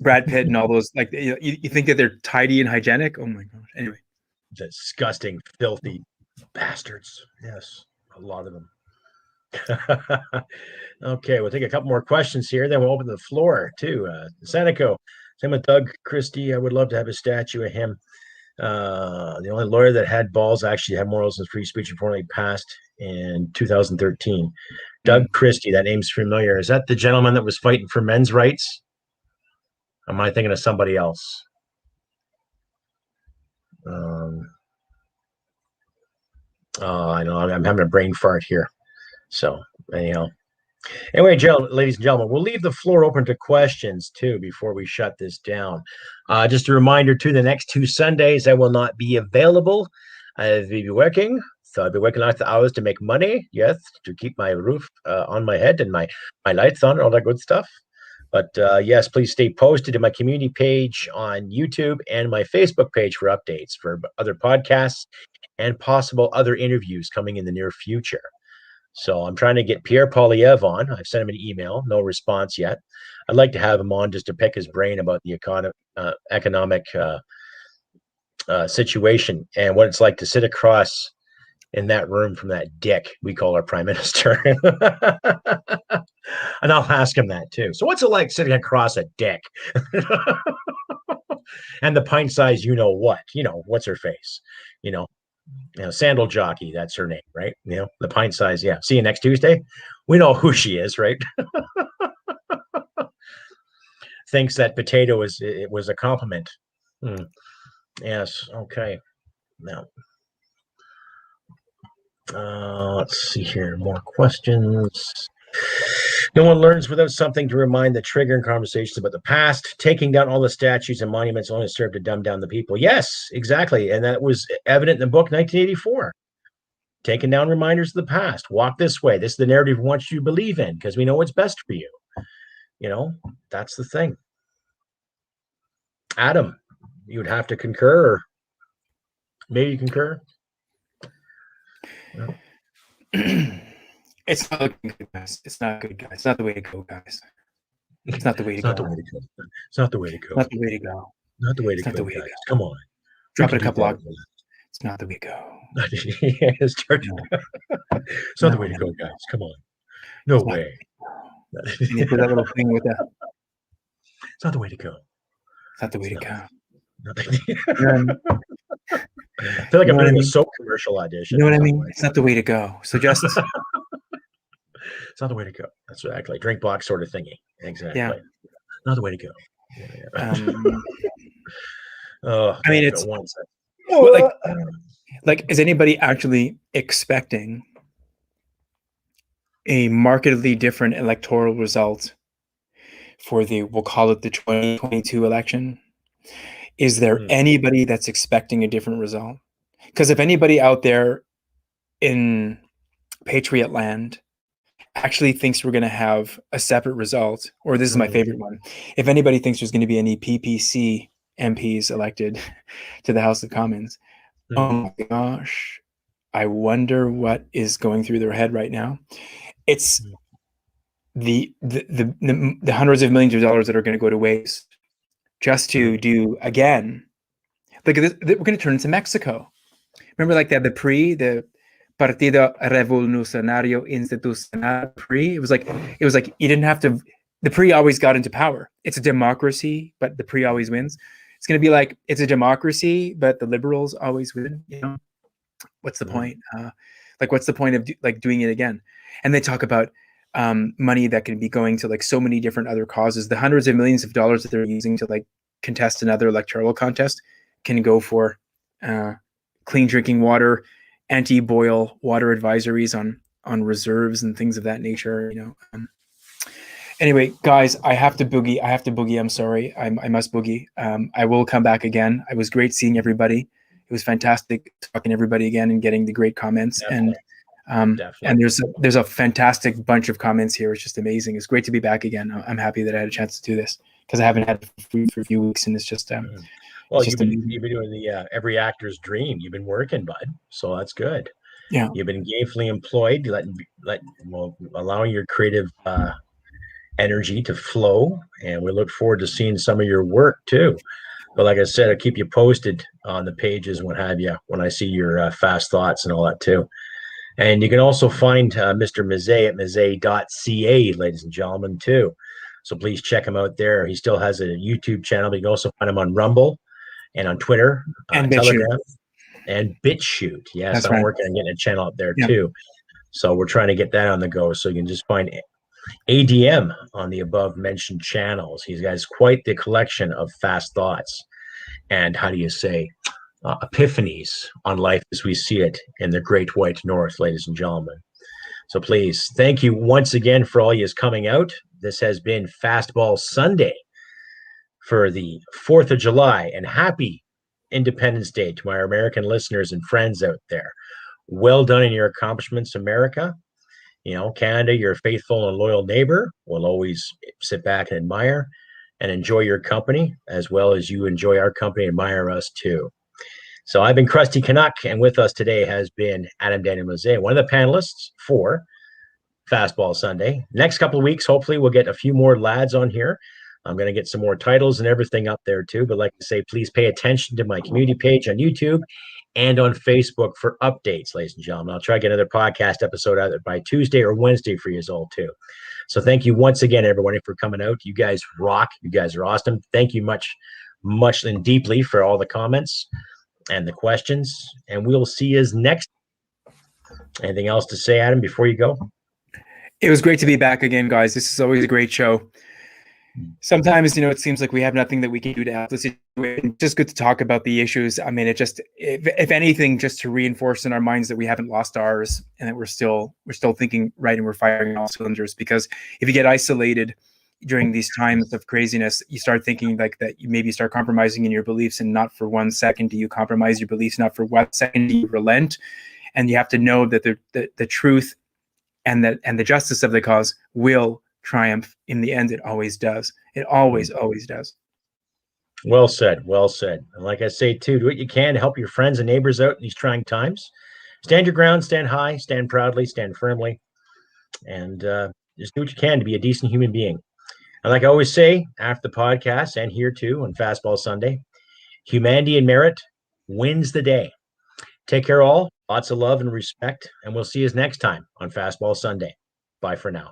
Brad Pitt and all those, like, you think that they're tidy and hygienic. Oh my gosh. Anyway, disgusting, filthy bastards. Yes, a lot of them. Okay, we'll take a couple more questions here, then we'll open the floor too. Seneco, same with Doug Christie. I would love to have a statue of him. The only lawyer that had balls actually had morals and free speech before he passed in 2013. Doug Christie, that name's familiar. Is that the gentleman that was fighting for men's rights? Am I thinking of somebody else? I know I'm having a brain fart here. So anyhow. Anyway, ladies and gentlemen, we'll leave the floor open to questions too before we shut this down. Just a reminder too, the next 2 Sundays I will not be available. I'll be working. So I'll be working lots of hours to make money, yes, to keep my roof on my head and my lights on, all that good stuff. But yes, please stay posted to my community page on YouTube and my Facebook page for updates for other podcasts and possible other interviews coming in the near future. So I'm trying to get Pierre Polyev on. I've sent him an email, no response yet. I'd like to have him on just to pick his brain about the economic situation and what it's like to sit across in that room from that dick we call our prime minister. And I'll ask him that too. So what's it like sitting across a dick? And the pint size, what's her face? Sandal Jockey, that's her name, right? The pint size, yeah. See you next Tuesday. We know who she is, right? Thinks that potato was a compliment. Yes, okay. Now, let's see here. More questions. No one learns without something to remind the trigger in conversations about the past. Taking down all the statues and monuments only served to dumb down the people. Yes, exactly. And that was evident in the book 1984. Taking down reminders of the past. Walk this way. This is the narrative we want you to believe in because we know what's best for you. That's the thing. Adam, you would have to concur, or maybe you concur. No. It's not looking good, guys. It's not good, guys. It's not the way to go, guys. It's not the way to go. It's not the way to go. Not the way to go. Not the way to go, guys. Come on. Drop it a couple of. It's not the way to go. It's not the way to go, guys. Come on. No way. And you put that little thing with that. It's not the way to go. It's not the way to go. I feel like I'm in a soap commercial audition. You know what I mean? It's not the way to go. So just it's not the way to go. That's exactly drink box sort of thingy. Exactly. Yeah. Not the way to go. I mean, it's like, is anybody actually expecting a markedly different electoral result for we'll call it the 2022 election? Is there anybody that's expecting a different result? Because if anybody out there in Patriot land actually thinks we're going to have a separate result, or this is my favorite one, if anybody thinks there's going to be any PPC MPs elected to the House of Commons, oh my gosh, I wonder what is going through their head right now. It's the hundreds of millions of dollars that are going to go to waste just to do again. Like this, we're going to turn into Mexico. Remember, like the Partido Revolucionario Institucional PRI. It was like you didn't have to the pre always got into power. It's a democracy, but the pre always wins. It's going to be like, it's a democracy, but the liberals always win. You know, what's the point? Like, what's the point of doing it again? And they talk about money that can be going to like so many different other causes. The hundreds of millions of dollars that they're using to like contest another electoral contest can go for clean drinking water, anti-boil water advisories on reserves and things of that nature. You know. Anyway, guys, I have to boogie. I'm sorry. I must boogie. I will come back again. It was great seeing everybody. It was fantastic talking to everybody again and getting the great comments. Definitely. And there's a fantastic bunch of comments here. It's just amazing. It's great to be back again. I'm happy that I had a chance to do this because I haven't had it for a few weeks, and it's just well, you've been doing the every actor's dream. You've been working, bud. So that's good. Yeah, you've been gainfully employed, allowing your creative energy to flow, and we look forward to seeing some of your work too. But like I said, I'll keep you posted on the pages and what have you when I see your fast thoughts and all that too. And you can also find Mr. Mezei at mezei.ca, ladies and gentlemen, too. So please check him out there. He still has a YouTube channel, but you can also find him on Rumble and on Twitter, and Telegram, and BitChute. Yes, I'm working on getting a channel up there too. So we're trying to get that on the go. So you can just find ADM on the above mentioned channels. He has quite the collection of fast thoughts and epiphanies on life as we see it in the great white north, ladies and gentlemen. So please, thank you once again for all yous coming out. This has been FastBall Sunday for the 4th of July, and happy Independence Day to my American listeners and friends out there. Well done in your accomplishments, America. You know, Canada, your faithful and loyal neighbor, will always sit back and admire and enjoy your company, as well as you enjoy our company and admire us too. So I've been Crusty Canuck, and with us today has been Daniel Mezei, one of the panelists for FastBall Sunday. Next couple of weeks, hopefully, we'll get a few more lads on here. I'm going to get some more titles and everything up there too. But like I say, please pay attention to my community page on YouTube and on Facebook for updates, ladies and gentlemen. I'll try to get another podcast episode out by Tuesday or Wednesday for you all too. So thank you once again, everybody, for coming out. You guys rock. You guys are awesome. Thank you much and deeply for all the comments and the questions. And we'll see you next. Anything else to say, Adam, before you go? It was great to be back again, guys. This is always a great show. Sometimes, it seems like we have nothing that we can do to help the situation. It's just good to talk about the issues. I mean, if anything, just to reinforce in our minds that we haven't lost ours and that we're still thinking right and we're firing all cylinders. Because if you get isolated during these times of craziness, you start thinking like that. You maybe start compromising in your beliefs, and not for 1 second do you compromise your beliefs. Not for 1 second do you relent. And you have to know that the truth and the justice of the cause will triumph. In the end, it always does. It always does. Well said. Well said. And like I say, too, do what you can to help your friends and neighbors out in these trying times. Stand your ground, stand high, stand proudly, stand firmly, and just do what you can to be a decent human being. And like I always say, after the podcast and here too on FastBall Sunday, humanity and merit wins the day. Take care all. Lots of love and respect. And we'll see you next time on FastBall Sunday. Bye for now.